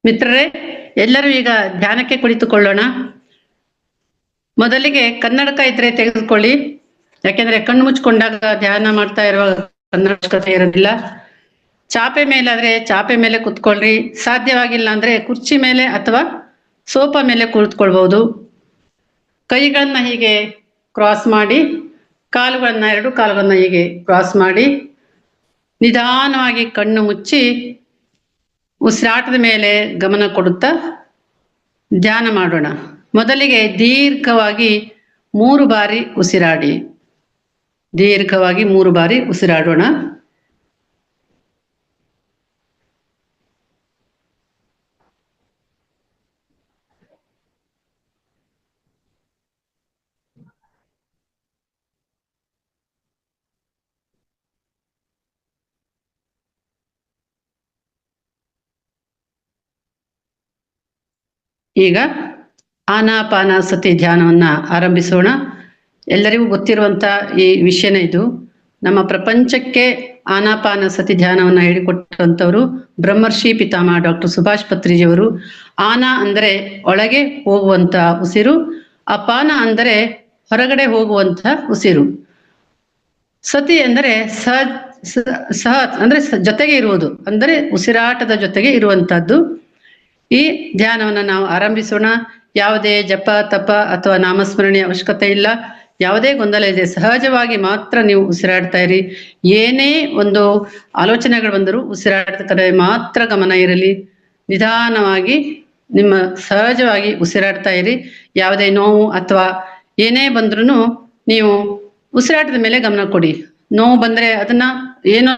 ಮಿತ್ರರೇ, ಎಲ್ಲರೂ ಈಗ ಧ್ಯಾನಕ್ಕೆ ಕುಳಿತುಕೊಳ್ಳೋಣ. ಮೊದಲಿಗೆ ಕನ್ನಡಕ ಇದ್ರೆ ತೆಗೆದುಕೊಳ್ಳಿ, ಯಾಕೆಂದ್ರೆ ಕಣ್ಣು ಮುಚ್ಕೊಂಡಾಗ ಧ್ಯಾನ ಮಾಡ್ತಾ ಇರುವಾಗ ಕನ್ನಡ ಅವಶ್ಯಕತೆ ಇರೋದಿಲ್ಲ. ಚಾಪೆ ಮೇಲಾದ್ರೆ ಚಾಪೆ ಮೇಲೆ ಕುತ್ಕೊಳ್ರಿ, ಸಾಧ್ಯವಾಗಿಲ್ಲ ಅಂದ್ರೆ ಕುರ್ಚಿ ಮೇಲೆ ಅಥವಾ ಸೋಫಾ ಮೇಲೆ ಕುಳಿತುಕೊಳ್ಬಹುದು. ಕೈಗಳನ್ನ ಹೀಗೆ ಕ್ರಾಸ್ ಮಾಡಿ, ಎರಡು ಕಾಲುಗಳನ್ನ ಹೀಗೆ ಕ್ರಾಸ್ ಮಾಡಿ, ನಿಧಾನವಾಗಿ ಕಣ್ಣು ಮುಚ್ಚಿ ಉಸಿರಾಟದ ಮೇಲೆ ಗಮನ ಕೊಡುತ್ತಾ ಧ್ಯಾನ ಮಾಡೋಣ. ಮೊದಲಿಗೆ ದೀರ್ಘವಾಗಿ 3 ಬಾರಿ ಉಸಿರಾಡಿ. ದೀರ್ಘವಾಗಿ 3 ಬಾರಿ ಉಸಿರಾಡೋಣ. ಈಗ ಆನಾಪಾನಸತಿ ಧ್ಯಾನವನ್ನ ಆರಂಭಿಸೋಣ. ಎಲ್ಲರಿಗೂ ಗೊತ್ತಿರುವಂತ ಈ ವಿಷಯನೇ ಇದು. ನಮ್ಮ ಪ್ರಪಂಚಕ್ಕೆ ಆನಾಪಾನಸತಿ ಧ್ಯಾನವನ್ನ ಹೇಳಿಕೊಟ್ಟಂತವರು ಬ್ರಹ್ಮರ್ಷಿ ಪಿತಾಮಹ ಡಾಕ್ಟರ್ ಸುಭಾಷ್ ಪತ್ರಿಜಿಯವರು. ಆನ ಅಂದರೆ ಒಳಗೆ ಹೋಗುವಂತ ಉಸಿರು, ಅಪಾನ ಅಂದರೆ ಹೊರಗಡೆ ಹೋಗುವಂತ ಉಸಿರು. ಸತಿ ಅಂದರೆ ಸಹ ಅಂದ್ರೆ ಜೊತೆಗೆ ಇರುವುದು, ಅಂದರೆ ಉಸಿರಾಟದ ಜೊತೆಗೆ ಇರುವಂತಹದ್ದು. ಈ ಧ್ಯಾನವನ್ನು ನಾವು ಆರಂಭಿಸೋಣ. ಯಾವುದೇ ಜಪ ತಪ ಅಥವಾ ನಾಮಸ್ಮರಣೆ ಅವಶ್ಯಕತೆ ಇಲ್ಲ, ಯಾವುದೇ ಗೊಂದಲ ಇದೆ. ಸಹಜವಾಗಿ ಮಾತ್ರ ನೀವು ಉಸಿರಾಡ್ತಾ ಇರಿ. ಏನೇ ಒಂದು ಆಲೋಚನೆಗಳು ಬಂದರೂ ಉಸಿರಾಟದ ಕಡೆ ಮಾತ್ರ ಗಮನ ಇರಲಿ. ನಿಧಾನವಾಗಿ ನಿಮ್ಮ ಸಹಜವಾಗಿ ಉಸಿರಾಡ್ತಾ ಇರಿ. ಯಾವುದೇ ನೋವು ಅಥವಾ ಏನೇ ಬಂದ್ರೂ ನೀವು ಉಸಿರಾಟದ ಮೇಲೆ ಗಮನ ಕೊಡಿ. ನೋವು ಬಂದ್ರೆ ಅದನ್ನ ಏನೋ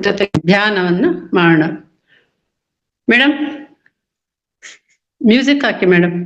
ಜೊತೆ ಧ್ಯಾನವನ್ನು ಮಾಡೋಣ. ಮೇಡಮ್, ಮ್ಯೂಸಿಕ್ ಹಾಕಿ ಮೇಡಮ್.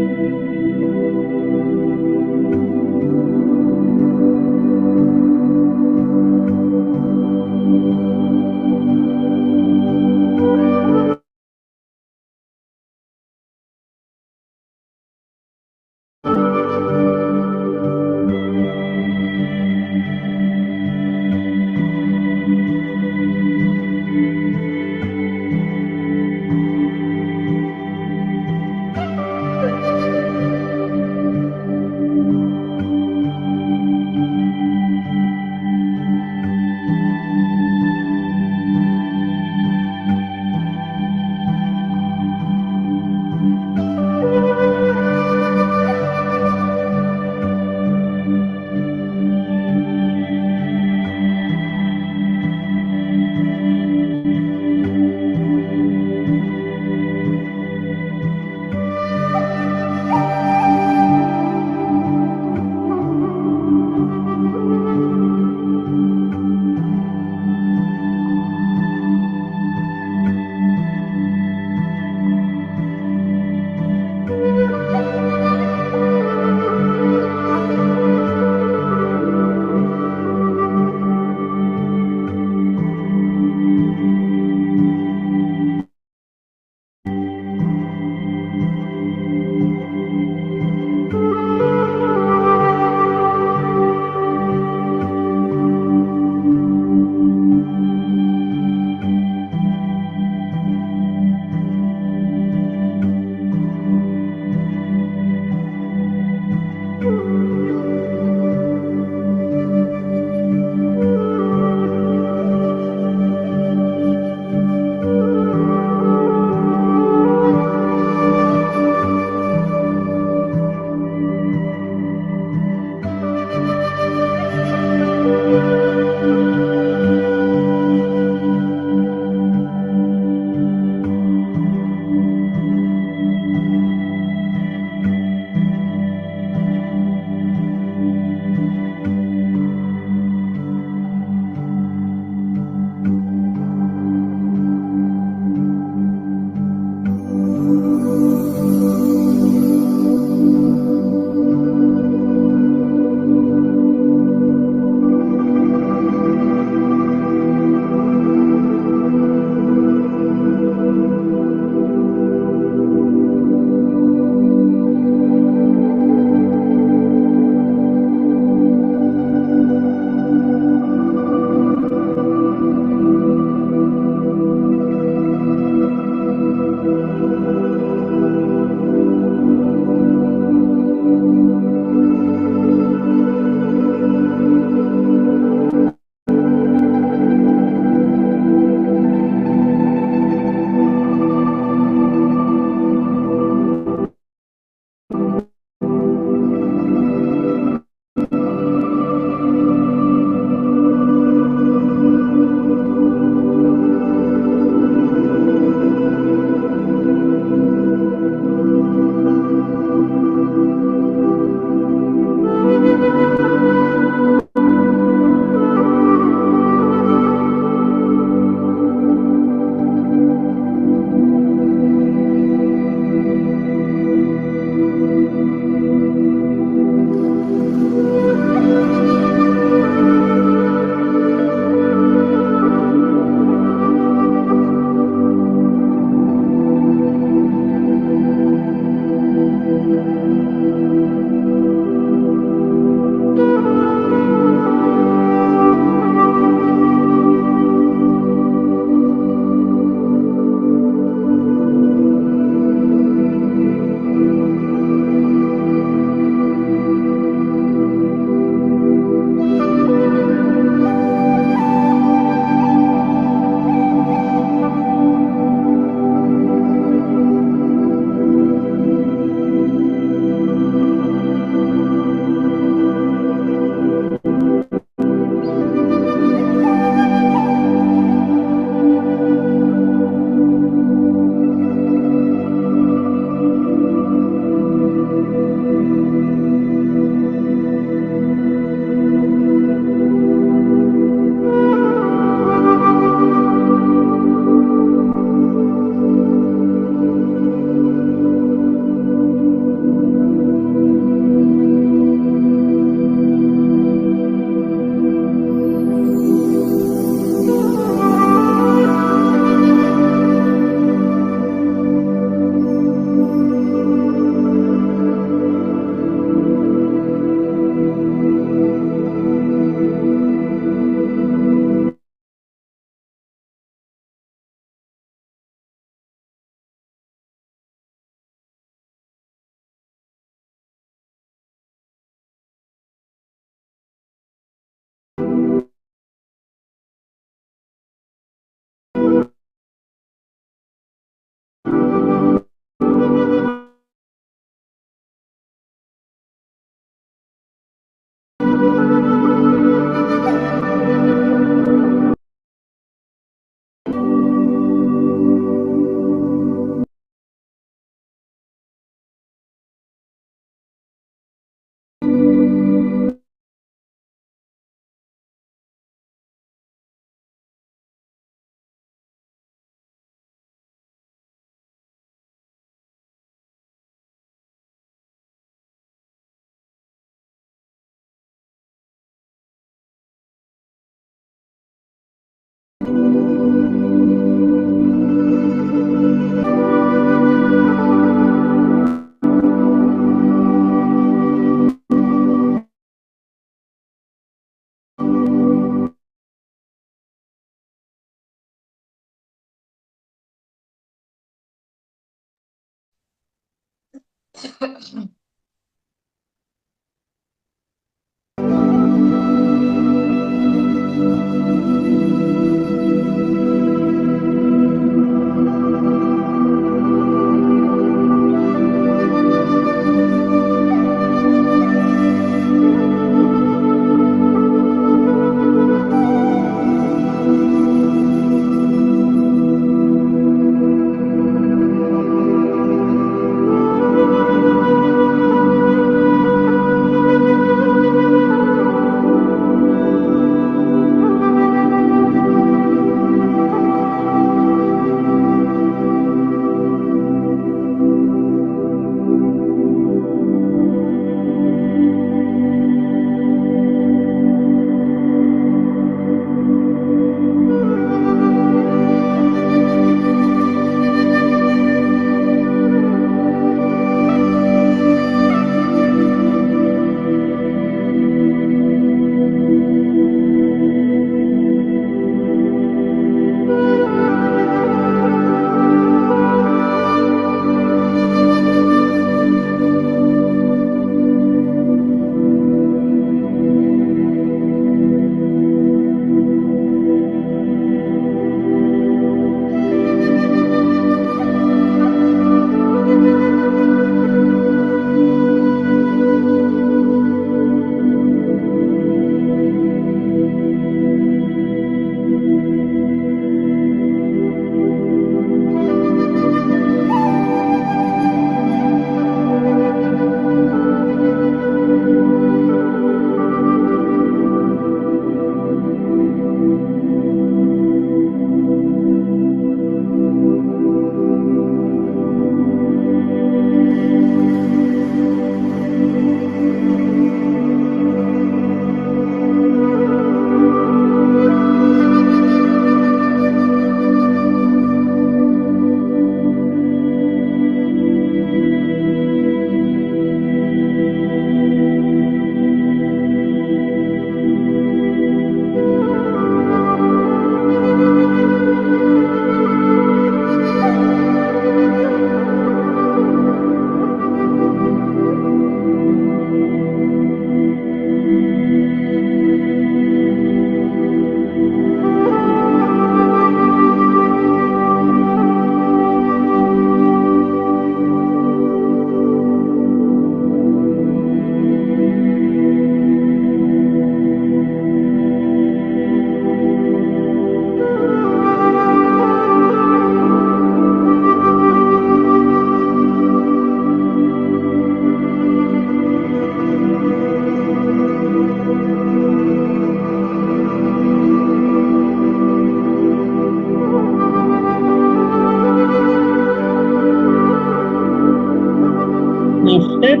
ಮಾಸ್ಟರ್,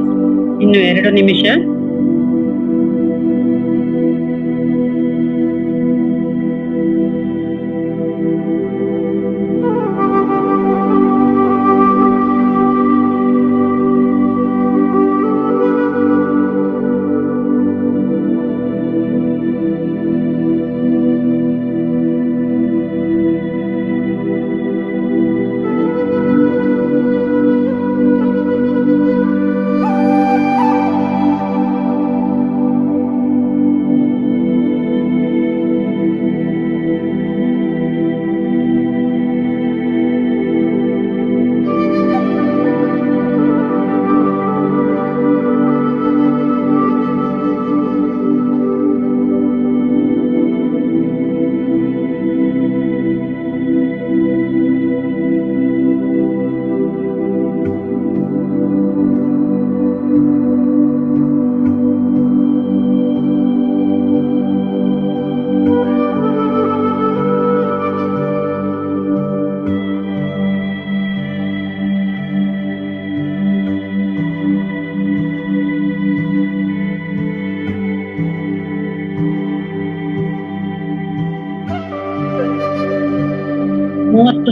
ಇನ್ನು 2 ನಿಮಿಷ.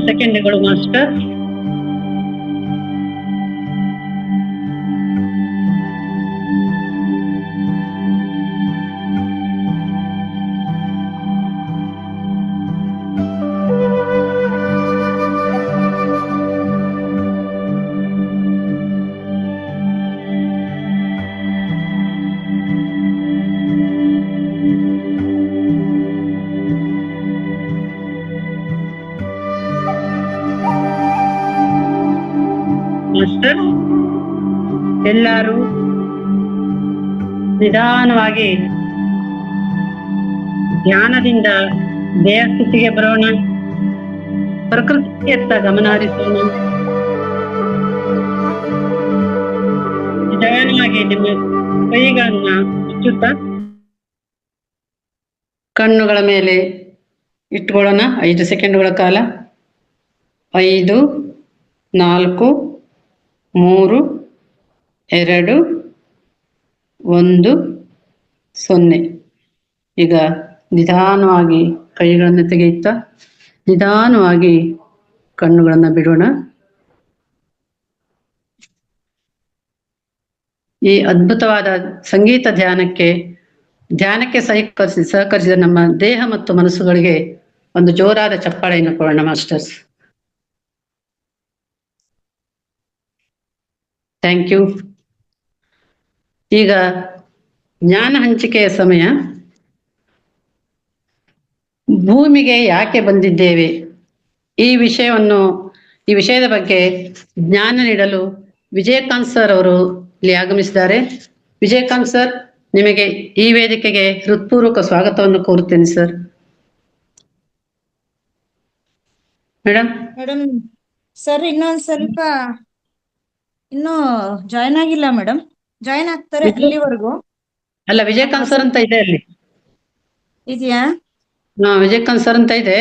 ಸೆಕೆಂಡ್ಗಳು ಮಾಸ್ಟರ್. ಮಾಸ್ಟರ್. ಎಲ್ಲರೂ ನಿಧಾನವಾಗಿ ಧ್ಯಾನದಿಂದ ದೇಹ ಸ್ಥಿತಿಗೆ ಬರೋಣ. ಪ್ರಕೃತಿಯತ್ತ ಗಮನ ಹರಿಸೋಣ. ನಿಧಾನವಾಗಿ ನಿಮ್ಮ ಕೈಗಳನ್ನ ಮುಚ್ಚುತ್ತಾ ಕಣ್ಣುಗಳ ಮೇಲೆ ಇಟ್ಕೊಳ್ಳೋಣ 5 ಸೆಕೆಂಡುಗಳ ಕಾಲ. 5, 4, 3, 2, 1, 0. ಈಗ ನಿಧಾನವಾಗಿ ಕೈಗಳನ್ನು ತೆಗೆಯುತ್ತಾ ನಿಧಾನವಾಗಿ ಕಣ್ಣುಗಳನ್ನು ಬಿಡೋಣ. ಈ ಅದ್ಭುತವಾದ ಸಂಗೀತ ಧ್ಯಾನಕ್ಕೆ ಸಹಕರಿಸಿದ ನಮ್ಮ ದೇಹ ಮತ್ತು ಮನಸ್ಸುಗಳಿಗೆ ಒಂದು ಜೋರಾದ ಚಪ್ಪಾಳೆಯನ್ನು ಕೊಡೋಣ ಮಾಸ್ಟರ್ಸ್. Thank you. ಈಗ ಜ್ಞಾನ ಹಂಚಿಕೆಯ ಸಮಯ. ಭೂಮಿಗೆ ಯಾಕೆ ಬಂದಿದ್ದೇವೆ ಈ ವಿಷಯದ ಬಗ್ಗೆ ಜ್ಞಾನ ನೀಡಲು ವಿಜಯಕಾಂತ್ ಸರ್ ಅವರು ಇಲ್ಲಿ ಆಗಮಿಸಿದ್ದಾರೆ. ವಿಜಯಕಾಂತ್ ಸರ್, ನಿಮಗೆ ಈ ವೇದಿಕೆಗೆ ಹೃತ್ಪೂರ್ವಕ ಸ್ವಾಗತವನ್ನು ಕೋರುತ್ತೇನೆ ಸರ್. ಮೇಡಮ್ ಸರ್ ಇನ್ನೊಂದ್ ಸ್ವಲ್ಪ ಇನ್ನೂ ಜಾಯ್ನ್ ಆಗಿಲ್ಲ ಮೇಡಮ್. ಜಾಯ್ನ್ ಆಗ್ತಾರೆ ಇಲ್ಲಿವರೆಗೂ. ಅಲ್ಲ, ವಿಜಯಕಾಂತ್ ಸರ್ ಅಂತ ಇದೆ ಅಲ್ಲಿ. ಇದೆಯಾ? ವಿಜಯಕಾಂತ್ ಸರ್ ಅಂತ ಇದೆ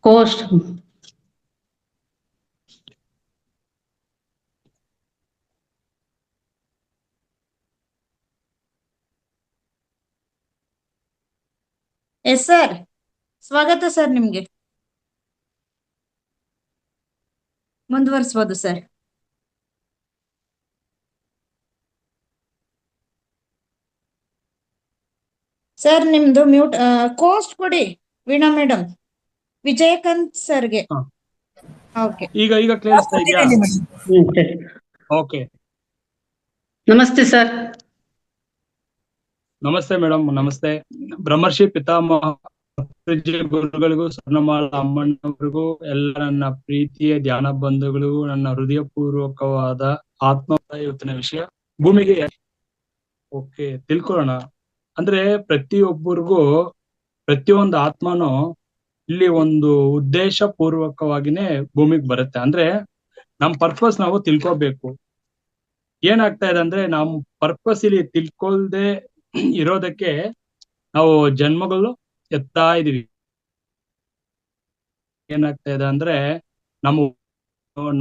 ಕೋಸ್ಟ್. ಎಸ್ ಸರ್, ಸ್ವಾಗತ ಸರ್. ನಿಮ್ಗೆ ಮುಂದುವರಿಸಬಹುದು ಸರ್. ಸರ್ ನಿಮ್ದು ಮ್ಯೂಟ್ ಕೋಸ್ಟ್ ಕೊಡಿ ವೀಣಾ ಮೇಡಮ್, ವಿಜಯಕಾಂತ್ ಸರ್ಗೆ. ಈಗ ಕೇಳಿಸ್ತಾ ಇದೆಯಾ? ಓಕೆ. ನಮಸ್ತೆ ಸರ್. ನಮಸ್ತೆ ಮೇಡಮ್. ನಮಸ್ತೆ. ಬ್ರಹ್ಮರ್ಷಿ ಪಿತಾಮಹ ಗುರುಗಳಿಗೂ ಸ್ವರ್ಣಮಾಲ ಅಮ್ಮನವರಿಗೂ ಎಲ್ಲ ನನ್ನ ಪ್ರೀತಿಯ ಧ್ಯಾನ ಬಂಧುಗಳಿಗೂ ನನ್ನ ಹೃದಯಪೂರ್ವಕವಾದ ಆತ್ಮ. ಇವತ್ತಿನ ವಿಷಯ ಭೂಮಿಗೆ ಓಕೆ ತಿಳ್ಕೊಳ್ಳೋಣ. ಅಂದ್ರೆ ಪ್ರತಿಯೊಬ್ಬರಿಗೂ ಪ್ರತಿಯೊಂದು ಆತ್ಮನೂ ಇಲ್ಲಿ ಒಂದು ಉದ್ದೇಶ ಪೂರ್ವಕವಾಗಿನೇ ಭೂಮಿಗೆ ಬರುತ್ತೆ. ಅಂದ್ರೆ ನಮ್ ಪರ್ಪಸ್ ನಾವು ತಿಳ್ಕೋಬೇಕು. ಏನಾಗ್ತಾ ಇದೆ ಅಂದ್ರೆ ನಮ್ ಪರ್ಪಸ್ ಇಲ್ಲಿ ತಿಳ್ಕೊಳ್ದೆ ಇರೋದಕ್ಕೆ ನಾವು ಜನ್ಮಗಳು ಎತ್ತಾ ಇದೀವಿ. ಏನಾಗ್ತಾ ಇದೆ ಅಂದ್ರೆ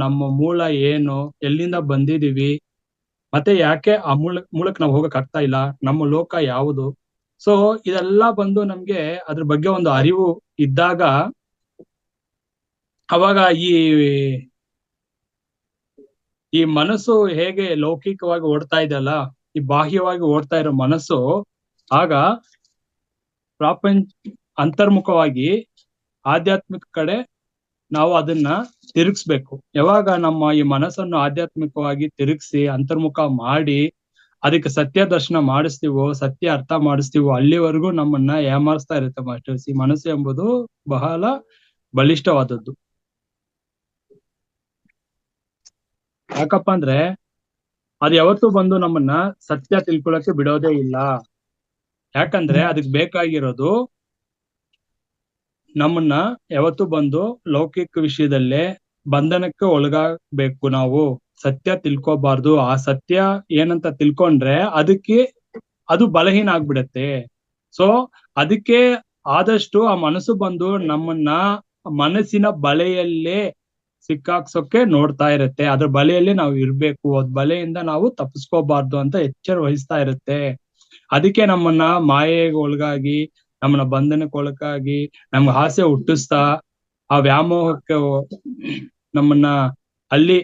ನಮ್ಮ ಮೂಲ ಏನು, ಎಲ್ಲಿಂದ ಬಂದಿದೀವಿ, ಮತ್ತೆ ಯಾಕೆ ಆ ಮೂಲಕ್ ನಾವು ಹೋಗಕ್ ಆಗ್ತಾ ಇಲ್ಲ, ನಮ್ಮ ಲೋಕ ಯಾವುದು. ಸೊ ಇದೆಲ್ಲ ಬಂದು ನಮ್ಗೆ ಅದ್ರ ಬಗ್ಗೆ ಒಂದು ಅರಿವು ಇದ್ದಾಗ ಅವಾಗ ಈ ಮನಸ್ಸು ಹೇಗೆ ಲೌಕಿಕವಾಗಿ ಓಡ್ತಾ ಇದೆಯಲ್ಲ, ಈ ಬಾಹ್ಯವಾಗಿ ಓಡ್ತಾ ಇರೋ ಮನಸ್ಸು ಆಗ ಅಂತರ್ಮುಖವಾಗಿ ಆಧ್ಯಾತ್ಮಿಕ ಕಡೆ ನಾವು ಅದನ್ನ ತಿರುಗಿಸ್ಬೇಕು. ಯಾವಾಗ ನಮ್ಮ ಈ ಮನಸ್ಸನ್ನು ಆಧ್ಯಾತ್ಮಿಕವಾಗಿ ತಿರುಗಿಸಿ ಅಂತರ್ಮುಖ ಮಾಡಿ ಅದಕ್ಕೆ ಸತ್ಯ ದರ್ಶನ ಮಾಡಿಸ್ತೀವೋ, ಸತ್ಯ ಅರ್ಥ ಮಾಡಿಸ್ತೀವೋ, ಅಲ್ಲಿವರೆಗೂ ನಮ್ಮನ್ನ ಏಮಾರಿಸ್ತಾ ಇರುತ್ತೆ ಮಾಸ್ಟರ್ಸ್. ಈ ಮನಸ್ಸು ಎಂಬುದು ಬಹಳ ಬಲಿಷ್ಠವಾದದ್ದು. ಯಾಕಪ್ಪ ಅಂದ್ರೆ ಅದು ಯಾವತ್ತೂ ಬಂದು ನಮ್ಮನ್ನ ಸತ್ಯ ತಿಳ್ಕೊಳಕ್ಕೆ ಬಿಡೋದೇ ಇಲ್ಲ. ಯಾಕಂದ್ರೆ ಅದಕ್ ಬೇಕಾಗಿರೋದು ನಮ್ಮನ್ನ ಯಾವತ್ತೂ ಬಂದು ಲೌಕಿಕ ವಿಷಯದಲ್ಲೇ ಬಂಧನಕ್ಕೆ ಒಳಗಾಗಬೇಕು. ನಾವು ಸತ್ಯ ತಿಳ್ಕೊಬಾರ್ದು. ಆ ಸತ್ಯ ಏನಂತ ತಿಳ್ಕೊಂಡ್ರೆ ಅದು ಬಲಹೀನ ಆಗ್ಬಿಡತ್ತೆ. ಸೊ ಅದಕ್ಕೆ ಆದಷ್ಟು ಆ ಮನಸ್ಸು ಬಂದು ನಮ್ಮನ್ನ ಮನಸ್ಸಿನ ಬಲೆಯಲ್ಲೇ ಸಿಕ್ಕಾಕ್ಸೋಕೆ ನೋಡ್ತಾ ಇರುತ್ತೆ. ಅದ್ರ ಬಲೆಯಲ್ಲೇ ನಾವು ಇರ್ಬೇಕು. ಅದ್ ಬಲೆಯಿಂದ ನಾವು ತಪ್ಪಿಸ್ಕೋಬಾರ್ದು ಅಂತ ಎಚ್ಚರ ವಹಿಸ್ತಾ ಇರುತ್ತೆ. ಅದಕ್ಕೆ ನಮ್ಮನ್ನ ಮಾಯೆಗೆ ಒಳಗಾಗಿ, ನಮ್ಮನ್ನ ಬಂಧನಕ್ಕೆ ಒಳಗಾಗಿ, ನಮ್ಗೆ ಆಸೆ ಹುಟ್ಟಿಸ್ತಾ ಆ ವ್ಯಾಮೋಹಕ್ಕೆ ನಮ್ಮನ್ನ ಅಲ್ಲಿ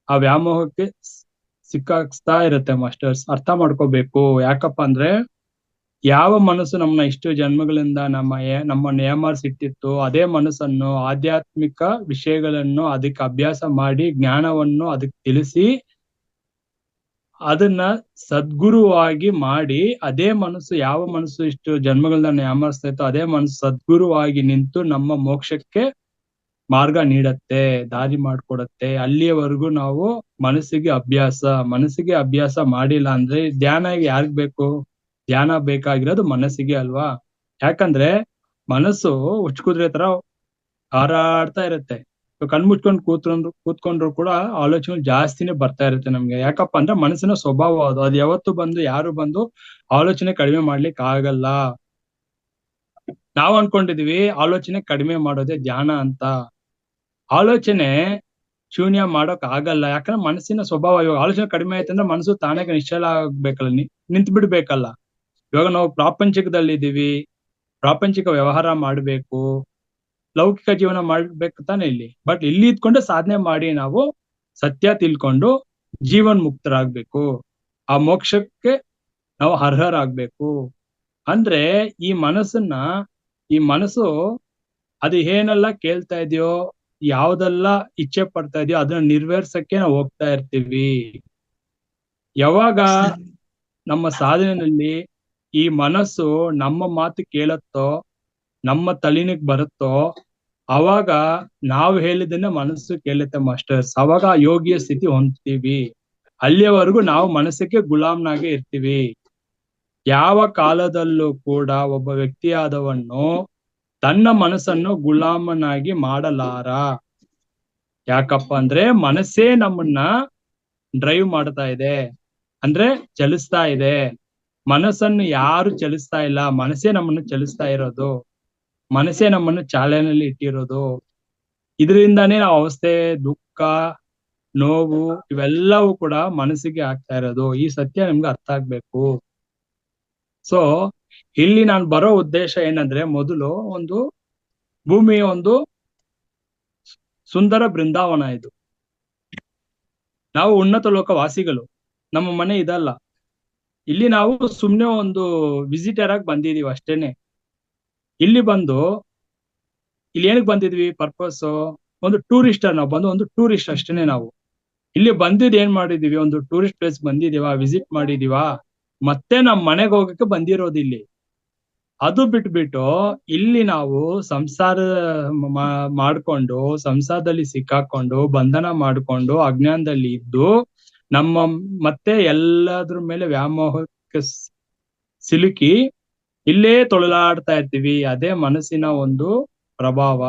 ಆ ವ್ಯಾಮೋಹಕ್ಕೆ ಸಿಕ್ಕಾಕ್ಸ್ತಾ ಇರುತ್ತೆ ಮಾಸ್ಟರ್ಸ್. ಅರ್ಥ ಮಾಡ್ಕೋಬೇಕು. ಯಾಕಪ್ಪ ಅಂದ್ರೆ ಯಾವ ಮನಸ್ಸು ನಮ್ಮನ್ನ ಇಷ್ಟು ಜನ್ಮಗಳಿಂದ ನಮ್ಮನ್ನ ಏಮಾರಿಸಿಟ್ಟಿತ್ತು, ಅದೇ ಮನಸ್ಸನ್ನು ಆಧ್ಯಾತ್ಮಿಕ ವಿಷಯಗಳನ್ನು ಅದಕ್ಕೆ ಅಭ್ಯಾಸ ಮಾಡಿ ಜ್ಞಾನವನ್ನು ಅದಕ್ಕೆ ತಿಳಿಸಿ ಅದನ್ನ ಸದ್ಗುರುವಾಗಿ ಮಾಡಿ, ಅದೇ ಮನಸ್ಸು ಯಾವ ಮನಸ್ಸು ಇಷ್ಟು ಜನ್ಮಗಳನ್ನ ಏಮಾರಿಸ್ತಾ ಇತ್ತು ಅದೇ ಮನಸ್ಸು ಸದ್ಗುರುವಾಗಿ ನಿಂತು ನಮ್ಮ ಮೋಕ್ಷಕ್ಕೆ ಮಾರ್ಗ ನೀಡತ್ತೆ, ದಾರಿ ಮಾಡ್ಕೊಡತ್ತೆ. ಅಲ್ಲಿಯವರೆಗೂ ನಾವು ಮನಸ್ಸಿಗೆ ಅಭ್ಯಾಸ ಮಾಡಿಲ್ಲ ಅಂದ್ರೆ ಧ್ಯಾನ ಯಾರಿಗ್ ಬೇಕು? ಧ್ಯಾನ ಬೇಕಾಗಿರೋದು ಮನಸ್ಸಿಗೆ ಅಲ್ವಾ? ಯಾಕಂದ್ರೆ ಮನಸ್ಸು ಹುಚ್ಚುಕುದ್ರೆ ತರ ಹಾರಾಡ್ತಾ ಇರುತ್ತೆ. ಕಣ್ಮುಚ್ಕೊಂಡು ಕೂತ್ಕೊಂಡ್ರು ಕೂಡ ಆಲೋಚನೆ ಜಾಸ್ತಿನೇ ಬರ್ತಾ ಇರುತ್ತೆ ನಮ್ಗೆ. ಯಾಕಪ್ಪ ಅಂದ್ರೆ ಮನಸ್ಸಿನ ಸ್ವಭಾವ ಅದು ಯಾವತ್ತು ಬಂದು ಯಾರು ಬಂದು ಆಲೋಚನೆ ಕಡಿಮೆ ಮಾಡ್ಲಿಕ್ಕೆ ಆಗಲ್ಲ. ನಾವ್ ಅನ್ಕೊಂಡಿದೀವಿ ಆಲೋಚನೆ ಕಡಿಮೆ ಮಾಡೋದೇ ಧ್ಯಾನ ಅಂತ. ಆಲೋಚನೆ ಶೂನ್ಯ ಮಾಡೋಕ್ ಆಗಲ್ಲ. ಯಾಕಂದ್ರೆ ಮನಸ್ಸಿನ ಸ್ವಭಾವ. ಇವಾಗ ಆಲೋಚನೆ ಕಡಿಮೆ ಆಯ್ತಂದ್ರೆ ಮನಸ್ಸು ತಾನೇ ನಿಶ್ಚಲ ಆಗ್ಬೇಕಲ್ಲ, ನಿಂತ್ ಬಿಡ್ಬೇಕಲ್ಲ. ಇವಾಗ ನಾವು ಪ್ರಾಪಂಚಿಕದಲ್ಲಿದ್ದೀವಿ, ಪ್ರಾಪಂಚಿಕ ವ್ಯವಹಾರ ಮಾಡ್ಬೇಕು, ಲೌಕಿಕ ಜೀವನ ಮಾಡ್ಬೇಕು ತಾನೆ ಇಲ್ಲಿ. ಬಟ್ ಇಲ್ಲಿ ಇದ್ಕೊಂಡು ಸಾಧನೆ ಮಾಡಿ ನಾವು ಸತ್ಯ ತಿಳ್ಕೊಂಡು ಜೀವನ್ ಮುಕ್ತರಾಗ್ಬೇಕು, ಆ ಮೋಕ್ಷಕ್ಕೆ ನಾವು ಅರ್ಹರಾಗ್ಬೇಕು. ಅಂದ್ರೆ ಈ ಮನಸ್ಸು ಅದು ಏನೆಲ್ಲ ಕೇಳ್ತಾ ಇದೆಯೋ, ಯಾವ್ದೆಲ್ಲ ಇಚ್ಛೆ ಪಡ್ತಾ ಇದೆಯೋ ಅದನ್ನ ನೆರವೇರ್ಸಕ್ಕೆ ನಾವು ಹೋಗ್ತಾ ಇರ್ತೀವಿ. ಯಾವಾಗ ನಮ್ಮ ಸಾಧನೆಯಲ್ಲಿ ಈ ಮನಸ್ಸು ನಮ್ಮ ಮಾತು ಕೇಳತ್ತೋ, ನಮ್ಮ ತಲೆನಿಗೆ ಬರುತ್ತೋ, ಅವಾಗ ನಾವು ಹೇಳಿದ್ದನ್ನ ಮನಸ್ಸು ಕೇಳುತ್ತೆ ಮಾಸ್ಟರ್ಸ್. ಅವಾಗ ಯೋಗಿಯ ಸ್ಥಿತಿ ಹೊಂದ್ತೀವಿ. ಅಲ್ಲಿಯವರೆಗೂ ನಾವು ಮನಸ್ಸಿಗೆ ಗುಲಾಮ್ನಾಗೆ ಇರ್ತೀವಿ. ಯಾವ ಕಾಲದಲ್ಲೂ ಕೂಡ ಒಬ್ಬ ವ್ಯಕ್ತಿಯಾದವನು ತನ್ನ ಮನಸ್ಸನ್ನು ಗುಲಾಮನಾಗಿ ಮಾಡಲಾರ. ಯಾಕಪ್ಪ ಅಂದ್ರೆ ಮನಸ್ಸೇ ನಮ್ಮನ್ನ ಡ್ರೈವ್ ಮಾಡ್ತಾ ಇದೆ, ಅಂದ್ರೆ ಚಲಿಸ್ತಾ ಇದೆ. ಮನಸ್ಸನ್ನು ಯಾರು ಚಲಿಸ್ತಾ ಇಲ್ಲ, ಮನಸ್ಸೇ ನಮ್ಮನ್ನು ಚಲಿಸ್ತಾ ಇರೋದು, ಮನಸ್ಸೇ ನಮ್ಮನ್ನು ಚಾಲನೆಯಲ್ಲಿ ಇಟ್ಟಿರೋದು. ಇದರಿಂದಾನೇ ನಾವು ಅವಸ್ಥೆ, ದುಃಖ, ನೋವು ಇವೆಲ್ಲವೂ ಕೂಡ ಮನಸ್ಸಿಗೆ ಆಗ್ತಾ ಇರೋದು. ಈ ಸತ್ಯ ನಿಮ್ಗೆ ಅರ್ಥ ಆಗ್ಬೇಕು. ಸೊ ಇಲ್ಲಿ ನಾನು ಬರೋ ಉದ್ದೇಶ ಏನಂದ್ರೆ, ಮೊದಲು ಒಂದು ಭೂಮಿಯ ಒಂದು ಸುಂದರ ಬೃಂದಾವನ ಇದು. ನಾವು ಉನ್ನತ ಲೋಕ ವಾಸಿಗಳು, ನಮ್ಮ ಮನೆ ಇದಲ್ಲ. ಇಲ್ಲಿ ನಾವು ಸುಮ್ನೆ ಒಂದು ವಿಸಿಟರ್ ಆಗಿ ಬಂದಿದೀವಿ ಅಷ್ಟೇನೆ. ಇಲ್ಲಿ ಏನಕ್ಕೆ ಬಂದಿದ್ವಿ? ಪರ್ಪಸ್ ಒಂದು ಟೂರಿಸ್ಟರ್. ನಾವು ಬಂದು ಒಂದು ಟೂರಿಸ್ಟ್ ಅಷ್ಟೇನೆ. ನಾವು ಇಲ್ಲಿ ಬಂದಿದ್ ಏನ್ ಮಾಡಿದೀವಿ? ಒಂದು ಟೂರಿಸ್ಟ್ ಪ್ಲೇಸ್ ಬಂದಿದೀವಾ, ವಿಸಿಟ್ ಮಾಡಿದೀವಾ, ಮತ್ತೆ ನಮ್ ಮನೆಗೆ ಹೋಗಕ್ಕೆ ಬಂದಿರೋದು ಇಲ್ಲಿ. ಅದು ಬಿಟ್ಬಿಟ್ಟು ಇಲ್ಲಿ ನಾವು ಸಂಸಾರ ಮಾಡ್ಕೊಂಡು, ಸಂಸಾರದಲ್ಲಿ ಸಿಕ್ಕಾಕೊಂಡು, ಬಂಧನ ಮಾಡ್ಕೊಂಡು, ಅಜ್ಞಾನದಲ್ಲಿ ಇದ್ದು, ನಮ್ಮ ಮತ್ತೆ ಎಲ್ಲದ್ರ ಮೇಲೆ ವ್ಯಾಮೋಹಕ್ಕೆ ಸಿಲುಕಿ ಇಲ್ಲೇ ತೊಳಲಾಡ್ತಾ ಇರ್ತೀವಿ. ಅದೇ ಮನಸ್ಸಿನ ಒಂದು ಪ್ರಭಾವ.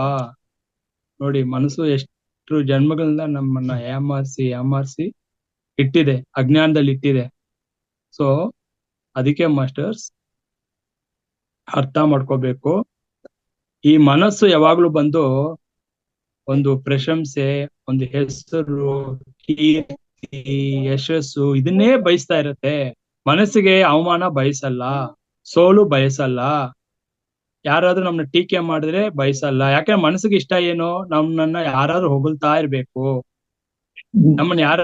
ನೋಡಿ, ಮನಸ್ಸು ಎಷ್ಟು ಜನ್ಮಗಳಿಂದ ನಮ್ಮನ್ನ ಏಮಾರಿಸಿ ಇಟ್ಟಿದೆ, ಅಜ್ಞಾನದಲ್ಲಿ ಇಟ್ಟಿದೆ. ಸೊ ಅದಕ್ಕೆ ಮಾಸ್ಟರ್ಸ್ ಅರ್ಥ ಮಾಡ್ಕೋಬೇಕು. ಈ ಮನಸ್ಸು ಯಾವಾಗ್ಲೂ ಬಂದು ಒಂದು ಪ್ರಶಂಸೆ, ಒಂದು ಹೆಸರು, ಕೀರ್ತಿ, ಯಶಸ್ಸು ಇದನ್ನೇ ಬಯಸ್ತಾ ಇರತ್ತೆ. ಮನಸ್ಸಿಗೆ ಅವಮಾನ ಬಯಸಲ್ಲ, ಸೋಲು ಬಯಸಲ್ಲ, ಯಾರಾದ್ರೂ ನಮ್ನ ಟೀಕೆ ಮಾಡಿದ್ರೆ ಬಯಸಲ್ಲ. ಯಾಕಂದ್ರೆ ಮನಸ್ಸಿಗೆ ಇಷ್ಟ ಏನು? ನಮ್ಮನ್ನ ಯಾರಾದ್ರೂ ಹೊಗಳ್ತಾ ಇರ್ಬೇಕು, ನಮ್ಮನ್ನ ಯಾರ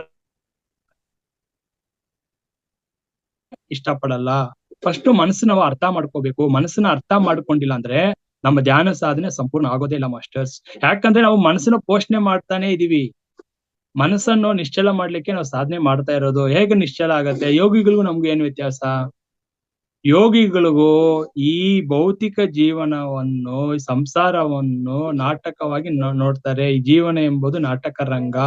ಇಷ್ಟಪಡಲ್ಲ. ಫಸ್ಟ್ ಮನಸ್ಸು ನಾವು ಅರ್ಥ ಮಾಡ್ಕೋಬೇಕು. ಮನಸ್ಸನ್ನ ಅರ್ಥ ಮಾಡ್ಕೊಂಡಿಲ್ಲ ಅಂದ್ರೆ ನಮ್ಮ ಧ್ಯಾನ ಸಾಧನೆ ಸಂಪೂರ್ಣ ಆಗೋದೇ ಇಲ್ಲ ಮಾಸ್ಟರ್ಸ್. ಯಾಕಂದ್ರೆ ನಾವು ಮನಸ್ಸನ್ನ ಪೋಷಣೆ ಮಾಡ್ತಾನೆ ಇದೀವಿ. ಮನಸ್ಸನ್ನು ನಿಶ್ಚಲ ಮಾಡ್ಲಿಕ್ಕೆ ನಾವು ಸಾಧನೆ ಮಾಡ್ತಾ ಇರೋದು. ಹೇಗೆ ನಿಶ್ಚಲ ಆಗತ್ತೆ? ಯೋಗಿಗಳಿಗೂ ನಮ್ಗೂ ಏನ್ ವ್ಯತ್ಯಾಸ? ಯೋಗಿಗಳಿಗೂ ಈ ಭೌತಿಕ ಜೀವನವನ್ನು, ಸಂಸಾರವನ್ನು ನಾಟಕವಾಗಿ ನೋಡ್ತಾರೆ. ಈ ಜೀವನ ಎಂಬುದು ನಾಟಕ ರಂಗ.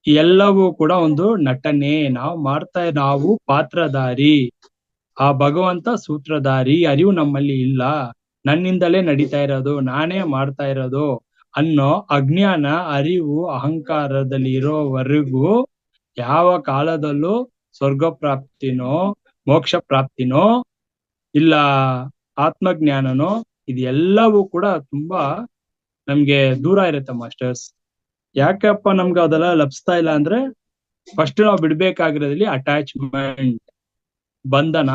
ಎಲ್ಲವೂ ಕೂಡ ಒಂದು ನಟನೆ. ನಾವು ಪಾತ್ರಧಾರಿ, ಆ ಭಗವಂತ ಸೂತ್ರಧಾರಿ. ಅರಿವು ನಮ್ಮಲ್ಲಿ ಇಲ್ಲ. ನನ್ನಿಂದಲೇ ನಡೀತಾ ಇರೋದು, ನಾನೇ ಮಾಡ್ತಾ ಇರೋದು ಅನ್ನೋ ಅಜ್ಞಾನ, ಅರಿವು, ಅಹಂಕಾರದಲ್ಲಿ ಇರೋವರೆಗೂ ಯಾವ ಕಾಲದಲ್ಲೂ ಸ್ವರ್ಗ ಪ್ರಾಪ್ತಿನೋ, ಮೋಕ್ಷ ಪ್ರಾಪ್ತಿನೋ, ಇಲ್ಲ ಆತ್ಮಜ್ಞಾನನೋ, ಇದೆಲ್ಲವೂ ಕೂಡ ತುಂಬಾ ನಮ್ಗೆ ದೂರ ಇರುತ್ತೆ ಮಾಸ್ಟರ್ಸ್. ಯಾಕಪ್ಪ ನಮ್ಗೆ ಅದೆಲ್ಲ ಲಭಿಸ್ತಾ ಇಲ್ಲ ಅಂದ್ರೆ, ಫಸ್ಟ್ ನಾವು ಬಿಡ್ಬೇಕಾಗಿರೋದ್ರಲ್ಲಿ ಅಟ್ಯಾಚ್ಮೆಂಟ್, ಬಂಧನ.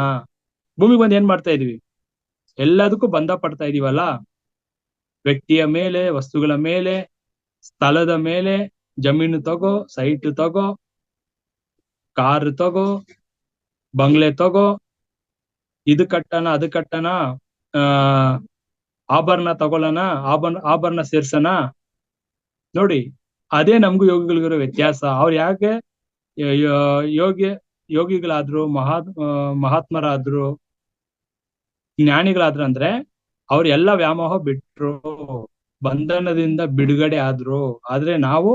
ಭೂಮಿಗೆ ಬಂದು ಏನ್ ಮಾಡ್ತಾ ಇದೀವಿ? ಎಲ್ಲದಕ್ಕೂ ಬಂಧ ಪಡ್ತಾ ಇದೀವಲ್ಲ. ವ್ಯಕ್ತಿಯ ಮೇಲೆ, ವಸ್ತುಗಳ ಮೇಲೆ, ಸ್ಥಳದ ಮೇಲೆ. ಜಮೀನು ತಗೋ, ಸೈಟ್ ತಗೋ, ಕಾರ್ ತಗೋ, ಬಂಗ್ಲೆ ತಗೋ, ಇದು ಕಟ್ಟಣ, ಅದು ಕಟ್ಟಣ, ಆಭರಣ ತಗೊಳ್ಳೋಣ, ಆಭರಣ ಸೇರ್ಸೋಣ. ನೋಡಿ, ಅದೇ ನಮ್ಗೂ ಯೋಗಿಗಳಿಗಿರೋ ವ್ಯತ್ಯಾಸ. ಅವ್ರು ಯಾಕೆ ಯೋಗಿಗಳಾದ್ರು, ಮಹಾತ್ಮರಾದ್ರು, ಜ್ಞಾನಿಗಳಾದ್ರು ಅಂದ್ರೆ ಅವ್ರ ಎಲ್ಲ ವ್ಯಾಮೋಹ ಬಿಟ್ರು. ಬಂಧನದಿಂದ ಬಿಡುಗಡೆ ಆದ್ರು. ಆದ್ರೆ ನಾವು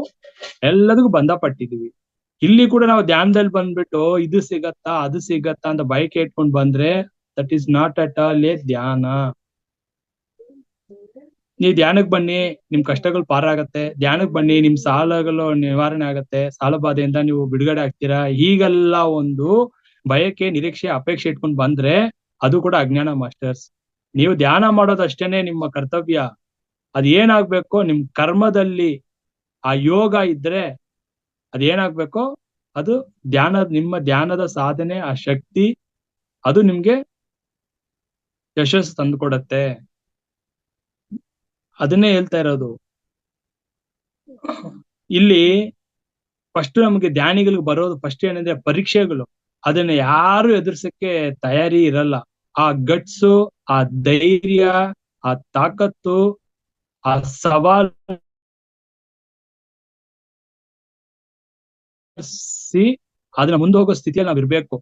ಎಲ್ಲದಕ್ಕೂ ಬಂಧ ಪಟ್ಟಿದೀವಿ. ಇಲ್ಲಿ ಕೂಡ ನಾವು ಧ್ಯಾನದಲ್ಲಿ ಬಂದ್ಬಿಟ್ಟು ಇದು ಸಿಗತ್ತಾ ಅದು ಸಿಗತ್ತಾ ಅಂತ ಬಯಕೆ ಇಟ್ಕೊಂಡ್ ಬಂದ್ರೆ that is not at all A ಧ್ಯಾನ. ನೀವ್ ಧ್ಯಾನಕ್ ಬನ್ನಿ, ನಿಮ್ ಕಷ್ಟಗಳು ಪಾರ ಆಗತ್ತೆ. ಧ್ಯಾನಕ್ ಬನ್ನಿ, ನಿಮ್ ಸಾಲಗಳು ನಿವಾರಣೆ ಆಗತ್ತೆ, ಸಾಲ ಬಾಧೆಯಿಂದ ನೀವು ಬಿಡುಗಡೆ ಆಗ್ತೀರಾ. ಹೀಗೆಲ್ಲ ಒಂದು ಬಯಕೆ, ನಿರೀಕ್ಷೆ, ಅಪೇಕ್ಷೆ ಇಟ್ಕೊಂಡ್ ಬಂದ್ರೆ ಅದು ಕೂಡ ಅಜ್ಞಾನ ಮಾಸ್ಟರ್ಸ್. ನೀವು ಧ್ಯಾನ ಮಾಡೋದಷ್ಟೇನೆ ನಿಮ್ಮ ಕರ್ತವ್ಯ. ಅದ್ ಏನಾಗ್ಬೇಕು, ನಿಮ್ ಕರ್ಮದಲ್ಲಿ ಆ ಯೋಗ ಇದ್ರೆ ಅದೇನಾಗ್ಬೇಕು, ಅದು ನಿಮ್ಮ ಧ್ಯಾನದ ಸಾಧನೆ, ಆ ಶಕ್ತಿ ಅದು ನಿಮ್ಗೆ ಯಶಸ್ಸು ತಂದುಕೊಡತ್ತೆ. ಅದನ್ನೇ ಹೇಳ್ತಾ ಇರೋದು ಇಲ್ಲಿ. ಫಸ್ಟ್ ನಮ್ಗೆ ಧ್ಯಾನಿಗಳಿಗೆ ಬರೋದು ಫಸ್ಟ್ ಏನಂದ್ರೆ ಪರೀಕ್ಷೆಗಳು. ಅದನ್ನ ಯಾರು ಎದುರ್ಸಕ್ಕೆ ತಯಾರಿ ಇರಲ್ಲ. ಆ ಗಟ್ಸು, ಆ ಧೈರ್ಯ, ಆ ತಾಕತ್ತು, ಆ ಸವಾಲ್ ಅದನ್ನ ಮುಂದೆ ಹೋಗೋ ಸ್ಥಿತಿಯಲ್ಲಿ ನಾವ್ ಇರ್ಬೇಕು.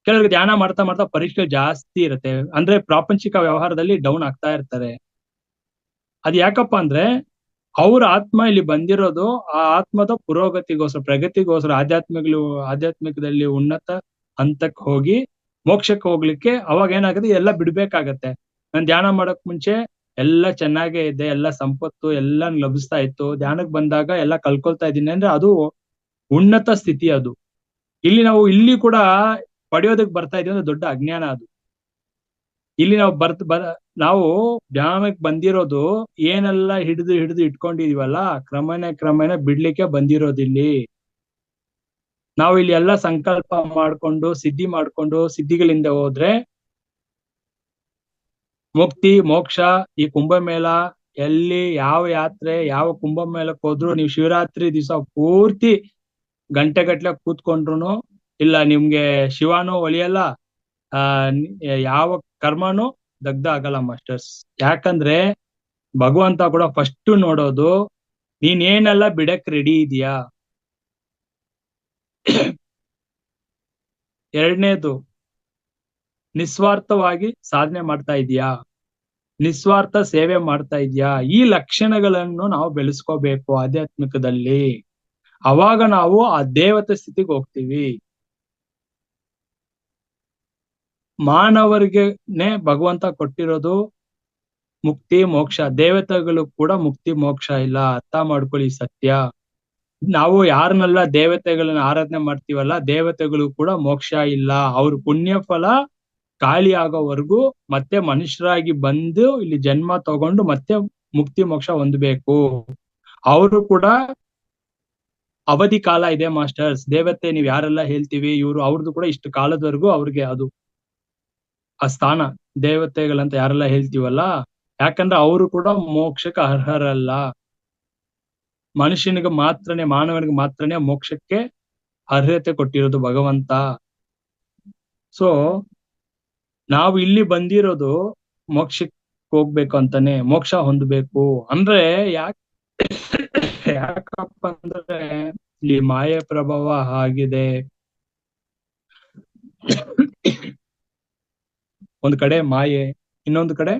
ಕೆಲವರಿಗೆ ಧ್ಯಾನ ಮಾಡ್ತಾ ಮಾಡ್ತಾ ಪರೀಕ್ಷೆ ಜಾಸ್ತಿ ಇರುತ್ತೆ, ಅಂದ್ರೆ ಪ್ರಾಪಂಚಿಕ ವ್ಯವಹಾರದಲ್ಲಿ ಡೌನ್ ಆಗ್ತಾ ಇರ್ತಾರೆ. ಅದ್ ಯಾಕಪ್ಪ ಅಂದ್ರೆ ಅವ್ರ ಆತ್ಮ ಇಲ್ಲಿ ಬಂದಿರೋದು ಆ ಆತ್ಮದ ಪುರೋಗತಿಗೋಸ್ಕರ, ಪ್ರಗತಿಗೋಸ್ಕರ, ಆಧ್ಯಾತ್ಮಿಕದಲ್ಲಿ ಉನ್ನತ ಹಂತಕ್ಕೆ ಹೋಗಿ ಮೋಕ್ಷಕ್ಕೆ ಹೋಗ್ಲಿಕ್ಕೆ. ಅವಾಗ ಏನಾಗುತ್ತೆ, ಎಲ್ಲ ಬಿಡ್ಬೇಕಾಗತ್ತೆ. ನಾನ್ ಧ್ಯಾನ ಮಾಡಕ್ ಮುಂಚೆ ಎಲ್ಲ ಚೆನ್ನಾಗೇ ಇದೆ, ಎಲ್ಲ ಸಂಪತ್ತು ಎಲ್ಲ ಲಭಿಸ್ತಾ ಇತ್ತು. ಧ್ಯಾನಕ್ಕೆ ಬಂದಾಗ ಎಲ್ಲ ಕಲ್ಕೊಳ್ತಾ ಇದ್ದೀನಿ ಅಂದ್ರೆ ಅದು ಉನ್ನತ ಸ್ಥಿತಿ. ಅದು ಇಲ್ಲಿ ಕೂಡ ಪಡೆಯೋದಕ್ ಬರ್ತಾ ಇದೀವಿ ಅಂದ್ರೆ ದೊಡ್ಡ ಅಜ್ಞಾನ ಅದು. ಇಲ್ಲಿ ನಾವು ಧ್ಯಾನಕ್ಕೆ ಬಂದಿರೋದು ಏನೆಲ್ಲ ಹಿಡಿದು ಇಟ್ಕೊಂಡಿದೀವಲ್ಲ, ಕ್ರಮೇಣ ಬಿಡ್ಲಿಕ್ಕೆ ಬಂದಿರೋದಿಲ್ಲಿ. ನಾವು ಇಲ್ಲಿ ಎಲ್ಲ ಸಂಕಲ್ಪ ಮಾಡ್ಕೊಂಡು ಸಿದ್ಧಿಗಳಿಂದ ಹೋದ್ರೆ ಮುಕ್ತಿ ಮೋಕ್ಷ. ಈ ಕುಂಭಮೇಳ ಎಲ್ಲಿ ಯಾವ ಯಾತ್ರೆ, ಯಾವ ಕುಂಭಮೇಳಕ್ಕೆ ಹೋದ್ರು ನೀವು ಶಿವರಾತ್ರಿ ದಿವಸ ಪೂರ್ತಿ ಗಂಟೆಗಟ್ಲೆ ಕೂತ್ಕೊಂಡ್ರು ಇಲ್ಲ, ನಿಮ್ಗೆ ಶಿವನೂ ಒಲಿಯಲ್ಲ, ಯಾವ ಕರ್ಮನೂ ದಗ್ಧ ಆಗಲ್ಲ ಮಾಸ್ಟರ್ಸ್. ಯಾಕಂದ್ರೆ ಭಗವಂತ ಕೂಡ ಫಸ್ಟ್ ನೋಡೋದು ನೀನೇನೆಲ್ಲ ಬಿಡಕ್ ರೆಡಿ ಇದೀಯಾ. ಎರಡನೇದು, ನಿಸ್ವಾರ್ಥವಾಗಿ ಸಾಧನೆ ಮಾಡ್ತಾ ಇದೀಯಾ, ನಿಸ್ವಾರ್ಥ ಸೇವೆ ಮಾಡ್ತಾ ಇದೀಯಾ. ಈ ಲಕ್ಷಣಗಳನ್ನು ನಾವು ಬೆಳೆಸ್ಕೋಬೇಕು ಆಧ್ಯಾತ್ಮಿಕದಲ್ಲಿ. ಅವಾಗ ನಾವು ಆ ದೇವತೆ ಸ್ಥಿತಿಗೆ ಹೋಗ್ತೀವಿ. ಮಾನವರಿಗೆನೆ ಭಗವಂತ ಕೊಟ್ಟಿರೋದು ಮುಕ್ತಿ ಮೋಕ್ಷ, ದೇವತೆಗಳು ಕೂಡ ಮುಕ್ತಿ ಮೋಕ್ಷ ಇಲ್ಲ. ಅರ್ಥ ಮಾಡ್ಕೊಳ್ಳಿ ಸತ್ಯ. ನಾವು ಯಾರನ್ನೆಲ್ಲ ದೇವತೆಗಳನ್ನ ಆರಾಧನೆ ಮಾಡ್ತೀವಲ್ಲ, ದೇವತೆಗಳು ಕೂಡ ಮೋಕ್ಷ ಇಲ್ಲ. ಅವ್ರ ಪುಣ್ಯ ಫಲ ಖಾಲಿ ಆಗೋವರೆಗೂ ಮತ್ತೆ ಮನುಷ್ಯರಾಗಿ ಬಂದು ಇಲ್ಲಿ ಜನ್ಮ ತಗೊಂಡು ಮತ್ತೆ ಮುಕ್ತಿ ಮೋಕ್ಷ ಹೊಂದಬೇಕು. ಅವರು ಕೂಡ ಅವಧಿ ಕಾಲ ಇದೆ ಮಾಸ್ಟರ್ಸ್. ದೇವತೆ ನೀವ್ ಯಾರೆಲ್ಲ ಹೇಳ್ತೀವಿ ಇವ್ರು, ಅವ್ರದ್ದು ಕೂಡ ಇಷ್ಟು ಕಾಲದವರೆಗೂ ಅವ್ರಿಗೆ ಅದು ಆ ಸ್ಥಾನ. ದೇವತೆಗಳಂತ ಯಾರೆಲ್ಲ ಹೇಳ್ತೀವಲ್ಲ, ಯಾಕಂದ್ರೆ ಅವರು ಕೂಡ ಮೋಕ್ಷಕ್ಕೆ ಅರ್ಹರಲ್ಲ. ಮಾನವನಿಗೆ ಮಾತ್ರನೇ ಮೋಕ್ಷಕ್ಕೆ ಅರ್ಹತೆ ಕೊಟ್ಟಿರೋದು ಭಗವಂತ. ಸೊ ನಾವು ಇಲ್ಲಿ ಬಂದಿರೋದು ಮೋಕ್ಷಕ್ಕೆ ಹೋಗ್ಬೇಕು ಅಂತಾನೆ, ಮೋಕ್ಷ ಹೊಂದಬೇಕು. ಅಂದ್ರೆ ಯಾಕಪ್ಪ ಅಂದ್ರೆ ಇಲ್ಲಿ ಮಾಯೆ ಪ್ರಭಾವ ಆಗಿದೆ. ಒಂದ್ ಕಡೆ ಮಾಯೆ, ಇನ್ನೊಂದು ಕಡೆ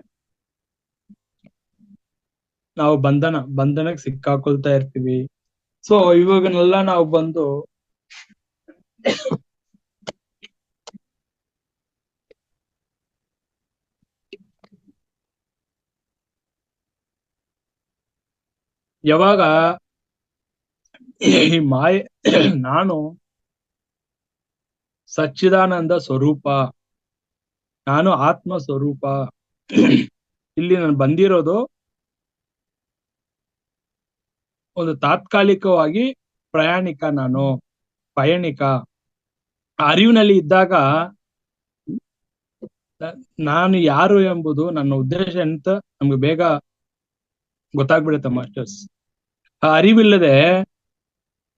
ನಾವು ಬಂಧನಕ್ಕೆ ಸಿಕ್ಕಾಕೊಳ್ತಾ ಇರ್ತೀವಿ. ಸೊ ಇವಾಗನೆಲ್ಲ ನಾವು ಬಂದು ಯಾವಾಗ ಈ ಮಾಯೆ, ನಾನು ಸಚ್ಚಿದಾನಂದ ಸ್ವರೂಪ, ನಾನು ಆತ್ಮ ಸ್ವರೂಪ, ಇಲ್ಲಿ ನಾನು ಬಂದಿರೋದು ಒಂದು ತಾತ್ಕಾಲಿಕವಾಗಿ ಪ್ರಯಾಣಿಕ, ನಾನು ಪಯಣಿಕ. ಅರಿವಿನಲ್ಲಿ ಇದ್ದಾಗ ನಾನು ಯಾರು ಎಂಬುದು, ನನ್ನ ಉದ್ದೇಶ ಅಂತ ನಮ್ಗೆ ಬೇಗ ಗೊತ್ತಾಗ್ಬಿಡುತ್ತೆ ಮಾಸ್ಟರ್ಸ್. ಆ ಅರಿವಿಲ್ಲದೆ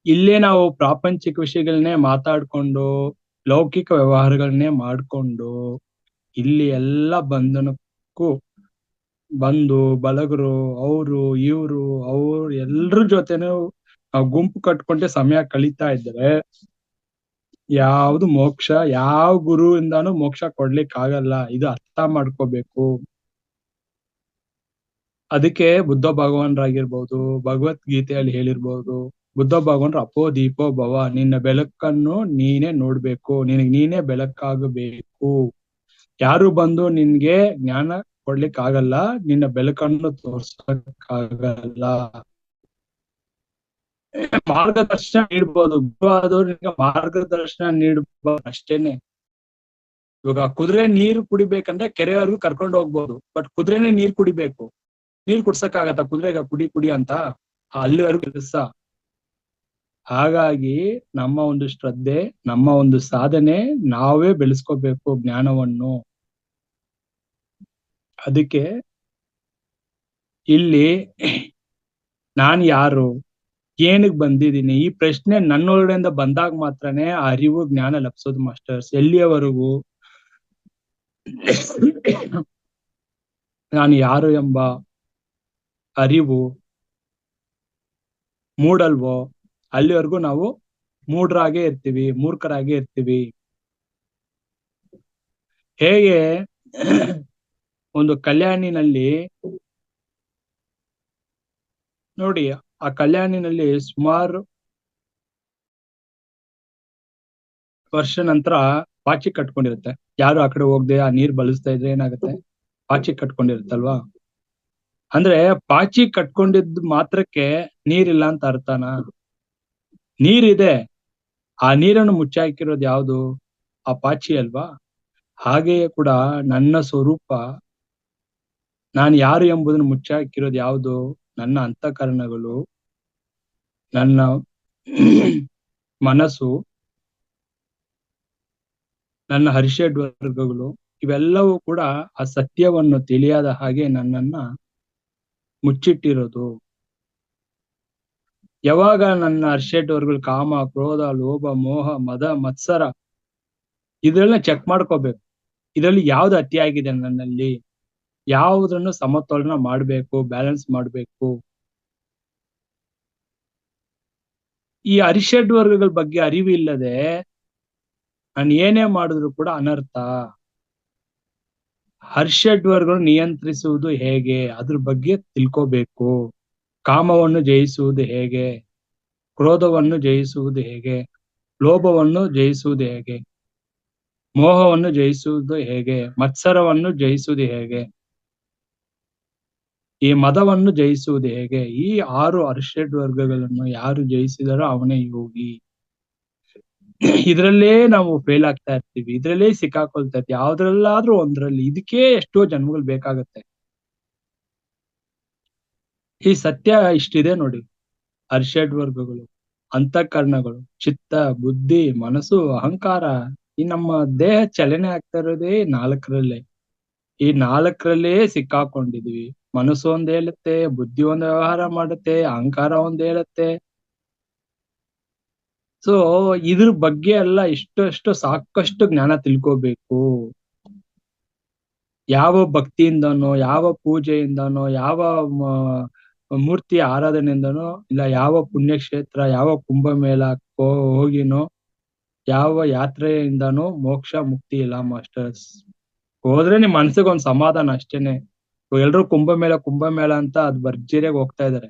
ಇಲ್ಲೇ ನಾವು ಪ್ರಾಪಂಚಿಕ ವಿಷಯಗಳನ್ನೇ ಮಾತಾಡ್ಕೊಂಡು, ಲೌಕಿಕ ವ್ಯವಹಾರಗಳನ್ನೇ ಮಾಡ್ಕೊಂಡು, ಇಲ್ಲಿ ಎಲ್ಲ ಬಂಧನಕ್ಕೂ ಬಂದು ಬಳಗರು, ಅವರು ಎಲ್ರ ಜೊತೆನೂ ನಾವು ಗುಂಪು ಕಟ್ಕೊಂಡೆ ಸಮಯ ಕಳೀತಾ ಇದ್ರೆ ಯಾವ್ದು ಮೋಕ್ಷ, ಯಾವ ಗುರುವಿಂದಾನು ಮೋಕ್ಷ ಕೊಡ್ಲಿಕ್ಕೆ ಆಗಲ್ಲ. ಇದು ಅರ್ಥ ಮಾಡ್ಕೋಬೇಕು. ಅದಕ್ಕೆ ಬುದ್ಧ ಭಗವಾನರಾಗಿರ್ಬೋದು, ಭಗವದ್ಗೀತೆಯಲ್ಲಿ ಹೇಳಿರ್ಬೋದು, ಬುದ್ಧ ಭಗವಾನ್ರು ಅಪೋ ದೀಪೋ ಭವ, ನಿನ್ನ ಬೆಳಕನ್ನು ನೀನೇ ನೋಡ್ಬೇಕು, ನಿನಗ್ ನೀನೇ ಬೆಳಕಾಗಬೇಕು. ಯಾರು ಬಂದು ನಿನ್ಗೆ ಜ್ಞಾನ ಕೊಡ್ಲಿಕ್ ಆಗಲ್ಲ, ನಿನ್ನ ಬೆಳಕನ್ನು ತೋರ್ಸಕ್ಕಾಗಲ್ಲ. ಮಾರ್ಗದರ್ಶನ ನೀಡ್ಬೋದು, ಗುರು ಆದವ್ರು ನಿನ್ಗೆ ಮಾರ್ಗದರ್ಶನ ನೀಡ್ಬೋದು ಅಷ್ಟೇನೆ. ಇವಾಗ ಕುದುರೆ ನೀರು ಕುಡಿಬೇಕಂದ್ರೆ ಕೆರೆವರೆಗೂ ಕರ್ಕೊಂಡು ಹೋಗ್ಬೋದು, ಬಟ್ ಕುದುರೆನೇ ನೀರ್ ಕುಡಿಬೇಕು. ನೀರ್ ಕುಡ್ಸಕ್ಕಾಗತ್ತ ಕುದುರೆಗ ಕುಡಿ ಅಂತ? ಅಲ್ಲಿವರೆಗೂ ಕೆಲಸ. ಹಾಗಾಗಿ ನಮ್ಮ ಒಂದು ಶ್ರದ್ಧೆ, ನಮ್ಮ ಒಂದು ಸಾಧನೆ ನಾವೇ ಬೆಳೆಸ್ಕೋಬೇಕು ಜ್ಞಾನವನ್ನು. ಅದಕ್ಕೆ ಇಲ್ಲಿ ನಾನ್ ಯಾರು, ಏನಕ್ ಬಂದಿದ್ದೀನಿ, ಈ ಪ್ರಶ್ನೆ ನನ್ನೊಳಗಡೆಯಿಂದ ಬಂದಾಗ ಮಾತ್ರನೇ ಆ ಅರಿವು ಜ್ಞಾನ ಲಭಿಸೋದು ಮಾಸ್ಟರ್ಸ್. ಎಲ್ಲಿಯವರೆಗೂ ನಾನು ಯಾರು ಎಂಬ ಅರಿವು ಮೂಡಲ್ವೋ ಅಲ್ಲಿವರೆಗೂ ನಾವು ಮೂಢರಾಗೇ ಇರ್ತೀವಿ, ಮೂರ್ಖರಾಗೇ ಇರ್ತೀವಿ. ಹೇಗೆ ಒಂದು ಕಲ್ಯಾಣಿನಲ್ಲಿ ನೋಡಿ, ಆ ಕಲ್ಯಾಣಿನಲ್ಲಿ ಸುಮಾರು ವರ್ಷ ನಂತರ ಪಾಚಿ ಕಟ್ಕೊಂಡಿರುತ್ತೆ. ಯಾರು ಆ ಕಡೆ ಹೋಗದೆ ಆ ನೀರ್ ಬಳಸ್ತಾ ಇದ್ರೆ ಏನಾಗುತ್ತೆ, ಪಾಚಿ ಕಟ್ಕೊಂಡಿರುತ್ತಲ್ವಾ. ಅಂದ್ರೆ ಪಾಚಿ ಕಟ್ಕೊಂಡಿದ್ ಮಾತ್ರಕ್ಕೆ ನೀರಿಲ್ಲ ಅಂತ ಅರ್ಥನಾ? ನೀರಿದೆ, ಆ ನೀರನ್ನು ಮುಚ್ಚಾಕಿರೋದು ಯಾವುದು? ಆ ಪಾಚಿ ಅಲ್ವಾ. ಹಾಗೆಯೇ ಕೂಡ ನನ್ನ ಸ್ವರೂಪ, ನಾನು ಯಾರು ಎಂಬುದನ್ನು ಮುಚ್ಚಾಕಿರೋದು ಯಾವುದು? ನನ್ನ ಅಂತಃಕರಣಗಳು, ನನ್ನ ಮನಸ್ಸು, ನನ್ನ ಹರ್ಷಡ್ ವರ್ಗಗಳು. ಇವೆಲ್ಲವೂ ಕೂಡ ಆ ಸತ್ಯವನ್ನು ತಿಳಿಯದ ಹಾಗೆ ನನ್ನನ್ನ ಮುಚ್ಚಿಟ್ಟಿರೋದು. ಯಾವಾಗ ನನ್ನ ಹರ್ಷಡ್ ವರ್ಗಗಳು ಕಾಮ, ಕ್ರೋಧ, ಲೋಭ, ಮೋಹ, ಮದ, ಮತ್ಸರ ಇದೆಲ್ಲ ಚೆಕ್ ಮಾಡ್ಕೋಬೇಕು. ಇದರಲ್ಲಿ ಯಾವ್ದು ಅತಿಯಾಗಿದೆ ನನ್ನಲ್ಲಿ, ಯಾವುದನ್ನು ಸಮತೋಲನ ಮಾಡ್ಬೇಕು, ಬ್ಯಾಲೆನ್ಸ್ ಮಾಡ್ಬೇಕು. ಈ ಹರ್ಷಡ್ ವರ್ಗಗಳ ಬಗ್ಗೆ ಅರಿವು ಇಲ್ಲದೆ ನಾನು ಏನೇ ಮಾಡಿದ್ರು ಕೂಡ ಅನರ್ಥ. ಹರ್ಷಡ್ ವರ್ಗಗಳು ನಿಯಂತ್ರಿಸುವುದು ಹೇಗೆ, ಅದ್ರ ಬಗ್ಗೆ ತಿಳ್ಕೋಬೇಕು. ಕಾಮವನ್ನು ಜಯಿಸುವುದು ಹೇಗೆ, ಕ್ರೋಧವನ್ನು ಜಯಿಸುವುದು ಹೇಗೆ, ಲೋಭವನ್ನು ಜಯಿಸುವುದು ಹೇಗೆ, ಮೋಹವನ್ನು ಜಯಿಸುವುದು ಹೇಗೆ, ಮತ್ಸರವನ್ನು ಜಯಿಸುವುದು ಹೇಗೆ, ಈ ಮದವನ್ನು ಜಯಿಸುವುದು ಹೇಗೆ. ಈ 6 ಹರ್ಷಡ್ ವರ್ಗಗಳನ್ನು ಯಾರು ಜಯಿಸಿದಾರೋ ಅವನೇ ಯೋಗಿ. ಇದ್ರಲ್ಲೇ ನಾವು ಫೇಲ್ ಆಗ್ತಾ ಇರ್ತೀವಿ, ಇದ್ರಲ್ಲೇ ಸಿಕ್ಕಾಕೊಳ್ತಾ ಇರ್ತೀವಿ, ಯಾವ್ದ್ರಲ್ಲಾದ್ರೂ ಒಂದ್ರಲ್ಲಿ. ಇದಕ್ಕೆ ಎಷ್ಟೋ ಜನ್ಮಗಳು ಬೇಕಾಗತ್ತೆ. ಈ ಸತ್ಯ ಇಷ್ಟಿದೆ ನೋಡಿ. ಹರ್ಷಡ್ ವರ್ಗಗಳು, ಅಂತಃಕರಣಗಳು, ಚಿತ್ತ, ಬುದ್ಧಿ, ಮನಸ್ಸು, ಅಹಂಕಾರ, ಈ ನಮ್ಮ ದೇಹ ಚಲನೆ ಆಗ್ತಾ ಇರೋದೇ 4ರಲ್ಲೇ. ಈ 4ರಲ್ಲೇ ಸಿಕ್ಕಾಕೊಂಡಿದ್ವಿ. ಮನಸ್ಸು ಒಂದ್ ಹೇಳುತ್ತೆ, ಬುದ್ಧಿ ಒಂದ್ ವ್ಯವಹಾರ ಮಾಡುತ್ತೆ, ಅಹಂಕಾರ ಒಂದ್ ಹೇಳುತ್ತೆ. ಸೊ ಇದ್ರ ಬಗ್ಗೆ ಎಲ್ಲ ಇಷ್ಟು ಸಾಕಷ್ಟು ಜ್ಞಾನ ತಿಳ್ಕೋಬೇಕು. ಯಾವ ಭಕ್ತಿಯಿಂದನೋ, ಯಾವ ಪೂಜೆಯಿಂದನೋ, ಯಾವ ಮೂರ್ತಿಯ ಆರಾಧನೆಯಿಂದನೋ, ಇಲ್ಲ ಯಾವ ಪುಣ್ಯಕ್ಷೇತ್ರ, ಯಾವ ಕುಂಭಮೇಳ ಹೋಗಿನೋ, ಯಾವ ಯಾತ್ರೆಯಿಂದನೋ ಮೋಕ್ಷ ಮುಕ್ತಿ ಇಲ್ಲ ಮಾಸ್ಟರ್ಸ್. ಹೋದ್ರೆ ನಿಮ್ ಮನ್ಸಿಗೆ ಒಂದ್ ಸಮಾಧಾನ ಅಷ್ಟೇನೆ. ಎಲ್ರು ಕುಂಭಮೇಳ ಅಂತ ಅದ್ ಭರ್ಜರಿಯಾಗಿ ಹೋಗ್ತಾ ಇದಾರೆ.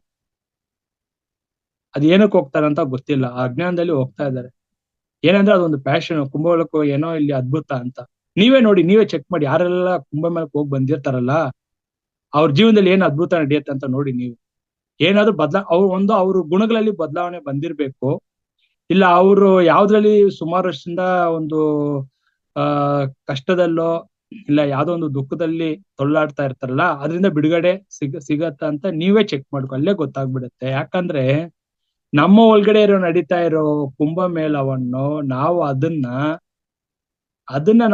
ಅದ್ ಏನಕ್ಕೆ ಹೋಗ್ತಾರಂತ ಗೊತ್ತಿಲ್ಲ, ಆ ಅಜ್ಞಾನದಲ್ಲಿ ಹೋಗ್ತಾ ಇದಾರೆ. ಏನಂದ್ರೆ ಅದೊಂದು ಪ್ಯಾಷನ್, ಕುಂಭಮೇಳಕ್ಕೆ ಏನೋ ಇಲ್ಲಿ ಅದ್ಭುತ ಅಂತ. ನೀವೇ ನೋಡಿ, ನೀವೇ ಚೆಕ್ ಮಾಡಿ, ಯಾರೆಲ್ಲ ಕುಂಭಮೇಳಕ್ಕೆ ಹೋಗಿ ಬಂದಿರ್ತಾರಲ್ಲ ಅವ್ರ ಜೀವನದಲ್ಲಿ ಏನ್ ಅದ್ಭುತ ನಡೆಯುತ್ತೆ ಅಂತ ನೋಡಿ. ನೀವು ಏನಾದ್ರು ಅವ್ರ ಗುಣಗಳಲ್ಲಿ ಬದಲಾವಣೆ ಬಂದಿರ್ಬೇಕು, ಇಲ್ಲ ಅವರು ಯಾವ್ದ್ರಲ್ಲಿ ಸುಮಾರು ವರ್ಷದಿಂದ ಒಂದು ಕಷ್ಟದಲ್ಲೋ ಇಲ್ಲ ಯಾವ್ದೋ ಒಂದು ದುಃಖದಲ್ಲಿ ತೊಳ್ಳಾಡ್ತಾ ಇರ್ತಾರಲ್ಲ, ಅದರಿಂದ ಬಿಡುಗಡೆ ಸಿಗತ್ತ ಅಂತ ನೀವೇ ಚೆಕ್ ಮಾಡ್ಕೊ, ಅಲ್ಲೇ ಗೊತ್ತಾಗ್ಬಿಡುತ್ತೆ. ಯಾಕಂದ್ರೆ ನಮ್ಮ ಒಳಗಡೆ ನಡೀತಾ ಇರೋ ಕುಂಭಮೇಳವನ್ನು ನಾವು ಅದನ್ನ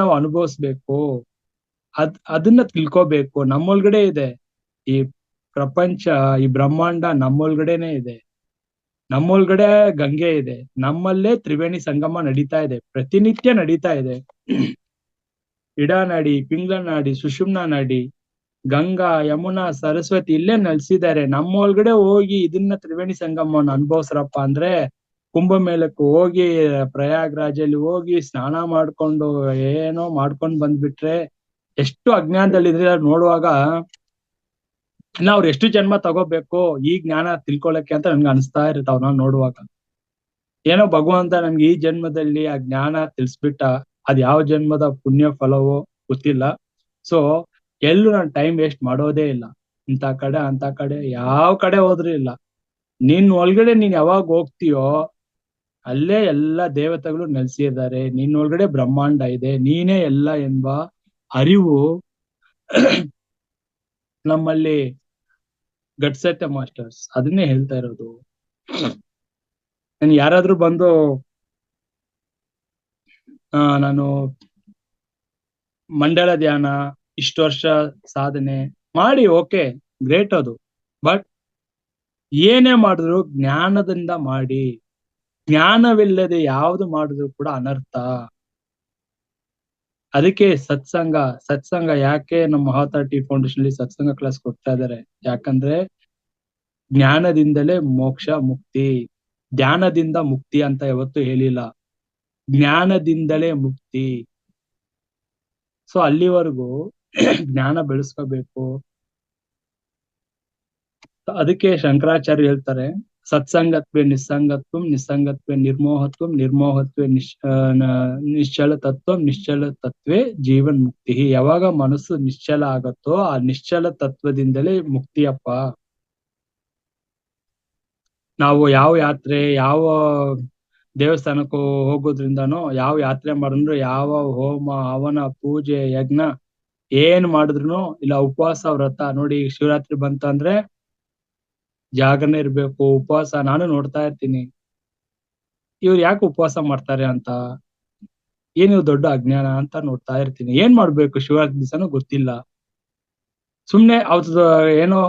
ನಾವು ಅನುಭವಿಸ್ಬೇಕು, ಅದನ್ನ ತಿಳ್ಕೋಬೇಕು. ನಮ್ಮೊಳಗಡೆ ಇದೆ ಈ ಪ್ರಪಂಚ, ಈ ಬ್ರಹ್ಮಾಂಡ ನಮ್ಮೊಳಗಡೆನೆ ಇದೆ. ನಮ್ಮೊಳಗಡೆ ಗಂಗೆ ಇದೆ, ನಮ್ಮಲ್ಲೇ ತ್ರಿವೇಣಿ ಸಂಗಮ ನಡೀತಾ ಇದೆ, ಪ್ರತಿನಿತ್ಯ ನಡೀತಾ ಇದೆ. ಇಡಾನಾಡಿ, ಪಿಂಗ್ಲ ನಾಡಿ, ಸುಷುಮ್ನ ನಾಡಿ, ಗಂಗಾ, ಯಮುನಾ, ಸರಸ್ವತಿ ಇಲ್ಲೇ ನೆಲೆಸಿದ್ದಾರೆ. ನಮ್ಮ ಒಳಗಡೆ ಹೋಗಿ ಇದನ್ನ ತ್ರಿವೇಣಿ ಸಂಗಮವನ್ನು ಅನುಭವಿಸ್ರಪ್ಪ ಅಂದ್ರೆ, ಕುಂಭಮೇಳಕ್ಕೆ ಹೋಗಿ ಪ್ರಯಾಗ್ರಾಜಲ್ಲಿ ಹೋಗಿ ಸ್ನಾನ ಮಾಡ್ಕೊಂಡು ಏನೋ ಮಾಡ್ಕೊಂಡ್ ಬಂದ್ಬಿಟ್ರೆ ಎಷ್ಟು ಅಜ್ಞಾನದಲ್ಲಿದ್ರೆ ನೋಡುವಾಗ ಇನ್ನ ಅವ್ರು ಎಷ್ಟು ಜನ್ಮ ತಗೋಬೇಕು ಈ ಜ್ಞಾನ ತಿಳ್ಕೊಳಕ್ಕೆ ಅಂತ ನನ್ಗೆ ಅನಿಸ್ತಾ ಇರುತ್ತೆ ಅವ್ನ ನೋಡುವಾಗ. ಏನೋ ಭಗವಂತ ನಮ್ಗೆ ಈ ಜನ್ಮದಲ್ಲಿ ಆ ಜ್ಞಾನ ತಿಳಿಸ್ಬಿಟ್ಟ, ಅದ್ ಯಾವ ಜನ್ಮದ ಪುಣ್ಯ ಫಲವೋ ಗೊತ್ತಿಲ್ಲ. ಸೊ ಎಲ್ಲೂ ನಾನು ಟೈಮ್ ವೇಸ್ಟ್ ಮಾಡೋದೇ ಇಲ್ಲ. ಇಂಥ ಕಡೆ ಅಂತ ಕಡೆ ಯಾವ ಕಡೆ ಹೋದ್ರೂ ಇಲ್ಲ. ನಿನ್ ಒಳಗಡೆ ನೀನ್ ಯಾವಾಗ ಹೋಗ್ತೀಯೋ ಅಲ್ಲೇ ಎಲ್ಲ ದೇವತೆಗಳು ನೆಲೆಸಿದ್ದಾರೆ. ನಿನ್ ಒಳಗಡೆ ಬ್ರಹ್ಮಾಂಡ ಇದೆ, ನೀನೇ ಎಲ್ಲ ಎಂಬ ಅರಿವು ನಮ್ಮಲ್ಲಿ ಗಟ್ಸತ್ತೆ ಮಾಸ್ಟರ್ಸ್. ಅದನ್ನೇ ಹೇಳ್ತಾ ಇರೋದು. ನನ್ ಯಾರಾದ್ರೂ ಬಂದು ನಾನು ಮಂಡಲ ಧ್ಯಾನ ಇಷ್ಟು ವರ್ಷ ಸಾಧನೆ ಮಾಡಿ, ಓಕೆ ಗ್ರೇಟ್ ಅದು. ಬಟ್ ಏನೇ ಮಾಡಿದ್ರು ಜ್ಞಾನದಿಂದ ಮಾಡಿ. ಜ್ಞಾನವಿಲ್ಲದೆ ಯಾವ್ದು ಮಾಡಿದ್ರು ಕೂಡ ಅನರ್ಥ. ಅದಕ್ಕೆ ಸತ್ಸಂಗ ಯಾಕೆ ನಮ್ಮ ಮಹಾತಾಟಿ ಫೌಂಡೇಶನ್ ಅಲ್ಲಿ ಸತ್ಸಂಗ ಕ್ಲಾಸ್ ಕೊಡ್ತಾ ಇದಾರೆ? ಯಾಕಂದ್ರೆ ಜ್ಞಾನದಿಂದಲೇ ಮೋಕ್ಷ ಮುಕ್ತಿ. ಧ್ಯಾನದಿಂದ ಮುಕ್ತಿ ಅಂತ ಯಾವತ್ತೂ ಹೇಳಿಲ್ಲ, ಜ್ಞಾನದಿಂದಲೇ ಮುಕ್ತಿ. ಸೊ ಅಲ್ಲಿವರೆಗೂ ಜ್ಞಾನ ಬೆಳೆಸ್ಕೋಬೇಕು. ಅದಕ್ಕೆ ಶಂಕರಾಚಾರ್ಯ ಹೇಳ್ತಾರೆ, ಸತ್ಸಂಗತ್ವೇ ನಿಸ್ಸಂಗತ್ವಂ, ನಿಸ್ಸಂಗತ್ವೇ ನಿರ್ಮೋಹತ್ವಂ, ನಿರ್ಮೋಹತ್ವೇ ನಿಶ್ಚಲ ತತ್ವಂ, ನಿಶ್ಚಲ ತತ್ವೇ ಜೀವನ್ ಮುಕ್ತಿ. ಯಾವಾಗ ಮನಸ್ಸು ನಿಶ್ಚಲ ಆಗತ್ತೋ ಆ ನಿಶ್ಚಲ ತತ್ವದಿಂದಲೇ ಮುಕ್ತಿಯಪ್ಪ. ನಾವು ಯಾವ ಯಾತ್ರೆ, ಯಾವ ದೇವಸ್ಥಾನಕ್ಕೂ ಹೋಗೋದ್ರಿಂದನೋ, ಯಾವ ಯಾತ್ರೆ ಮಾಡಿದ್ರು, ಯಾವ ಹೋಮ ಹವನ ಪೂಜೆ ಯಜ್ಞ ಏನ್ ಮಾಡಿದ್ರು ಇಲ್ಲ, ಉಪವಾಸ ವ್ರತ ನೋಡಿ, ಶಿವರಾತ್ರಿ ಬಂತಂದ್ರೆ ಜಾಗರಣೆ ಇರ್ಬೇಕು, ಉಪವಾಸ. ನಾನು ನೋಡ್ತಾ ಇರ್ತೀನಿ ಇವ್ರು ಯಾಕೆ ಉಪವಾಸ ಮಾಡ್ತಾರೆ ಅಂತ, ಏನ್ ದೊಡ್ಡ ಅಜ್ಞಾನ ಅಂತ ನೋಡ್ತಾ ಇರ್ತೀನಿ. ಏನ್ ಮಾಡ್ಬೇಕು ಶಿವರಾತ್ರಿ ದಿವಸನೂ ಗೊತ್ತಿಲ್ಲ. ಸುಮ್ನೆ ಅವ್ರದ್ದು ಏನೋ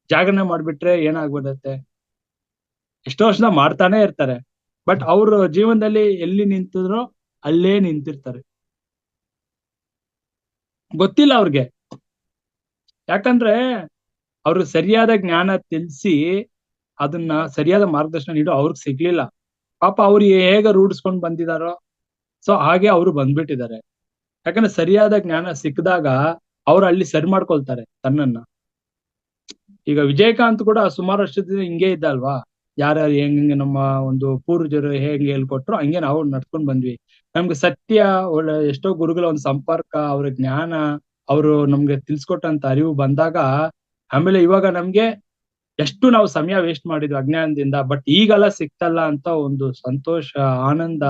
ಜಾಗರಣೆ ಮಾಡ್ಬಿಟ್ರೆ ಏನಾಗ್ಬಿಡತ್ತೆ. ಎಷ್ಟೋ ವರ್ಷ ಮಾಡ್ತಾನೆ ಇರ್ತಾರೆ, ಬಟ್ ಅವ್ರ ಜೀವನದಲ್ಲಿ ಎಲ್ಲಿ ನಿಂತಿದ್ರೋ ಅಲ್ಲೇ ನಿಂತಿರ್ತಾರೆ. ಗೊತ್ತಿಲ್ಲ ಅವ್ರಿಗೆ. ಯಾಕಂದ್ರೆ ಅವ್ರಿಗೆ ಸರಿಯಾದ ಜ್ಞಾನ ತಿಳಿಸಿ ಅದನ್ನ ಸರಿಯಾದ ಮಾರ್ಗದರ್ಶನ ನೀಡೋ ಅವ್ರಿಗೆ ಸಿಗ್ಲಿಲ್ಲ. ಪಾಪ ಅವ್ರು ಹೇಗ ರೂಢಿಸ್ಕೊಂಡ್ ಬಂದಿದಾರೋ ಸೊ ಹಾಗೆ ಅವರು ಬಂದ್ಬಿಟ್ಟಿದ್ದಾರೆ. ಯಾಕಂದ್ರೆ ಸರಿಯಾದ ಜ್ಞಾನ ಸಿಕ್ಕಿದಾಗ ಅವ್ರು ಅಲ್ಲಿ ಸರಿ ಮಾಡ್ಕೊಳ್ತಾರೆ ತನ್ನನ್ನ. ಈಗ ವಿಜಯಕಾಂತ್ ಕೂಡ ಸುಮಾರು ವರ್ಷದಿಂದ ಹಿಂಗೆ ಇದ್ದ ಅಲ್ವಾ. ಯಾರ್ಯಾರು ಹೆಂಗೆ ನಮ್ಮ ಒಂದು ಪೂರ್ವಜರು ಹೇಗೆ ಹೇಳ್ಕೊಟ್ರು ಹಂಗೆ ನಾವು ನಡ್ಕೊಂಡ್ ಬಂದ್ವಿ. ನಮ್ಗೆ ಸತ್ಯ ಒಳ್ಳೆ ಎಷ್ಟೋ ಗುರುಗಳ ಒಂದು ಸಂಪರ್ಕ, ಅವ್ರ ಜ್ಞಾನ, ಅವರು ನಮ್ಗೆ ತಿಳ್ಸ್ಕೊಟ್ಟಂತ ಅರಿವು ಬಂದಾಗ, ಆಮೇಲೆ ಇವಾಗ ನಮ್ಗೆ ಎಷ್ಟು ನಾವು ಸಮಯ ವೇಸ್ಟ್ ಮಾಡಿದ್ವಿ ಅಜ್ಞಾನದಿಂದ, ಬಟ್ ಈಗೆಲ್ಲ ಸಿಕ್ತಲ್ಲ ಅಂತ ಒಂದು ಸಂತೋಷ, ಆನಂದ,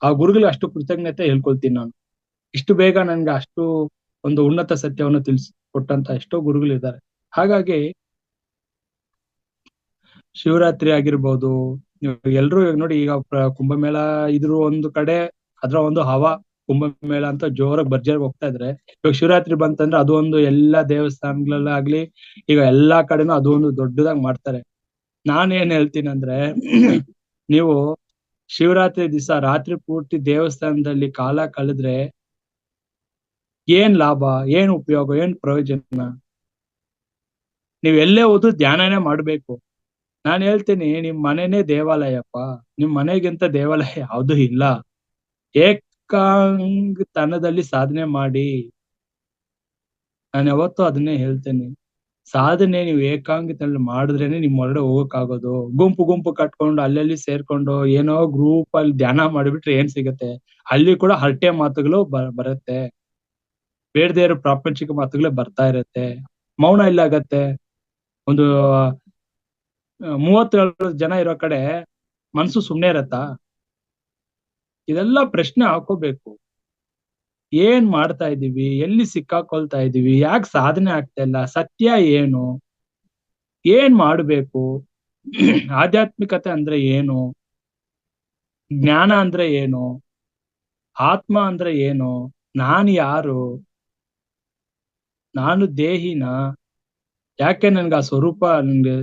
ಆ ಗುರುಗಳಿಗೆ ಅಷ್ಟು ಕೃತಜ್ಞತೆ ಹೇಳ್ಕೊಳ್ತೀನಿ ನಾನು. ಇಷ್ಟು ಬೇಗ ನನ್ಗೆ ಅಷ್ಟು ಒಂದು ಉನ್ನತ ಸತ್ಯವನ್ನು ತಿಳಿಸ್ಕೊಟ್ಟಂತ ಎಷ್ಟೋ ಗುರುಗಳಿದ್ದಾರೆ. ಹಾಗಾಗಿ ಶಿವರಾತ್ರಿ ಆಗಿರ್ಬೋದು, ಎಲ್ರು ನೋಡಿ, ಈಗ ಕುಂಭಮೇಳ ಇದ್ರು ಒಂದು ಕಡೆ, ಅದ್ರ ಒಂದು ಹವಾ ಕುಂಭಮೇಳ ಅಂತ ಜೋರಾಗಿ ಭರ್ಜರಿ ಹೋಗ್ತಾ ಇದ್ರೆ, ಇವಾಗ ಶಿವರಾತ್ರಿ ಬಂತಂದ್ರೆ ಅದು ಒಂದು ಎಲ್ಲಾ ದೇವಸ್ಥಾನಗಳಲ್ಲಾಗ್ಲಿ ಈಗ ಎಲ್ಲಾ ಕಡೆನೂ ಅದು ಒಂದು ದೊಡ್ಡದಾಗಿ ಮಾಡ್ತಾರೆ. ನಾನೇನ್ ಹೇಳ್ತೀನಿ ಅಂದ್ರೆ ನೀವು ಶಿವರಾತ್ರಿ ದಿವಸ ರಾತ್ರಿ ಪೂರ್ತಿ ದೇವಸ್ಥಾನದಲ್ಲಿ ಕಾಲ ಕಳೆದ್ರೆ ಏನ್ ಲಾಭ, ಏನ್ ಉಪಯೋಗ, ಏನ್ ಪ್ರಯೋಜನ? ನೀವ್ ಎಲ್ಲೇ ಹೋದ್ರು ಧ್ಯಾನನೇ ಮಾಡ್ಬೇಕು. ನಾನ್ ಹೇಳ್ತೀನಿ, ನಿಮ್ ಮನೆನೇ ದೇವಾಲಯಪ್ಪ. ನಿಮ್ ಮನೆಗಿಂತ ದೇವಾಲಯ ಯಾವ್ದು ಇಲ್ಲ. ಏಕಾಂಗತನದಲ್ಲಿ ಸಾಧನೆ ಮಾಡಿ. ನಾನು ಯಾವತ್ತೂ ಅದನ್ನೇ ಹೇಳ್ತೇನೆ. ಸಾಧನೆ ನೀವು ಏಕಾಂಗಿತನಲ್ಲಿ ಮಾಡಿದ್ರೇನೆ ನಿಮ್ ಹೊರಗಡೆ ಹೋಗಕ್ಕಾಗೋದು. ಗುಂಪು ಕಟ್ಕೊಂಡು ಅಲ್ಲಲ್ಲಿ ಸೇರ್ಕೊಂಡು ಏನೋ ಗ್ರೂಪ್ ಅಲ್ಲಿ ಧ್ಯಾನ ಮಾಡಿಬಿಟ್ರೆ ಏನ್ ಸಿಗತ್ತೆ? ಅಲ್ಲಿ ಕೂಡ ಹರಟೆ ಮಾತುಗಳು ಬರುತ್ತೆ, ಬೇಡದೇ ಇರೋ ಪ್ರಾಪಂಚಿಕ ಮಾತುಗಳೇ ಬರ್ತಾ ಇರತ್ತೆ. ಮೌನ ಇಲ್ಲ ಆಗತ್ತೆ. ಒಂದು 30 ಜನ ಇರೋ ಕಡೆ ಮನ್ಸು ಸುಮ್ನೆ ಇರತ್ತಾ? ಇದೆಲ್ಲ ಪ್ರಶ್ನೆ ಹಾಕೋಬೇಕು. ಏನ್ ಮಾಡ್ತಾ ಇದೀವಿ, ಎಲ್ಲಿ ಸಿಕ್ಕಾಕೊಳ್ತಾ ಇದೀವಿ, ಯಾಕೆ ಸಾಧನೆ ಆಗ್ತಾ ಇಲ್ಲ, ಸತ್ಯ ಏನು, ಏನ್ ಮಾಡ್ಬೇಕು, ಆಧ್ಯಾತ್ಮಿಕತೆ ಅಂದ್ರೆ ಏನು, ಜ್ಞಾನ ಅಂದ್ರೆ ಏನು, ಆತ್ಮ ಅಂದ್ರೆ ಏನು, ನಾನು ಯಾರು, ನಾನು ದೇಹಿನ, ಯಾಕೆ ನನ್ಗೆ ಆ ಸ್ವರೂಪ ನನ್ಗೆ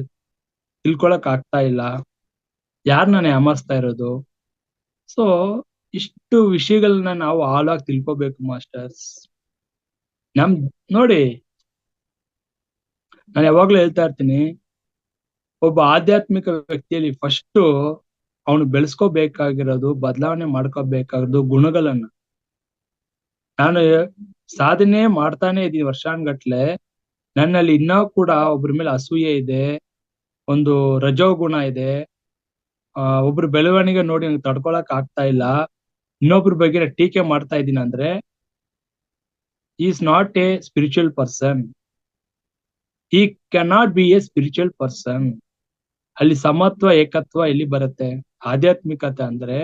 ತಿಳ್ಕೊಳಕ್ ಆಗ್ತಾ ಇಲ್ಲ, ಯಾರ್ ನಾನು ಯಾಮರ್ಸ್ತಾ ಇರೋದು? ಸೊ ಇಷ್ಟು ವಿಷಯಗಳನ್ನ ನಾವು ಆಳವಾಗಿ ತಿಳ್ಕೊಬೇಕು ಮಾಸ್ಟರ್ಸ್. ನೋಡಿ, ನಾನು ಯಾವಾಗ್ಲೂ ಹೇಳ್ತಾ ಇರ್ತೀನಿ, ಒಬ್ಬ ಆಧ್ಯಾತ್ಮಿಕ ವ್ಯಕ್ತಿಯಲ್ಲಿ ಫಸ್ಟ್ ಅವನು ಬೆಳೆಸ್ಕೋಬೇಕಾಗಿರೋದು, ಬದಲಾವಣೆ ಮಾಡ್ಕೋಬೇಕಾಗಿರೋದು ಗುಣಗಳನ್ನ. ನಾನು ಸಾಧನೆ ಮಾಡ್ತಾನೆ ಇದೀನಿ ವರ್ಷಾನ್ಗಟ್ಲೆ. ನನ್ನಲ್ಲಿ ಇನ್ನೂ ಕೂಡ ಒಬ್ರ ಮೇಲೆ ಅಸೂಯೆ ಇದೆ, ಒಂದು ರಜೋಗುಣ ಇದೆ. ಒಬ್ರು ಬೆಳವಣಿಗೆ ನೋಡಿ ನಂಗೆ ತಡ್ಕೊಳಕ್ ಆಗ್ತಾ ಇಲ್ಲ, ಇನ್ನೊಬ್ರ ಬಗ್ಗೆ ಟೀಕೆ ಮಾಡ್ತಾ ಇದ್ದೀನಿ ಅಂದ್ರೆ is not a spiritual person. He cannot be a spiritual person. ಅಲ್ಲಿ ಸಮತ್ವ ಏಕತ್ವ ಎಲ್ಲಿ ಬರುತ್ತೆ? ಆಧ್ಯಾತ್ಮಿಕತೆ ಅಂದ್ರೆ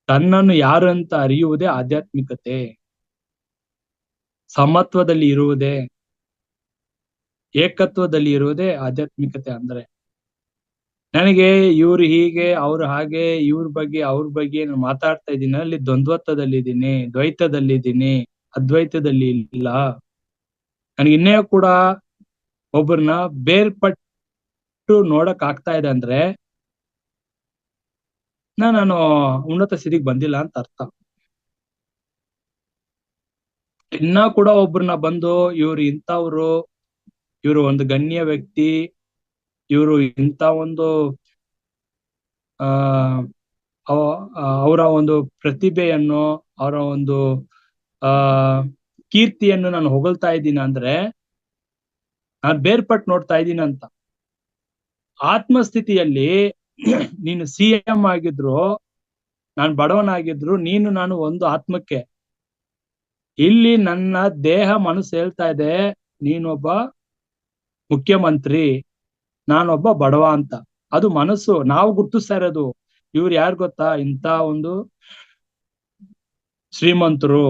ತನ್ನನ್ನು ಯಾರು ಅಂತ ಅರಿಯುವುದೇ ಆಧ್ಯಾತ್ಮಿಕತೆ. ಸಮತ್ವದಲ್ಲಿ ಇರುವುದೇ, ಏಕತ್ವದಲ್ಲಿ ಇರುವುದೇ ಆಧ್ಯಾತ್ಮಿಕತೆ ಅಂದ್ರೆ. ನನಗೆ ಇವ್ರು ಹೀಗೆ ಅವ್ರು ಹಾಗೆ, ಇವ್ರ ಬಗ್ಗೆ ಅವ್ರ ಬಗ್ಗೆ ನಾನು ಮಾತಾಡ್ತಾ ಇದ್ದೀನಿ, ಅಲ್ಲಿ ದ್ವಂದ್ವತ್ವದಲ್ಲಿದ್ದೀನಿ, ದ್ವೈತದಲ್ಲಿದ್ದೀನಿ, ಅದ್ವೈತದಲ್ಲಿ ಇಲ್ಲ. ನನಗೆ ಇನ್ನೇ ಕೂಡ ಒಬ್ಬರನ್ನ ಬೇರ್ಪಟ್ಟು ನೋಡಕ್ ಆಗ್ತಾ ಇದೆ ಅಂದ್ರೆ ನಾನು ಉನ್ನತ ಸ್ಥಿತಿಗೆ ಬಂದಿಲ್ಲ ಅಂತ ಅರ್ಥ. ಇನ್ನ ಕೂಡ ಒಬ್ರನ್ನ ಬಂದು ಇವ್ರು ಇಂಥವ್ರು, ಇವರು ಒಂದು ಗಣ್ಯ ವ್ಯಕ್ತಿ, ಇವರು ಇಂಥ ಒಂದು ಅವರ ಒಂದು ಪ್ರತಿಭೆಯನ್ನು, ಅವರ ಒಂದು ಕೀರ್ತಿಯನ್ನು ನಾನು ಹೊಗಳ್ತಾ ಇದ್ದೀನಿ ಅಂದ್ರೆ ನಾನು ಬೇರ್ಪಟ್ಟು ನೋಡ್ತಾ ಇದ್ದೀನಿ ಅಂತ. ಆತ್ಮಸ್ಥಿತಿಯಲ್ಲಿ ನೀನು CM ಆಗಿದ್ರು, ನಾನು ಬಡವನಾಗಿದ್ರು, ನೀನು ನಾನು ಒಂದು ಆತ್ಮಕ್ಕೆ. ಇಲ್ಲಿ ನನ್ನ ದೇಹ ಮನಸ್ಸು ಹೇಳ್ತಾ ಇದೆ ನೀನೊಬ್ಬ ಮುಖ್ಯಮಂತ್ರಿ, ನಾನೊಬ್ಬ ಬಡವ ಅಂತ. ಅದು ಮನಸ್ಸು ನಾವು ಗುರ್ತಿಸ್ತಾ ಇರೋದು. ಇವ್ರು ಯಾರು ಗೊತ್ತಾ? ಇಂಥ ಒಂದು ಶ್ರೀಮಂತರು.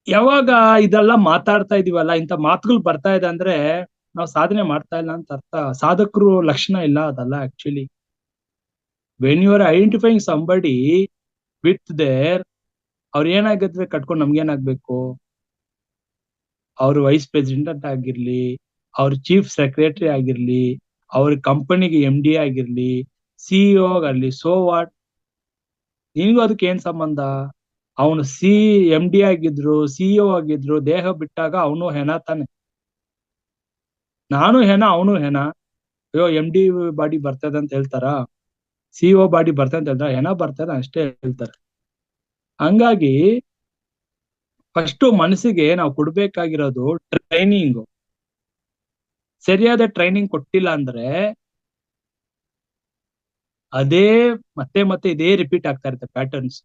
ಯಾವಾಗ ಇದೆಲ್ಲ ಮಾತಾಡ್ತಾ ಇದೀವಲ್ಲ, ಇಂಥ ಮಾತುಗಳು ಬರ್ತಾ ಇದೆ ಅಂದ್ರೆ ನಾವು ಸಾಧನೆ ಮಾಡ್ತಾ ಇಲ್ಲ ಅಂತ ಅರ್ಥ. ಸಾಧಕರು ಲಕ್ಷಣ ಇಲ್ಲ ಅದಲ್ಲ actually. When you are identifying somebody with their, ಅವ್ರು ಏನಾಗಿದ್ರೆ ಕಟ್ಕೊಂಡು ನಮ್ಗೇನಾಗ್ಬೇಕು? ಅವ್ರು ವೈಸ್ ಪ್ರೆಸಿಡೆಂಟ್ ಆಗಿರ್ಲಿ, ಅವ್ರ ಚೀಫ್ ಸೆಕ್ರೆಟರಿ ಆಗಿರ್ಲಿ, ಅವ್ರ ಕಂಪನಿಗೆ MD ಆಗಿರ್ಲಿ, CEO ಆಗಿರ್ಲಿ, ಸೋ ವಾಟ್? ನಿನ್ಗೂ ಅದಕ್ಕೆ ಏನ್ ಸಂಬಂಧ? ಅವನು MD ಆಗಿದ್ರು, CEO ಆಗಿದ್ರು, ದೇಹ ಬಿಟ್ಟಾಗ ಅವನು ಹೆಣ ತಾನೆ. ನಾನು ಹೆಣ, ಅವನು ಹೆಣ. ಅಯ್ಯೋ MD ಬಾಡಿ ಬರ್ತದೆ ಅಂತ ಹೇಳ್ತಾರ, CEO ಬಾಡಿ ಬರ್ತದೆ ಅಂತ ಹೇಳ್ತಾರ? ಹೆಣ ಬರ್ತದೆ ಅಷ್ಟೇ ಹೇಳ್ತಾರೆ. ಹಂಗಾಗಿ ಫಸ್ಟ್ ಮನಸ್ಸಿಗೆ ನಾವು ಕೊಡ್ಬೇಕಾಗಿರೋದು ಟ್ರೈನಿಂಗ್. ಸರಿಯಾದ ಟ್ರೈನಿಂಗ್ ಕೊಟ್ಟಿಲ್ಲ ಅಂದ್ರೆ ಅದೇ ಮತ್ತೆ ಮತ್ತೆ ಇದೇ ರಿಪೀಟ್ ಆಗ್ತಾ ಇರುತ್ತೆ ಪ್ಯಾಟರ್ನ್ಸ್.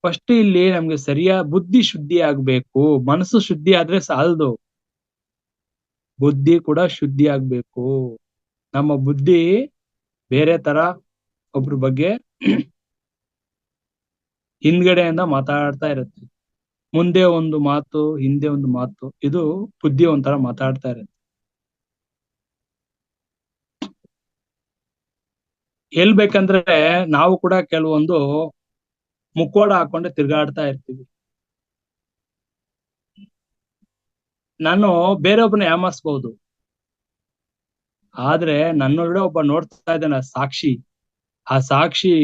ಫಸ್ಟ್ ಇಲ್ಲಿ ನಮ್ಗೆ ಬುದ್ಧಿ ಶುದ್ಧಿ ಆಗ್ಬೇಕು. ಮನಸ್ಸು ಶುದ್ಧಿ ಆದ್ರೆ ಸಾಲದು, ಬುದ್ಧಿ ಕೂಡ ಶುದ್ಧಿ ಆಗ್ಬೇಕು. ನಮ್ಮ ಬುದ್ಧಿ ಬೇರೆ ತರ ಒಬ್ರ ಬಗ್ಗೆ ಹಿಂದ್ಗಡೆಯಿಂದ ಮಾತಾಡ್ತಾ ಇರುತ್ತೆ. ಮುಂದೆ ಒಂದು ಮಾತು, ಹಿಂದೆ ಒಂದು ಮಾತು. ಇದು ಬುದ್ಧಿ ಒಂಥರ ಮಾತಾಡ್ತಾ ಇರುತ್ತೆ. ಹೇಳ್ಬೇಕಂದ್ರೆ ನಾವು ಕೂಡ ಕೆಲವೊಂದು ಮುಕ್ಕೋಡ ಹಾಕೊಂಡು ತಿರ್ಗಾಡ್ತಾ ಇರ್ತೀವಿ. ನಾನು ಬೇರೊಬ್ಬನ ಯಾಮಾರಿಸ್ಬಹುದು, ಆದ್ರೆ ನನ್ನೊಳಗಡೆ ಒಬ್ಬ ನೋಡ್ತಾ ಇದ್ದಾನೆ ಸಾಕ್ಷಿ. ಆ ಸಾಕ್ಷಿ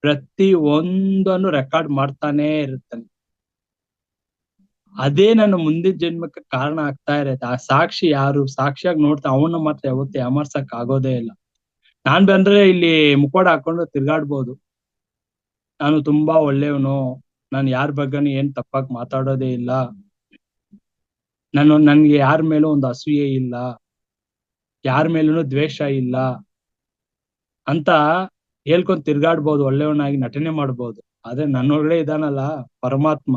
ಪ್ರತಿ ಒಂದನ್ನು ರೆಕಾರ್ಡ್ ಮಾಡ್ತಾನೆ ಇರ್ತಾನೆ. ಅದೇ ನನ್ನ ಮುಂದಿನ ಜನ್ಮಕ್ಕೆ ಕಾರಣ ಆಗ್ತಾ ಇರತ್ತೆ. ಆ ಸಾಕ್ಷಿ ಯಾರು? ಸಾಕ್ಷಿಯಾಗಿ ನೋಡ್ತಾ ಅವನ್ನ ಮಾತ್ರ ಯಾವತ್ತೂ ಯಾಮಾರ್ಸಕ್ ಆಗೋದೇ ಇಲ್ಲ. ನಾನ್ ಬಂದ್ರೆ ಇಲ್ಲಿ ಮುಕ್ಕೋಡ ಹಾಕೊಂಡು ತಿರ್ಗಾಡ್ಬೋದು, ನಾನು ತುಂಬಾ ಒಳ್ಳೆಯವನು, ನಾನು ಯಾರ ಬಗ್ಗೆನೂ ಏನ್ ತಪ್ಪಾಗಿ ಮಾತಾಡೋದೇ ಇಲ್ಲ, ನನ್ಗೆ ಯಾರ ಮೇಲೂ ಒಂದು ಅಸೂಯೆ ಇಲ್ಲ, ಯಾರ ಮೇಲೂ ದ್ವೇಷ ಇಲ್ಲ ಅಂತ ಹೇಳ್ಕೊಂಡ್ ತಿರ್ಗಾಡ್ಬೋದು, ಒಳ್ಳೆಯವನಾಗಿ ನಟನೆ ಮಾಡ್ಬೋದು. ಆದ್ರೆ ನನ್ನೊಳಗಡೆ ಇದಾನಲ್ಲ ಪರಮಾತ್ಮ,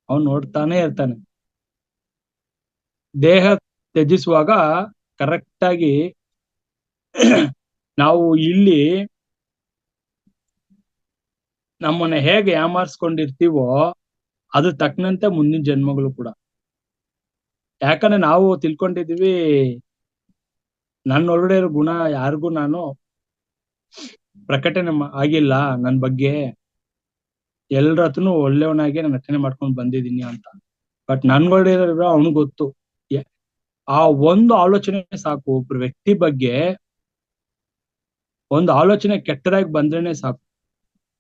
ಅವನ್ ನೋಡ್ತಾನೆ ಇರ್ತಾನೆ. ದೇಹ ತ್ಯಜಿಸುವಾಗ ಕರೆಕ್ಟ್ ಆಗಿ ನಾವು ಇಲ್ಲಿ ನಮ್ಮನ್ನ ಹೇಗೆ ಯಾಮಾರ್ಸ್ಕೊಂಡಿರ್ತೀವೋ ಅದು ತಕ್ಕನಂತೆ ಮುಂದಿನ ಜನ್ಮಗಳು ಕೂಡ. ಯಾಕಂದ್ರೆ ನಾವು ತಿಳ್ಕೊಂಡಿದೀವಿ ನನ್ನೊಳಗಡೆ ಇರೋ ಗುಣ ಯಾರಿಗೂ ನಾನು ಪ್ರಕಟಣೆ ಆಗಿಲ್ಲ, ನನ್ ಬಗ್ಗೆ ಎಲ್ರ ಹತ್ರನು ಒಳ್ಳೆಯವನಾಗಿ ನಾನು ನಟನೆ ಮಾಡ್ಕೊಂಡು ಬಂದಿದ್ದೀನಿ ಅಂತ. ಬಟ್ ನನ್ಗೊಳ್ಳೆ ಅವನಿಗೆ ಗೊತ್ತು. ಆ ಒಂದು ಆಲೋಚನೆ ಸಾಕು. ಒಬ್ರು ವ್ಯಕ್ತಿ ಬಗ್ಗೆ ಒಂದು ಆಲೋಚನೆ ಕೆಟ್ಟದಾಗಿ ಬಂದ್ರೇನೆ ಸಾಕು,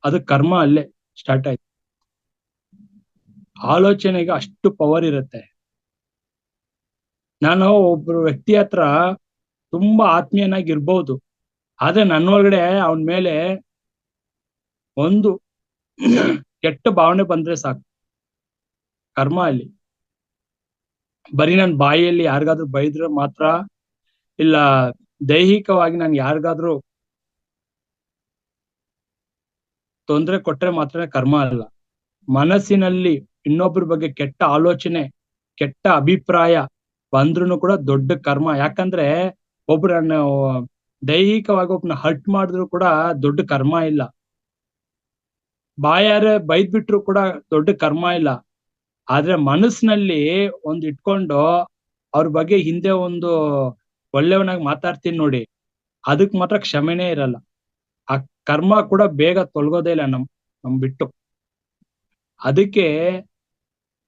ಅದು ಕರ್ಮ ಅಲ್ಲೇ ಸ್ಟಾರ್ಟ್ ಆಯ್ತು. ಆಲೋಚನೆಗೆ ಅಷ್ಟು ಪವರ್ ಇರುತ್ತೆ. ನಾನು ಒಬ್ರು ವ್ಯಕ್ತಿ ಹತ್ರ ತುಂಬಾ ಆತ್ಮೀಯನಾಗಿರ್ಬಹುದು, ಆದ್ರೆ ನನ್ನೊಳಗಡೆ ಅವನ ಮೇಲೆ ಒಂದು ಕೆಟ್ಟ ಭಾವನೆ ಬಂದ್ರೆ ಸಾಕು ಕರ್ಮ ಅಲ್ಲಿ. ಬರೀ ನನ್ ಬಾಯಿಯಲ್ಲಿ ಯಾರಿಗಾದ್ರೂ ಬೈದ್ರೆ ಮಾತ್ರ, ಇಲ್ಲ ದೈಹಿಕವಾಗಿ ನಾನು ಯಾರಿಗಾದ್ರೂ ತೊಂದರೆ ಕೊಟ್ರೆ ಮಾತ್ರ ಕರ್ಮ ಅಲ್ಲ. ಮನಸ್ಸಿನಲ್ಲಿ ಇನ್ನೊಬ್ಬರ ಬಗ್ಗೆ ಕೆಟ್ಟ ಆಲೋಚನೆ, ಕೆಟ್ಟ ಅಭಿಪ್ರಾಯ ಬಂದ್ರು ಕೂಡ ದೊಡ್ಡ ಕರ್ಮ. ಯಾಕಂದ್ರೆ ಒಬ್ರನ್ನ ದೈಹಿಕವಾಗಿ ಒಬ್ನ ಹರ್ಟ್ ಮಾಡಿದ್ರು ಕೂಡ ದೊಡ್ಡ ಕರ್ಮ ಇಲ್ಲ. ಬಾಯಾರೆ ಬೈದ್ಬಿಟ್ರು ಕೂಡ ದೊಡ್ಡ ಕರ್ಮ ಇಲ್ಲ. ಆದ್ರೆ ಮನಸ್ಸಿನಲ್ಲಿ ಒಂದು ಇಟ್ಕೊಂಡು ಅವ್ರ ಬಗ್ಗೆ ಹಿಂದೆ ಒಂದು ಒಳ್ಳೆಯವನಾಗಿ ಮಾತಾಡ್ತೀನಿ ನೋಡಿ, ಅದಕ್ ಮಾತ್ರ ಕ್ಷಮೆನೇ ಇರಲ್ಲ. ಆ ಕರ್ಮ ಕೂಡ ಬೇಗ ತೊಲಗೋದೇ ಇಲ್ಲ ನಮ್ ಬಿಟ್ಟು. ಅದಕ್ಕೆ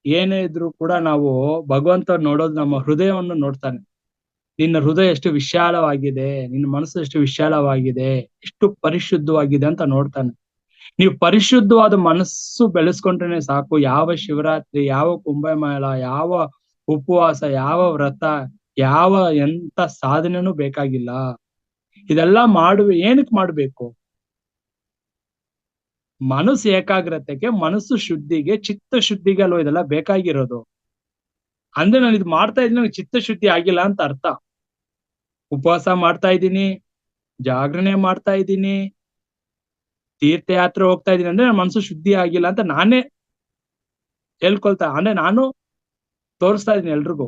ಏನೇ ಇದ್ರು ಕೂಡ ನಾವು ಭಗವಂತ ನೋಡೋದು ನಮ್ಮ ಹೃದಯವನ್ನು ನೋಡ್ತಾನೆ. ನಿನ್ನ ಹೃದಯ ಎಷ್ಟು ವಿಶಾಲವಾಗಿದೆ, ನಿನ್ನ ಮನಸ್ಸು ಎಷ್ಟು ವಿಶಾಲವಾಗಿದೆ, ಎಷ್ಟು ಪರಿಶುದ್ಧವಾಗಿದೆ ಅಂತ ನೋಡ್ತಾನೆ. ನೀವು ಪರಿಶುದ್ಧವಾದ ಮನಸ್ಸು ಬೆಳೆಸ್ಕೊಂಡ್ರೆ ಸಾಕು. ಯಾವ ಶಿವರಾತ್ರಿ, ಯಾವ ಕುಂಭಮೇಳ, ಯಾವ ಉಪವಾಸ, ಯಾವ ವ್ರತ, ಯಾವ ಎಂತ ಸಾಧನೆನೂ ಬೇಕಾಗಿಲ್ಲ. ಇದೆಲ್ಲ ಏನಕ್ಕೆ ಮಾಡ್ಬೇಕು? ಮನಸ್ಸು ಏಕಾಗ್ರತೆಗೆ, ಮನಸ್ಸು ಶುದ್ಧಿಗೆ, ಚಿತ್ತ ಶುದ್ಧಿಗೆ ಅಲ್ವ ಇದೆಲ್ಲ ಬೇಕಾಗಿರೋದು. ಅಂದ್ರೆ ನಾನು ಇದು ಮಾಡ್ತಾ ಇದ್ದೀನಿ, ನನಗೆ ಚಿತ್ತ ಶುದ್ಧಿ ಆಗಿಲ್ಲ ಅಂತ ಅರ್ಥ. ಉಪವಾಸ ಮಾಡ್ತಾ ಇದ್ದೀನಿ, ಜಾಗರಣೆ ಮಾಡ್ತಾ ಇದ್ದೀನಿ, ತೀರ್ಥಯಾತ್ರೆ ಹೋಗ್ತಾ ಇದ್ದೀನಿ ಅಂದ್ರೆ ನನ್ನ ಮನಸ್ಸು ಶುದ್ಧಿ ಆಗಿಲ್ಲ ಅಂತ ನಾನೇ ಹೇಳ್ಕೊಳ್ತಾ, ಅಂದ್ರೆ ನಾನು ತೋರಿಸ್ತಾ ಇದ್ದೀನಿ ಎಲ್ರಿಗೂ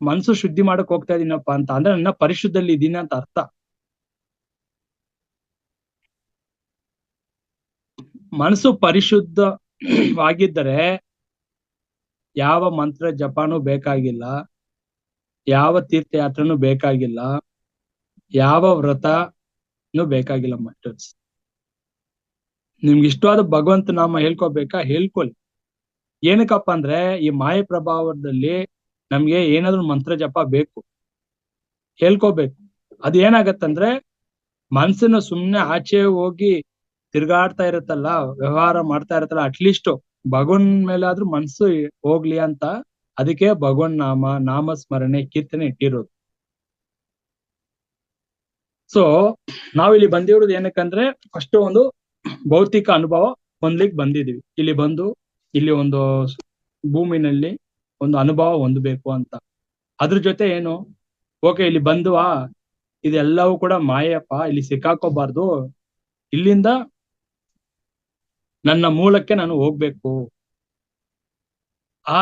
ಮನಸ್ಸು ಶುದ್ಧಿ ಮಾಡಕ್ ಹೋಗ್ತಾ ಇದೀನಪ್ಪ ಅಂತ. ಅಂದ್ರೆ ನನ್ನ ಪರಿಶುದ್ಧಲ್ಲಿ ಇದ್ದೀನಿ ಅಂತ ಅರ್ಥ. ಮನಸ್ಸು ಪರಿಶುದ್ಧವಾಗಿದ್ದರೆ ಯಾವ ಮಂತ್ರ ಜಪನೂ ಬೇಕಾಗಿಲ್ಲ, ಯಾವ ತೀರ್ಥಯಾತ್ರೆನೂ ಬೇಕಾಗಿಲ್ಲ, ಯಾವ ವ್ರತನೂ ಬೇಕಾಗಿಲ್ಲ. ಮಾಸ್ಟರ್ಸ್, ನಿಮ್ಗೆ ಇಷ್ಟವಾದ ಭಗವಂತ ನಾಮ ಹೇಳ್ಕೊಬೇಕಾ, ಹೇಳ್ಕೊಳ್ಳಿ. ಏನಕ್ಕಪ್ಪ ಅಂದ್ರೆ ಈ ಮಾಯ ಪ್ರಭಾವದಲ್ಲಿ ನಮ್ಗೆ ಏನಾದ್ರು ಮಂತ್ರ ಜಪ ಬೇಕು, ಹೇಳ್ಕೋಬೇಕು. ಅದ್ ಏನಾಗತ್ತಂದ್ರೆ ಮನ್ಸನ್ನ ಸುಮ್ನೆ ಆಚೆ ಹೋಗಿ ತಿರ್ಗಾಡ್ತಾ ಇರತ್ತಲ್ಲ, ವ್ಯವಹಾರ ಮಾಡ್ತಾ ಇರತ್ತಲ್ಲ, ಅಟ್ಲೀಸ್ಟ್ ಭಗವನ್ ಮೇಲಾದ್ರೂ ಮನ್ಸು ಹೋಗ್ಲಿ ಅಂತ ಅದಕ್ಕೆ ಭಗವನ್ ನಾಮ ಸ್ಮರಣೆ, ಕೀರ್ತನೆ ಇಟ್ಟಿರೋದು. ಸೊ ನಾವಿಲ್ಲಿ ಬಂದಿರೋದು ಏನಕ್ಕಂದ್ರೆ ಫಸ್ಟ್ ಒಂದು ಭೌತಿಕ ಅನುಭವ ಹೊಂದ್ಲಿಕ್ಕೆ ಬಂದಿದೀವಿ. ಇಲ್ಲಿ ಬಂದು ಇಲ್ಲಿ ಒಂದು ಭೂಮಿನಲ್ಲಿ ಒಂದು ಅನುಭವ ಹೊಂದಬೇಕು ಅಂತ. ಅದ್ರ ಜೊತೆ ಏನು, ಓಕೆ ಇಲ್ಲಿ ಬಂದುವಾ, ಇದೆಲ್ಲವೂ ಕೂಡ ಮಾಯಪ್ಪ, ಇಲ್ಲಿ ಸಿಕ್ಕಾಕೋಬಾರ್ದು, ಇಲ್ಲಿಂದ ನನ್ನ ಮೂಲಕ್ಕೆ ನಾನು ಹೋಗ್ಬೇಕು. ಆ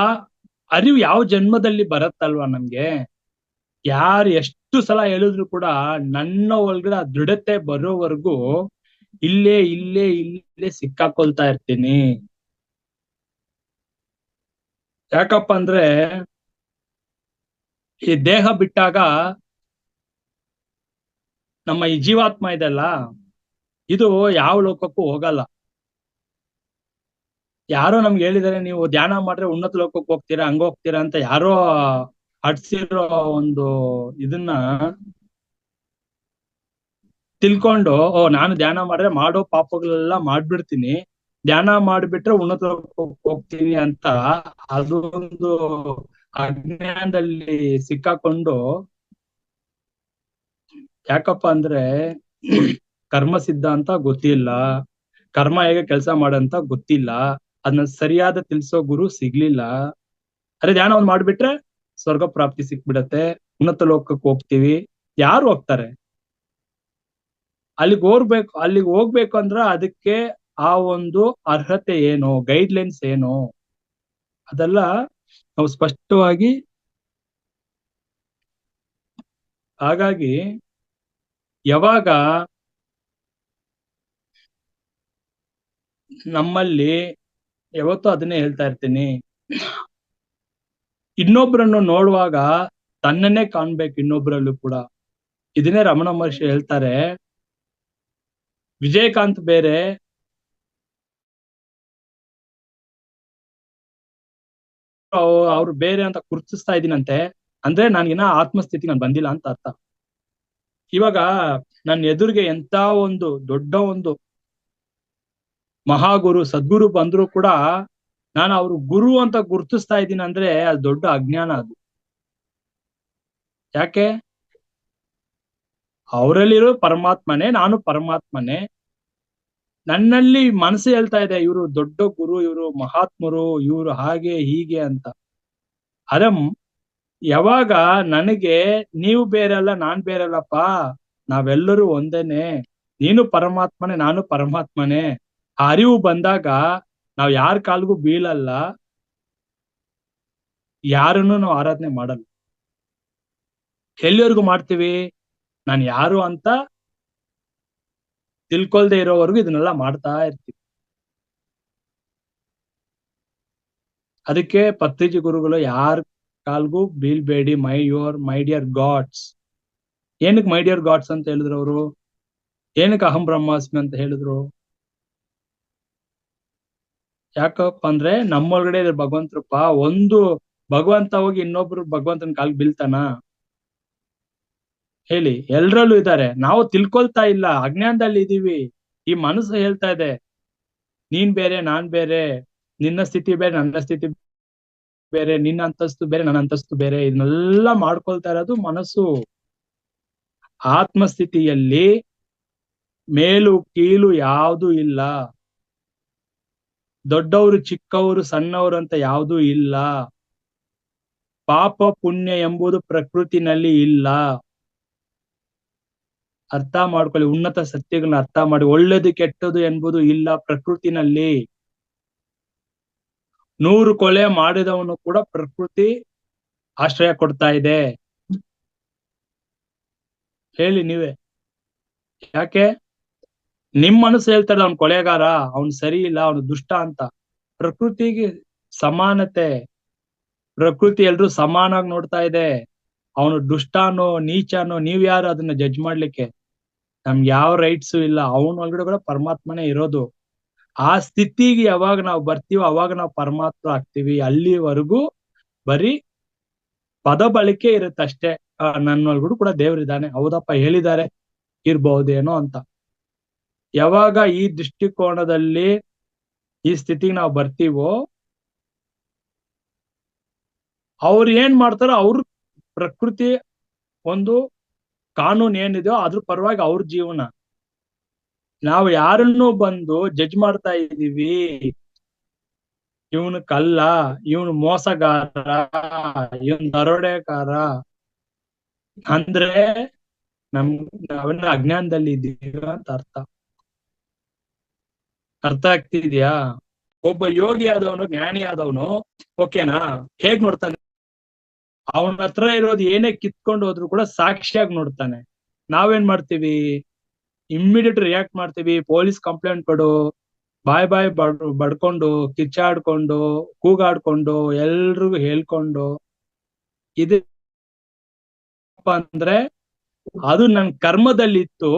ಅರಿವು ಯಾವ ಜನ್ಮದಲ್ಲಿ ಬರತ್ತಲ್ವಾ ನಮ್ಗೆ. ಯಾರು ಎಷ್ಟು ಸಲ ಹೇಳಿದ್ರು ಕೂಡ ನನ್ನ ಒಳಗಡೆ ಆ ದೃಢತೆ ಬರೋವರೆಗೂ ಇಲ್ಲೇ ಇಲ್ಲೇ ಇಲ್ಲೇ ಸಿಕ್ಕಾಕೊಳ್ತಾ ಇರ್ತೀನಿ. ಯಾಕಪ್ಪ ಅಂದ್ರೆ ಈ ದೇಹ ಬಿಟ್ಟಾಗ ನಮ್ಮ ಈ ಜೀವಾತ್ಮ ಇದೆಲ್ಲ, ಇದು ಯಾವ ಲೋಕಕ್ಕೂ ಹೋಗಲ್ಲ. ಯಾರೋ ನಮ್ಗೆ ಹೇಳಿದಾರೆ ನೀವು ಧ್ಯಾನ ಮಾಡ್ರೆ ಉನ್ನತ ಲೋಕಕ್ಕೆ ಹೋಗ್ತೀರಾ, ಹಂಗ ಹೋಗ್ತೀರಾ ಅಂತ ಯಾರೋ ಹಡ್ಸಿರೋ ಒಂದು ಇದನ್ನ ತಿಳ್ಕೊಂಡು, ನಾನು ಧ್ಯಾನ ಮಾಡ್ರೆ ಮಾಡೋ ಪಾಪಗಳೆಲ್ಲ ಮಾಡ್ಬಿಡ್ತೀನಿ, ಧ್ಯಾನ ಮಾಡ್ಬಿಟ್ರೆ ಉನ್ನತ ಲೋಕಕ್ಕೆ ಹೋಗ್ತೀನಿ ಅಂತ ಅದೊಂದು ಅಜ್ಞಾನದಲ್ಲಿ ಸಿಕ್ಕಾಕೊಂಡು. ಯಾಕಪ್ಪ ಅಂದ್ರೆ ಕರ್ಮ ಸಿದ್ಧಾಂತ ಗೊತ್ತಿಲ್ಲ, ಕರ್ಮ ಹೇಗೆ ಕೆಲಸ ಮಾಡಂತ ಗೊತ್ತಿಲ್ಲ, ಅದನ್ನ ಸರಿಯಾದ ತಿಳ್ಸೋ ಗುರು ಸಿಗ್ಲಿಲ್ಲ. ಅರೆ ಧ್ಯಾನ ಒಂದ್ ಮಾಡ್ಬಿಟ್ರೆ ಸ್ವರ್ಗ ಪ್ರಾಪ್ತಿ ಸಿಕ್ಬಿಡತ್ತೆ, ಉನ್ನತ ಲೋಕಕ್ಕೆ ಹೋಗ್ತೀವಿ. ಯಾರು ಹೋಗ್ತಾರೆ? ಅಲ್ಲಿಗೆ ಹೋಗ್ಬೇಕು ಅಂದ್ರ ಅದಕ್ಕೆ ಆ ಒಂದು ಅರ್ಹತೆ ಏನು, ಗೈಡ್ಲೈನ್ಸ್ ಏನು, ಅದೆಲ್ಲ ನಾವು ಸ್ಪಷ್ಟವಾಗಿ. ಹಾಗಾಗಿ ಯಾವಾಗ ನಮ್ಮಲ್ಲಿ, ಯಾವತ್ತೂ ಅದನ್ನೇ ಹೇಳ್ತಾ ಇರ್ತೀನಿ, ಇನ್ನೊಬ್ರನ್ನು ನೋಡುವಾಗ ತನ್ನನ್ನೇ ಕಾಣ್ಬೇಕು ಇನ್ನೊಬ್ರಲ್ಲೂ ಕೂಡ. ಇದನ್ನೇ ರಮಣ ಮಹರ್ಷಿ ಹೇಳ್ತಾರೆ, ವಿಜಯಕಾಂತ್ ಬೇರೆ, ಅವ್ರು ಬೇರೆ ಅಂತ ಗುರುತಿಸ್ತಾ ಇದೀನಂತೆ. ಅಂದ್ರೆ ನನ್ಗಿನ್ನ ಆತ್ಮಸ್ಥಿತಿ ನಾನು ಬಂದಿಲ್ಲ ಅಂತ ಅರ್ಥ. ಇವಾಗ ನನ್ನ ಎದುರಿಗೆ ಎಂತ ಒಂದು ದೊಡ್ಡ ಒಂದು ಮಹಾಗುರು, ಸದ್ಗುರು ಬಂದ್ರು ಕೂಡ ನಾನು ಅವ್ರು ಗುರು ಅಂತ ಗುರುತಿಸ್ತಾ ಇದ್ದೀನಿ ಅಂದ್ರೆ ಅದು ದೊಡ್ಡ ಅಜ್ಞಾನ. ಅದು ಯಾಕೆ? ಅವರಲ್ಲಿರೋ ಪರಮಾತ್ಮನೇ, ನಾನು ಪರಮಾತ್ಮನೇ, ನನ್ನಲ್ಲಿ ಮನಸ್ಸು ಹೇಳ್ತಾ ಇದೆ ಇವರು ದೊಡ್ಡ ಗುರು, ಇವರು ಮಹಾತ್ಮರು, ಇವರು ಹಾಗೆ ಹೀಗೆ ಅಂತ. ಅರೆ ಯಾವಾಗ ನನಗೆ ನೀವು ಬೇರೆಲ್ಲ ನಾನ್ ಬೇರೆಲ್ಲಪ್ಪ, ನಾವೆಲ್ಲರೂ ಒಂದೇನೆ, ನೀನು ಪರಮಾತ್ಮನೇ ನಾನು ಪರಮಾತ್ಮನೇ, ಆ ಅರಿವು ಬಂದಾಗ ನಾವ್ ಯಾರ ಕಾಲ್ಗೂ ಬೀಳಲ್ಲ, ಯಾರನ್ನು ನಾವು ಆರಾಧನೆ ಮಾಡಲ್ಲ. ಎಲ್ಲಿವರೆಗೂ ಮಾಡ್ತೀವಿ? ನಾನು ಯಾರು ಅಂತ ತಿಳ್ಕೊಳ್ದೆ ಇರೋವರೆಗೂ ಇದನ್ನೆಲ್ಲ ಮಾಡ್ತಾ ಇರ್ತೀವಿ. ಅದಕ್ಕೆ ಪತ್ರಿಜಿ ಗುರುಗಳು ಯಾರ ಕಾಲ್ಗೂ ಬೀಳ್ಬೇಡಿ, ಮೈ ಡಿಯರ್ ಗಾಡ್ಸ್. ಏನಕ್ಕೆ ಮೈ ಡಿಯರ್ ಗಾಡ್ಸ್ ಅಂತ ಹೇಳಿದ್ರು ಅವರು? ಏನಕ್ಕೆ ಅಹಂ ಬ್ರಹ್ಮಾಸ್ಮಿ ಅಂತ ಹೇಳಿದ್ರು? ಯಾಕಪ್ಪ ಅಂದ್ರೆ ನಮ್ಮೊಳಗಡೆ ಇದೆ ಭಗವಂತರಪ್ಪ. ಒಂದು ಭಗವಂತ ಹೋಗಿ ಇನ್ನೊಬ್ರು ಭಗವಂತನ ಕಾಲ್ ಬೀಳ್ತಾನ? ಹೇಳಿ, ಎಲ್ರಲ್ಲೂ ಇದ್ದಾರೆ, ನಾವು ತಿಳ್ಕೊಳ್ತಾ ಇಲ್ಲ, ಅಜ್ಞಾನದಲ್ಲಿ ಇದೀವಿ. ಈ ಮನಸ್ಸು ಹೇಳ್ತಾ ಇದೆ ನೀನ್ ಬೇರೆ ನಾನ್ ಬೇರೆ, ನಿನ್ನ ಸ್ಥಿತಿ ಬೇರೆ ನನ್ನ ಸ್ಥಿತಿ ಬೇರೆ, ನಿನ್ನ ಅಂತಸ್ತು ಬೇರೆ ನನ್ನ ಅಂತಸ್ತು ಬೇರೆ, ಇದನ್ನೆಲ್ಲ ಮಾಡ್ಕೊಳ್ತಾ ಇರೋದು ಮನಸ್ಸು. ಆತ್ಮಸ್ಥಿತಿಯಲ್ಲಿ ಮೇಲು ಕೀಳು ಯಾವುದು ಇಲ್ಲ, ದೊಡ್ಡವರು ಚಿಕ್ಕವರು ಸಣ್ಣವರು ಅಂತ ಯಾವುದೂ ಇಲ್ಲ, ಪಾಪ ಪುಣ್ಯ ಎಂಬುದು ಪ್ರಕೃತಿನಲ್ಲಿ ಇಲ್ಲ. ಅರ್ಥ ಮಾಡ್ಕೊಳ್ಳಿ, ಉನ್ನತ ಸತ್ಯಗಳನ್ನ ಅರ್ಥ ಮಾಡಿ. ಒಳ್ಳೇದು ಕೆಟ್ಟದು ಎಂಬುದು ಇಲ್ಲ ಪ್ರಕೃತಿನಲ್ಲಿ. 100 ಕೊಲೆ ಮಾಡಿದವನು ಕೂಡ ಪ್ರಕೃತಿ ಆಶ್ರಯ ಕೊಡ್ತಾ ಇದೆ. ಹೇಳಿ ನೀವೇ, ಯಾಕೆ? ನಿಮ್ ಮನಸ್ಸು ಹೇಳ್ತಾರೆ ಅವ್ನು ಕೊಲೆಗಾರ, ಅವ್ನು ಸರಿ ಇಲ್ಲ, ಅವನು ದುಷ್ಟ ಅಂತ. ಪ್ರಕೃತಿಗೆ ಸಮಾನತೆ, ಪ್ರಕೃತಿ ಎಲ್ರು ಸಮಾನಾಗಿ ನೋಡ್ತಾ ಇದೆ. ಅವನು ದುಷ್ಟನೋ ನೀಚನೋ ನೀವ್ ಯಾರು ಅದನ್ನ ಜಡ್ಜ್ ಮಾಡ್ಲಿಕ್ಕೆ? ನಮ್ಗೆ ಯಾವ ರೈಟ್ಸು ಇಲ್ಲ. ಅವನ ಒಳಗಡೆ ಕೂಡ ಪರಮಾತ್ಮನೇ ಇರೋದು. ಆ ಸ್ಥಿತಿಗೆ ಯಾವಾಗ ನಾವು ಬರ್ತೀವೋ ಅವಾಗ ನಾವು ಪರಮಾತ್ಮ ಆಗ್ತೀವಿ. ಅಲ್ಲಿವರೆಗೂ ಬರೀ ಪದ ಬಳಕೆ ಇರುತ್ತಷ್ಟೇ. ನನ್ನೊಳಗಡೆ ಕೂಡ ದೇವ್ರಿದ್ದಾನೆ, ಹೌದಪ್ಪ ಹೇಳಿದ್ದಾರೆ, ಇರ್ಬಹುದೇನೋ ಅಂತ. ಯಾವಾಗ ಈ ದೃಷ್ಟಿಕೋನದಲ್ಲಿ ಈ ಸ್ಥಿತಿಗೆ ನಾವು ಬರ್ತೀವೋ, ಅವ್ರು ಏನ್ ಮಾಡ್ತಾರೋ ಅವ್ರ ಪ್ರಕೃತಿ ಒಂದು ಕಾನೂನು ಏನಿದೆಯೋ ಅದ್ರ ಪರವಾಗಿ ಅವ್ರ ಜೀವನ. ನಾವು ಯಾರನ್ನು ಬಂದು ಜಡ್ಜ್ ಮಾಡ್ತಾ ಇದೀವಿ, ಇವನು ಕಲ್ಲ, ಇವನು ಮೋಸಗಾರ, ಇವನ್ ದರೋಡೆಕಾರ ಅಂದ್ರೆ ನಾವೆಲ್ಲ ಅಜ್ಞಾನದಲ್ಲಿ ಇದ್ದೀವಿ ಅಂತ ಅರ್ಥ ಆಗ್ತಿದ್ಯಾ? ಒಬ್ಬ ಯೋಗಿ ಆದವನು, ಜ್ಞಾನಿ ಆದವನು ಓಕೆನಾ, ಹೇಗ್ ನೋಡ್ತಾನೆ? ಅವನ ಹತ್ರ ಇರೋದು ಏನೇ ಕಿತ್ಕೊಂಡು ಹೋದ್ರು ಕೂಡ ಸಾಕ್ಷಿಯಾಗಿ ನೋಡ್ತಾನೆ. ನಾವೇನ್ ಮಾಡ್ತೀವಿ? ಇಮ್ಮಿಡಿಯೇಟ್ ರಿಯಾಕ್ಟ್ ಮಾಡ್ತೀವಿ. ಪೊಲೀಸ್ ಕಂಪ್ಲೇಂಟ್ ಕೊಡು, ಬಾಯ್ ಬಡ್ಕೊಂಡು, ಕಿಚ್ಚಾಡ್ಕೊಂಡು, ಕೂಗಾಡ್ಕೊಂಡು, ಎಲ್ರಿಗೂ ಹೇಳ್ಕೊಂಡು. ಇದಪ್ಪ ಅಂದ್ರೆ ಅದು ನನ್ ಕರ್ಮದಲ್ಲಿತ್ತು,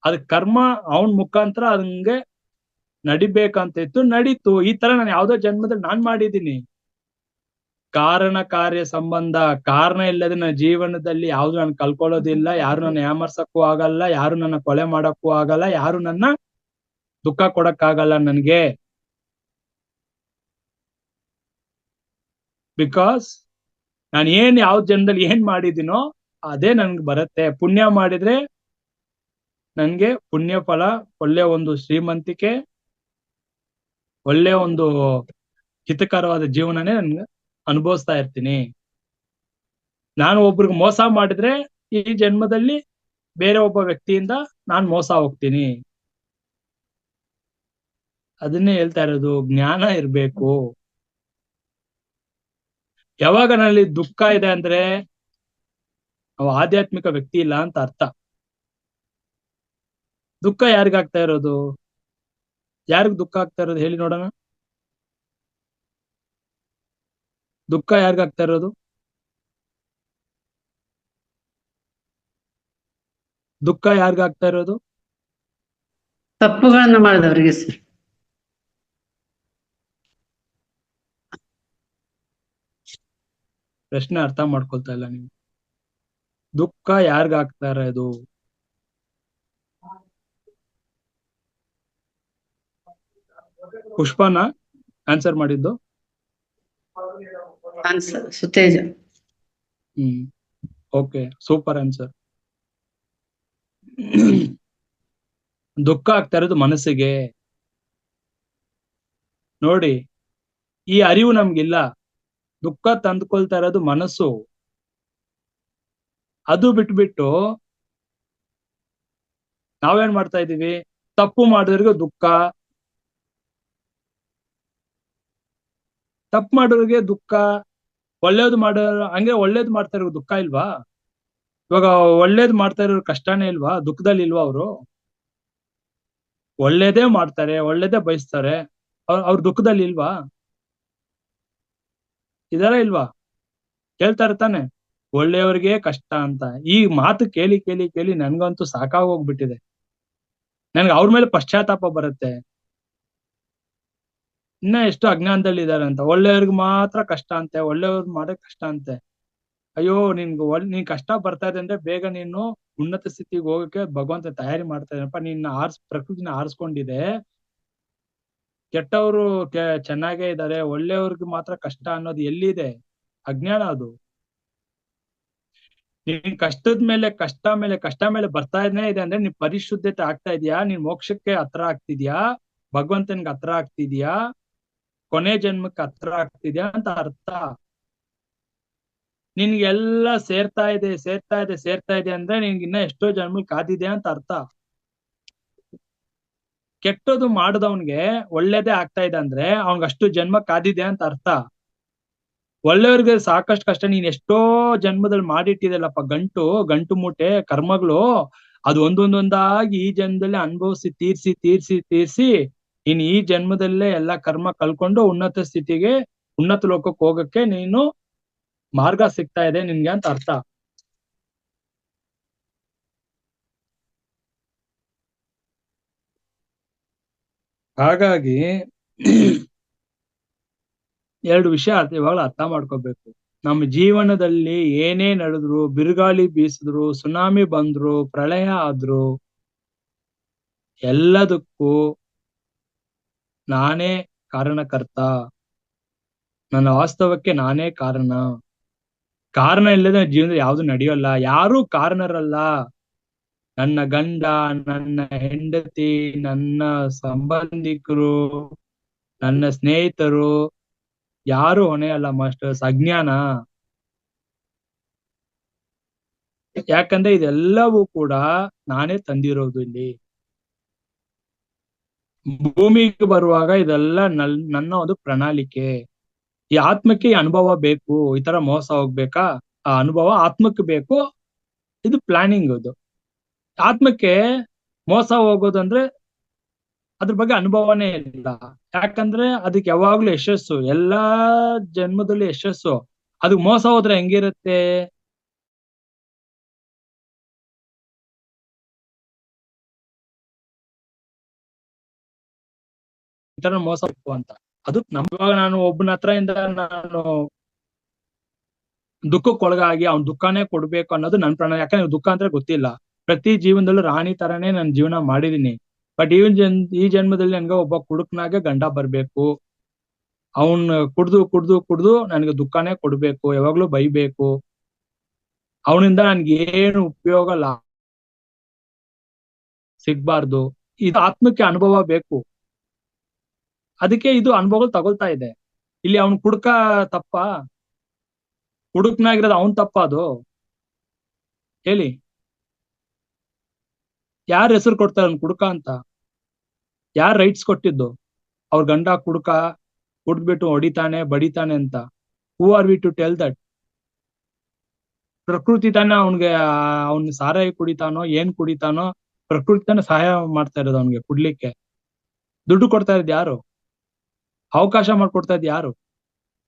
ಅದ್ ಕರ್ಮ ಅವನ್ ಮುಖಾಂತರ ಅದಂಗೆ ನಡಿಬೇಕಂತ ಇತ್ತು, ನಡೀತು. ಈ ತರ ನಾನು ಯಾವ್ದೋ ಜನ್ಮದಲ್ಲಿ ನಾನ್ ಮಾಡಿದೀನಿ. ಕಾರಣ ಕಾರ್ಯ ಸಂಬಂಧ, ಕಾರಣ ಇಲ್ಲದೆ ನನ್ನ ಜೀವನದಲ್ಲಿ ಯಾವ್ದು ನಾನು ಕಲ್ಕೊಳ್ಳೋದಿಲ್ಲ. ಯಾರು ನನ್ನ ಯಾಮರ್ಸಕ್ಕೂ ಆಗಲ್ಲ, ಯಾರು ನನ್ನ ಕೊಲೆ ಮಾಡಕ್ಕೂ ಆಗಲ್ಲ, ಯಾರು ನನ್ನ ದುಃಖ ಕೊಡಕ್ಕಾಗಲ್ಲ ನನ್ಗೆ. ಬಿಕಾಸ್ ನಾನು ಯಾವ ಜನ್ಮದಲ್ಲಿ ಏನ್ ಮಾಡಿದೀನೋ ಅದೇ ನನ್ಗೆ ಬರುತ್ತೆ. ಪುಣ್ಯ ಮಾಡಿದ್ರೆ ನನ್ಗೆ ಪುಣ್ಯ ಫಲ, ಒಳ್ಳೆ ಒಂದು ಶ್ರೀಮಂತಿಕೆ, ಒಳ್ಳೆ ಒಂದು ಹಿತಕರವಾದ ಜೀವನನೇ ನನ್ಗೆ ಅನುಭವಿಸ್ತಾ ಇರ್ತೀನಿ. ನಾನು ಒಬ್ರಿಗೆ ಮೋಸ ಮಾಡಿದ್ರೆ ಈ ಜನ್ಮದಲ್ಲಿ ಬೇರೆ ಒಬ್ಬ ವ್ಯಕ್ತಿಯಿಂದ ನಾನ್ ಮೋಸ ಹೋಗ್ತೀನಿ. ಅದನ್ನೇ ಹೇಳ್ತಾ ಇರೋದು, ಜ್ಞಾನ ಇರ್ಬೇಕು. ಯಾವಾಗ ನಲ್ಲಿ ದುಃಖ ಇದೆ ಅಂದ್ರೆ ಅವ ಆಧ್ಯಾತ್ಮಿಕ ವ್ಯಕ್ತಿ ಇಲ್ಲ ಅಂತ ಅರ್ಥ. ದುಃಖ ಯಾರಿಗಾಗ್ತಾ ಇರೋದು? ಯಾರಿಗ್ ದುಃಖ ಆಗ್ತಾ ಇರೋದು ಹೇಳಿ ನೋಡೋಣ. ದುಃಖ ಯಾರಿಗಾಗ್ತಾ ಇರೋದು? ದುಃಖ ಯಾರಿಗಾಗ್ತಾ ಇರೋದು? ತಪ್ಪುಗಳನ್ನ ಮಾಡಿದವರಿಗೆ ಸರ್. ಪ್ರಶ್ನೆ ಅರ್ಥ ಮಾಡ್ಕೊಳ್ತಾ ಇಲ್ಲ ನೀವು. ದುಃಖ ಯಾರಿಗಾಗ್ತಾ ಇರೋದು? ಪುಷ್ಪನ ಆನ್ಸರ್ ಮಾಡಿದ್ದು? Answer Suteja. Okay, super answer. ದುಃಖ ಆಗ್ತಾ ಇರೋದು ಮನಸ್ಸಿಗೆ. ನೋಡಿ, ಈ ಅರಿವು ನಮ್ಗಿಲ್ಲ. ದುಃಖ ತಂದ್ಕೊಳ್ತಾ ಇರೋದು ಮನಸ್ಸು. ಅದು ಬಿಟ್ಬಿಟ್ಟು ನಾವೇನ್ ಮಾಡ್ತಾ ಇದೀವಿ, ತಪ್ಪು ಮಾಡಿದ್ರಿಗೆ ದುಃಖ, ತಪ್ಪು ಮಾಡೋರಿಗೆ ದುಃಖ, ಒಳ್ಳೇದು ಮಾಡೋ ಹಂಗೆ ಒಳ್ಳೇದು ಮಾಡ್ತಾ ಇರೋ ದುಃಖ ಇಲ್ವಾ? ಇವಾಗ ಒಳ್ಳೇದು ಮಾಡ್ತಾ ಇರೋ ಕಷ್ಟನೇ ಇಲ್ವಾ? ದುಃಖದಲ್ಲಿ ಇಲ್ವಾ ಅವರು? ಒಳ್ಳೇದೇ ಮಾಡ್ತಾರೆ, ಒಳ್ಳೇದೇ ಬಯಸ್ತಾರೆ, ಅವ್ರ ದುಃಖದಲ್ಲಿ ಇಲ್ವಾ? ಇದಾರ ಇಲ್ವಾ? ಕೇಳ್ತಾರೆ ತಾನೆ, ಒಳ್ಳೆಯವ್ರಿಗೆ ಕಷ್ಟ ಅಂತ. ಈ ಮಾತು ಕೇಳಿ ಕೇಳಿ ಕೇಳಿ ನನ್ಗಂತೂ ಸಾಕಾಗೋಗ್ಬಿಟ್ಟಿದೆ. ನನ್ಗೆ ಅವ್ರ ಮೇಲೆ ಪಶ್ಚಾತ್ತಾಪ ಬರುತ್ತೆ. ಇನ್ನ ಎಷ್ಟು ಅಜ್ಞಾನದಲ್ಲಿ ಇದಾರೆ ಅಂತ. ಒಳ್ಳೆಯವ್ರಿಗೆ ಮಾತ್ರ ಕಷ್ಟ ಅಂತೆ, ಒಳ್ಳೆಯವ್ರು ಮಾಡಕ್ ಕಷ್ಟ ಅಂತೆ. ಅಯ್ಯೋ, ನೀನ್ ಕಷ್ಟ ಬರ್ತಾ ಇದೆ ಅಂದ್ರೆ ಬೇಗ ನೀನು ಉನ್ನತ ಸ್ಥಿತಿಗೆ ಹೋಗಕ್ಕೆ ಭಗವಂತ ತಯಾರಿ ಮಾಡ್ತಾ ಇದ್ದಾನಪ್ಪ. ಪ್ರಕೃತಿನ ಆರಿಸ್ಕೊಂಡಿದೆ. ಕೆಟ್ಟವರು ಚೆನ್ನಾಗೇ ಇದ್ದಾರೆ, ಒಳ್ಳೆಯವ್ರಿಗೆ ಮಾತ್ರ ಕಷ್ಟ ಅನ್ನೋದು ಎಲ್ಲಿದೆ? ಅಜ್ಞಾನ ಅದು. ನೀನ್ ಕಷ್ಟದ ಮೇಲೆ ಕಷ್ಟ ಮೇಲೆ ಬರ್ತಾನೆ ಇದೆ ಅಂದ್ರೆ ನೀನ್ ಪರಿಶುದ್ಧತೆ ಆಗ್ತಾ ಇದೀಯಾ, ನೀನ್ ಮೋಕ್ಷಕ್ಕೆ ಹತ್ರ ಆಗ್ತಿದ್ಯಾ, ಭಗವಂತನ್ಗೆ ಹತ್ರ ಆಗ್ತಿದ್ಯಾ, ಕೊನೆ ಜನ್ಮಕ್ಕೆ ಹತ್ರ ಆಗ್ತಿದ್ಯಾ ಅಂತ ಅರ್ಥ. ನಿನ್ಗೆಲ್ಲ ಸೇರ್ತಾ ಇದೆ ಅಂದ್ರೆ ನಿನ್ಗೆ ಇನ್ನ ಎಷ್ಟೋ ಜನ್ಮಕ್ಕೆ ಕಾದಿದೆ ಅಂತ ಅರ್ಥ. ಕೆಟ್ಟದು ಮಾಡದವನ್ಗೆ ಒಳ್ಳೇದೇ ಆಗ್ತಾ ಇದೆ ಅಂದ್ರೆ ಅವ್ನ್ಗೆ ಅಷ್ಟು ಜನ್ಮ ಕಾದಿದೆ ಅಂತ ಅರ್ಥ. ಒಳ್ಳೆಯವ್ರಿಗೆ ಸಾಕಷ್ಟು ಕಷ್ಟ ನೀನ್ ಎಷ್ಟೋ ಜನ್ಮದಲ್ಲಿ ಮಾಡಿಟ್ಟಿದೆಲ್ಲಪ್ಪ, ಗಂಟು ಮೂಟೆ ಕರ್ಮಗಳು, ಅದು ಒಂದೊಂದೊಂದಾಗಿ ಈ ಜನ್ಮದಲ್ಲಿ ಅನುಭವಿಸಿ ತೀರ್ಸಿ ನೀನ್ ಈ ಜನ್ಮದಲ್ಲೇ ಎಲ್ಲಾ ಕರ್ಮ ಕಳ್ಕೊಂಡು ಉನ್ನತ ಸ್ಥಿತಿಗೆ, ಉನ್ನತ ಲೋಕಕ್ಕೆ ಹೋಗಕ್ಕೆ ನೀನು ಮಾರ್ಗ ಸಿಗ್ತಾ ಇದೆ ನಿನ್ಗೆ ಅಂತ ಅರ್ಥ. ಹಾಗಾಗಿ ಎರಡು ವಿಷಯ ಇವಾಗ ಅರ್ಥ ಮಾಡ್ಕೋಬೇಕು. ನಮ್ಮ ಜೀವನದಲ್ಲಿ ಏನೇ ನಡೆದ್ರು, ಬಿರುಗಾಳಿ ಬೀಸಿದ್ರು, ಸುನಾಮಿ ಬಂದ್ರು, ಪ್ರಳಯ ಆದ್ರು, ಎಲ್ಲದಕ್ಕೂ ನಾನೇ ಕಾರಣಕರ್ತ. ನನ್ನ ವಾಸ್ತವಕ್ಕೆ ನಾನೇ ಕಾರಣ ಇಲ್ಲದೆ ಜೀವನದಲ್ಲಿ ಯಾವ್ದು ನಡೆಯೋಲ್ಲ. ಯಾರೂ ಕಾರಣರಲ್ಲ. ನನ್ನ ಗಂಡ, ನನ್ನ ಹೆಂಡತಿ, ನನ್ನ ಸಂಬಂಧಿಕರು, ನನ್ನ ಸ್ನೇಹಿತರು ಯಾರು ಹೊಣೆ ಅಲ್ಲ ಮಾಸ್ಟರ್ಸ್. ಅಜ್ಞಾನ. ಯಾಕಂದ್ರೆ ಇದೆಲ್ಲವೂ ಕೂಡ ನಾನೇ ತಂದಿರೋದು. ಇಲ್ಲಿ ಭೂಮಿಗೆ ಬರುವಾಗ ಇದೆಲ್ಲ ನನ್ನ ಒಂದು ಪ್ರಣಾಳಿಕೆ. ಈ ಆತ್ಮಕ್ಕೆ ಈ ಅನುಭವ ಬೇಕು. ಈ ತರ ಮೋಸ ಹೋಗ್ಬೇಕಾ? ಆ ಅನುಭವ ಆತ್ಮಕ್ಕೆ ಬೇಕು. ಇದು ಪ್ಲಾನಿಂಗ್. ಅದು ಆತ್ಮಕ್ಕೆ ಮೋಸ ಹೋಗೋದಂದ್ರೆ ಅದ್ರ ಬಗ್ಗೆ ಅನುಭವನೇ ಇಲ್ಲ. ಯಾಕಂದ್ರೆ ಅದಕ್ಕೆ ಯಾವಾಗ್ಲೂ ಯಶಸ್ಸು, ಎಲ್ಲಾ ಜನ್ಮದಲ್ಲಿ ಯಶಸ್ಸು. ಅದಕ್ಕೆ ಮೋಸ ಹೋದ್ರೆ ಹೆಂಗಿರುತ್ತೆ? ಈ ತರ ಮೋಸ ಅಂತ. ಅದು ಇವಾಗ ನಾನು ಒಬ್ಬನ ಹತ್ರದಿಂದ ನಾನು ದುಃಖಕ್ಕೊಳಗಾಗಿ ಅವ್ನ್ ದುಃಖನೇ ಕೊಡ್ಬೇಕು ಅನ್ನೋದು ನನ್ ಪ್ರಾಣ. ಯಾಕಂದ್ರೆ ದುಃಖ ಅಂದ್ರೆ ಗೊತ್ತಿಲ್ಲ. ಪ್ರತಿ ಜೀವನದಲ್ಲೂ ರಾಣಿ ತರಾನೇ ನನ್ ಜೀವನ ಮಾಡಿದೀನಿ. ಬಟ್ ಈ ಜನ್ಮದಲ್ಲಿ ನನ್ಗೆ ಒಬ್ಬ ಕುಡುಕನಾಗೆ ಗಂಡ ಬರ್ಬೇಕು. ಅವನ್ ಕುಡ್ದು ನನ್ಗೆ ದುಃಖನೇ ಕೊಡ್ಬೇಕು, ಯಾವಾಗ್ಲೂ ಬೈಬೇಕು. ಅವನಿಂದ ನನ್ಗೆ ಏನು ಉಪಯೋಗ ಸಿಗ್ಬಾರ್ದು. ಇದು ಆತ್ಮಕ್ಕೆ ಅನುಭವ ಬೇಕು. ಅದಕ್ಕೆ ಇದು ಅನುಭವಗಳು ತಗೊಳ್ತಾ ಇದೆ. ಇಲ್ಲಿ ಅವ್ನ್ ಕುಡ್ಕ ತಪ್ಪ? ಕುಡುಕ್ನಾಗಿರೋದು ಅವನ್ ತಪ್ಪ? ಅದು ಹೇಳಿ, ಯಾರ ಹೆಸರು ಕೊಡ್ತಾರೆ ಅವ್ನ್ ಕುಡ್ಕ ಅಂತ? ಯಾರ್ ರೈಟ್ಸ್ ಕೊಟ್ಟಿದ್ದು? ಅವ್ರ ಗಂಡ ಕುಡ್ದ್ಬಿಟ್ಟು ಹೊಡಿತಾನೆ, ಬಡಿತಾನೆ ಅಂತ. Who are we to tell that? ಪ್ರಕೃತಿ ತಾನೆ ಅವ್ನ್ ಸಾರಾಯಿ ಕುಡಿತಾನೋ ಏನ್ ಕುಡಿತಾನೋ, ಪ್ರಕೃತಿ ತಾನೆ ಸಹಾಯ ಮಾಡ್ತಾ ಇರೋದು ಅವ್ನಿಗೆ ಕುಡ್ಲಿಕ್ಕೆ. ದುಡ್ಡು ಕೊಡ್ತಾ ಇರೋದು ಯಾರು? ಅವಕಾಶ ಮಾಡ್ಕೊಡ್ತಾ ಇದ್ ಯಾರು?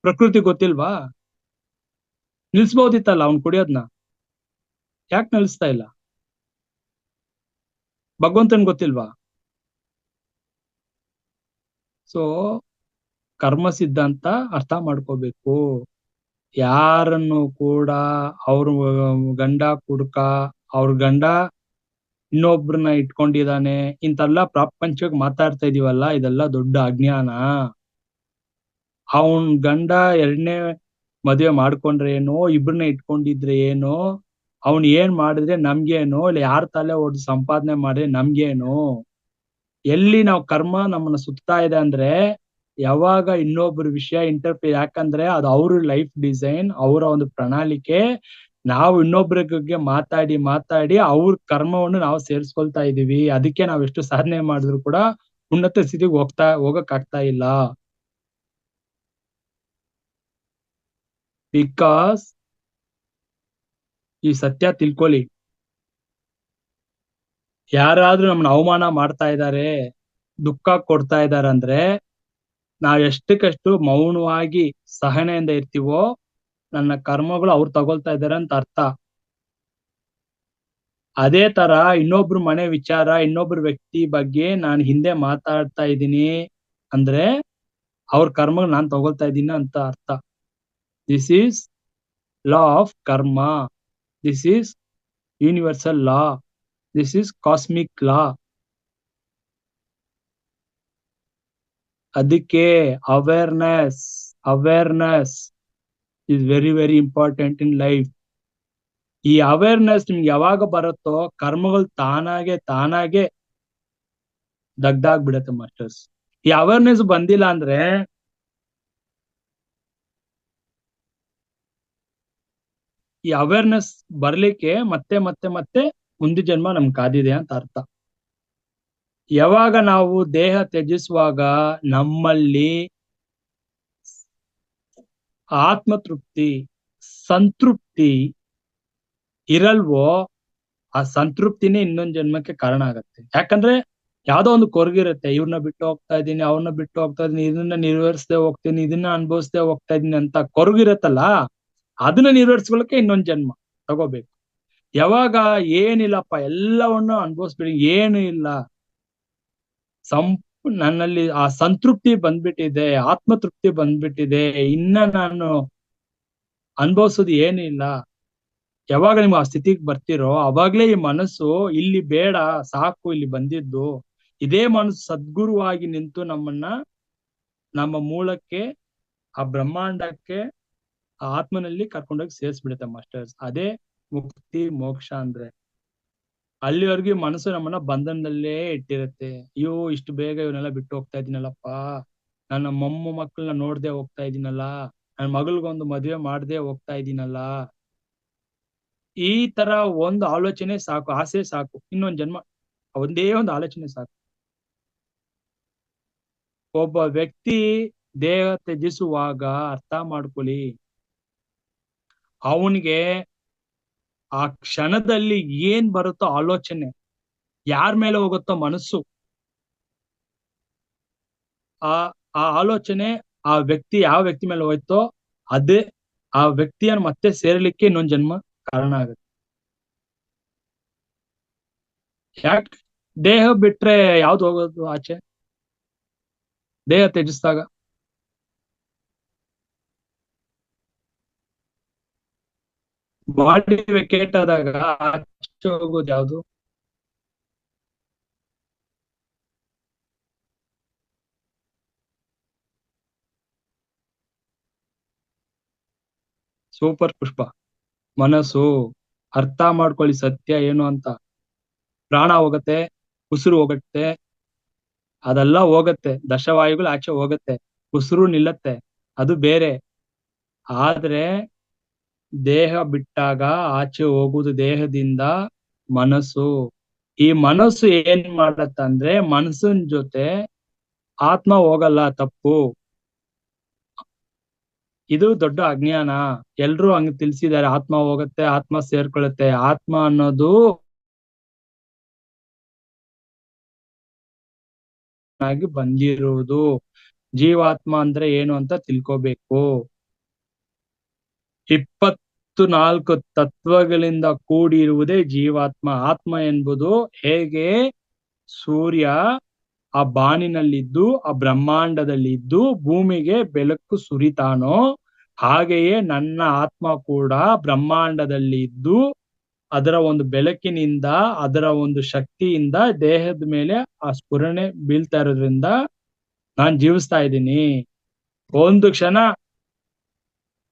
ಪ್ರಕೃತಿ ಗೊತ್ತಿಲ್ವಾ? ನಿಲ್ಸ್ಬೋದಿತ್ತಲ್ಲ ಅವ್ನ್ ಕುಡಿಯೋದ್ನ. ಯಾಕೆ ನಿಲ್ಸ್ತಾ ಇಲ್ಲ? ಭಗವಂತನ್ ಗೊತ್ತಿಲ್ವಾ? ಸೊ ಕರ್ಮ ಸಿದ್ಧಾಂತ ಅರ್ಥ ಮಾಡ್ಕೋಬೇಕು. ಯಾರನ್ನು ಕೂಡ ಅವ್ರ ಗಂಡ ಕುಡ್ಕ, ಅವ್ರ ಗಂಡ ಇನ್ನೊಬ್ರನ್ನ ಇಟ್ಕೊಂಡಿದಾನೆ ಇಂತೆಲ್ಲ ಪ್ರಪಂಚಕ್ಕೆ ಮಾತಾಡ್ತಾ ಇದೀವಲ್ಲ, ಇದೆಲ್ಲ ದೊಡ್ಡ ಅಜ್ಞಾನ. ಅವನ್ ಗಂಡ ಎರಡನೇ ಮದುವೆ ಮಾಡ್ಕೊಂಡ್ರೆ ಏನೋ, ಇಬ್ರನ್ನ ಇಟ್ಕೊಂಡಿದ್ರೆ ಏನೋ, ಅವ್ನ್ ಏನ್ ಮಾಡಿದ್ರೆ ನಮ್ಗೇನೋ, ಇಲ್ಲ ಯಾರ ತಲೆ ಹೊಡೆದು ಸಂಪಾದನೆ ಮಾಡಿದ್ರೆ ನಮ್ಗೇನೋ. ಎಲ್ಲಿ ನಾವು ಕರ್ಮ ನಮ್ಮನ್ನ ಸುತ್ತಾ ಇದೆ ಅಂದ್ರೆ ಯಾವಾಗ ಇನ್ನೊಬ್ಬರ ವಿಷಯ ಯಾಕಂದ್ರೆ ಅದು ಅವ್ರ ಲೈಫ್ ಡಿಸೈನ್, ಅವರ ಒಂದು ಪ್ರಣಾಳಿಕೆ. ನಾವು ಇನ್ನೊಬ್ಬರ ಬಗ್ಗೆ ಮಾತಾಡಿ ಅವ್ರ ಕರ್ಮವನ್ನು ನಾವು ಸೇರಿಸ್ಕೊಳ್ತಾ ಇದೀವಿ. ಅದಕ್ಕೆ ನಾವ್ ಎಷ್ಟು ಸಾಧನೆ ಮಾಡಿದ್ರು ಕೂಡ ಉನ್ನತ ಸ್ಥಿತಿಗೆ ಹೋಗಕ್ ಆಗ್ತಾ ಇಲ್ಲ. ಬಿಕಾಸ್ ಈ ಸತ್ಯ ತಿಳ್ಕೊಳ್ಳಿ, ಯಾರಾದ್ರೂ ನಮ್ಮನ್ನ ಅವಮಾನ ಮಾಡ್ತಾ ಇದ್ದಾರೆ, ದುಃಖ ಕೊಡ್ತಾ ಇದ್ದಾರೆ ಅಂದ್ರೆ ನಾವ್ ಎಷ್ಟಕ್ಕಷ್ಟು ಮೌನವಾಗಿ ಸಹನೆಯಿಂದ ಇರ್ತೀವೋ ನನ್ನ ಕರ್ಮಗಳು ಅವ್ರು ತಗೊಳ್ತಾ ಇದ್ದಾರೆ ಅಂತ ಅರ್ಥ. ಅದೇ ತರ ಇನ್ನೊಬ್ರು ಮನೆ ವಿಚಾರ, ಇನ್ನೊಬ್ರು ವ್ಯಕ್ತಿ ಬಗ್ಗೆ ನಾನು ಹಿಂದೆ ಮಾತಾಡ್ತಾ ಇದ್ದೀನಿ ಅಂದ್ರೆ ಅವ್ರ ಕರ್ಮಗಳು ನಾನ್ ತಗೊಳ್ತಾ ಇದ್ದೀನಿ ಅಂತ ಅರ್ಥ. This is law of karma, this is universal law, this is cosmic law. ಅದಕ್ಕೆ awareness is very very important in life. ಈ ಅವೇರ್ನೆಸ್ ನಿಮ್ಗೆ ಯಾವಾಗ ಬರುತ್ತೋ ಕರ್ಮಗಳು ತಾನಾಗೆ ದಗ್ದಾಗ್ಬಿಡತ್ತೆ ಮಾಸ್ಟರ್ಸ್. ಈ ಅವೇರ್ನೆಸ್ ಬಂದಿಲ್ಲ ಅಂದ್ರೆ ಈ ಅವೇರ್ನೆಸ್ ಬರ್ಲಿಕ್ಕೆ ಮತ್ತೆ ಮತ್ತೆ ಮತ್ತೆ ಮುಂದೆ ಜನ್ಮ ನಮ್ಗೆ ಕಾದಿದೆ ಅಂತ ಅರ್ಥ. ಯಾವಾಗ ನಾವು ದೇಹ ತ್ಯಜಿಸುವಾಗ ನಮ್ಮಲ್ಲಿ ಆತ್ಮತೃಪ್ತಿ, ಸಂತೃಪ್ತಿ ಇರಲ್ವೋ, ಆ ಸಂತೃಪ್ತಿನೇ ಇನ್ನೊಂದ್ ಜನ್ಮಕ್ಕೆ ಕಾರಣ ಆಗತ್ತೆ. ಯಾಕಂದ್ರೆ ಯಾವ್ದೋ ಒಂದು ಕೊರಗಿರುತ್ತೆ, ಇವ್ರನ್ನ ಬಿಟ್ಟು ಹೋಗ್ತಾ ಇದ್ದೀನಿ, ಅವ್ರನ್ನ ಬಿಟ್ಟು ಹೋಗ್ತಾ ಇದೀನಿ, ಇದನ್ನ ನಿರ್ವಹಿಸದೆ ಹೋಗ್ತೀನಿ, ಇದನ್ನ ಅನುಭವಿಸದೆ ಹೋಗ್ತಾ ಇದೀನಿ ಅಂತ ಕೊರಗಿರತ್ತಲ್ಲ, ಅದನ್ನ ನಿರ್ವಹಿಸ್ಕೊಳ್ಳಕ್ಕೆ ಇನ್ನೊಂದ್ ಜನ್ಮ ತಗೋಬೇಕು. ಯಾವಾಗ ಏನಿಲ್ಲಪ್ಪ ಎಲ್ಲವನ್ನೂ ಅನುಭವಿಸ್ಬಿಡಿ, ಏನು ಇಲ್ಲ, ನನ್ನಲ್ಲಿ ಆ ಸಂತೃಪ್ತಿ ಬಂದ್ಬಿಟ್ಟಿದೆ, ಆತ್ಮತೃಪ್ತಿ ಬಂದ್ಬಿಟ್ಟಿದೆ, ಇನ್ನ ನಾನು ಅನುಭವಿಸೋದು ಏನು ಇಲ್ಲ, ಯಾವಾಗ ನೀವು ಆ ಸ್ಥಿತಿಗೆ ಬರ್ತಿರೋ ಅವಾಗ್ಲೇ ಈ ಮನಸ್ಸು ಇಲ್ಲಿ ಬೇಡ, ಸಾಕು ಇಲ್ಲಿ ಬಂದಿದ್ದು, ಇದೇ ಮನಸ್ಸು ಸದ್ಗುರುವಾಗಿ ನಿಂತು ನಮ್ಮನ್ನ ನಮ್ಮ ಮೂಲಕ್ಕೆ, ಆ ಬ್ರಹ್ಮಾಂಡಕ್ಕೆ, ಆ ಆತ್ಮನಲ್ಲಿ ಕರ್ಕೊಂಡೋಗಿ ಸೇರಿಸ್ಬಿಡುತ್ತೆ ಮಾಸ್ಟರ್ಸ್. ಅದೇ ಮುಕ್ತಿ ಮೋಕ್ಷ ಅಂದ್ರೆ. ಅಲ್ಲಿವರೆಗೂ ಮನಸ್ಸು ನಮ್ಮನ್ನ ಬಂಧನದಲ್ಲೇ ಇಟ್ಟಿರುತ್ತೆ. ಅಯ್ಯೋ ಇಷ್ಟು ಬೇಗ ಇವನ್ನೆಲ್ಲ ಬಿಟ್ಟು ಹೋಗ್ತಾ ಇದೀನಲ್ಲಪ್ಪ, ನನ್ನ ಮಕ್ಕಳನ್ನ ನೋಡ್ದೆ ಹೋಗ್ತಾ ಇದೀನಲ್ಲ, ನನ್ನ ಮಗಳ್ಗೊಂದು ಮದುವೆ ಮಾಡ್ದೆ ಹೋಗ್ತಾ ಇದೀನಲ್ಲ, ಈ ತರ ಒಂದು ಆಲೋಚನೆ ಸಾಕು, ಆಸೆ ಸಾಕು, ಇನ್ನೊಂದ್ ಜನ್ಮ ಒಂದೇ ಒಂದು ಆಲೋಚನೆ ಸಾಕು. ಒಬ್ಬ ವ್ಯಕ್ತಿ ದೇಹ ತ್ಯಜಿಸುವಾಗ ಅರ್ಥ ಮಾಡ್ಕೊಳ್ಳಿ, ಅವನಿಗೆ ಆ ಕ್ಷಣದಲ್ಲಿ ಏನ್ ಬರುತ್ತೋ ಆಲೋಚನೆ, ಯಾರ ಮೇಲೆ ಹೋಗುತ್ತೋ ಮನಸ್ಸು, ಆ ಆಲೋಚನೆ ಆ ವ್ಯಕ್ತಿ ಯಾವ ವ್ಯಕ್ತಿ ಮೇಲೆ ಹೋಯ್ತೋ ಅದೇ ಆ ವ್ಯಕ್ತಿಯನ್ನು ಮತ್ತೆ ಸೇರ್ಲಿಕ್ಕೆ ಇನ್ನೊಂದ್ ಜನ್ಮ ಕಾರಣ ಆಗುತ್ತೆ. ಯಾಕೆ ದೇಹ ಬಿಟ್ರೆ ಯಾವ್ದು ಹೋಗೋದು ಆಚೆ? ದೇಹ ತ್ಯಜಿಸಿದಾಗ ಬಾಡಿ ವೆಕೇಟ್ ಆದಾಗ ಆಚೆ ಹೋಗೋದು ಯಾವ್ದು? ಸೂಪರ್ ಪುಷ್ಪ. ಮನಸ್ಸು ಅರ್ಥ ಮಾಡ್ಕೊಳ್ಳಿ ಸತ್ಯ ಏನು ಅಂತ. ಪ್ರಾಣ ಹೋಗತ್ತೆ, ಉಸಿರು ಹೋಗತ್ತೆ, ಅದೆಲ್ಲ ಹೋಗತ್ತೆ, ದಶವಾಯುಗಳು ಆಚೆ ಹೋಗತ್ತೆ, ಉಸಿರು ನಿಲ್ಲತ್ತೆ, ಅದು ಬೇರೆ. ಆದ್ರೆ ದೇಹ ಬಿಟ್ಟಾಗ ಆಚೆ ಹೋಗುವುದು ದೇಹದಿಂದ ಮನಸ್ಸು. ಈ ಮನಸ್ಸು ಏನ್ ಮಾಡತ್ತಂದ್ರೆ ಮನಸ್ಸಿನ ಜೊತೆ ಆತ್ಮ ಹೋಗಲ್ಲ, ತಪ್ಪು. ಇದು ದೊಡ್ಡ ಅಜ್ಞಾನ. ಎಲ್ರು ಹಂಗ ತಿಳಿಸಿದ್ದಾರೆ, ಆತ್ಮ ಹೋಗತ್ತೆ, ಆತ್ಮ ಸೇರ್ಕೊಳ್ಳುತ್ತೆ. ಆತ್ಮ ಅನ್ನೋದು ಆಗಿ ಬಂದಿರುವುದು. ಜೀವಾತ್ಮ ಅಂದ್ರೆ ಏನು ಅಂತ ತಿಳ್ಕೋಬೇಕು. 24 ತತ್ವಗಳಿಂದ ಕೂಡಿರುವುದೇ ಜೀವಾತ್ಮ. ಆತ್ಮ ಎಂಬುದು ಹೇಗೆ ಸೂರ್ಯ ಆ ಬಾನಿನಲ್ಲಿದ್ದು ಆ ಬ್ರಹ್ಮಾಂಡದಲ್ಲಿದ್ದು ಭೂಮಿಗೆ ಬೆಳಕು ಸುರಿತಾನೋ, ಹಾಗೆಯೇ ನನ್ನ ಆತ್ಮ ಕೂಡ ಬ್ರಹ್ಮಾಂಡದಲ್ಲಿ ಇದ್ದು ಅದರ ಒಂದು ಬೆಳಕಿನಿಂದ, ಅದರ ಒಂದು ಶಕ್ತಿಯಿಂದ ದೇಹದ ಮೇಲೆ ಆ ಸ್ಫುರಣೆ ಬೀಳ್ತಾ ಇರೋದ್ರಿಂದ ನಾನ್ ಜೀವಿಸ್ತಾ ಇದ್ದೀನಿ. ಒಂದು ಕ್ಷಣ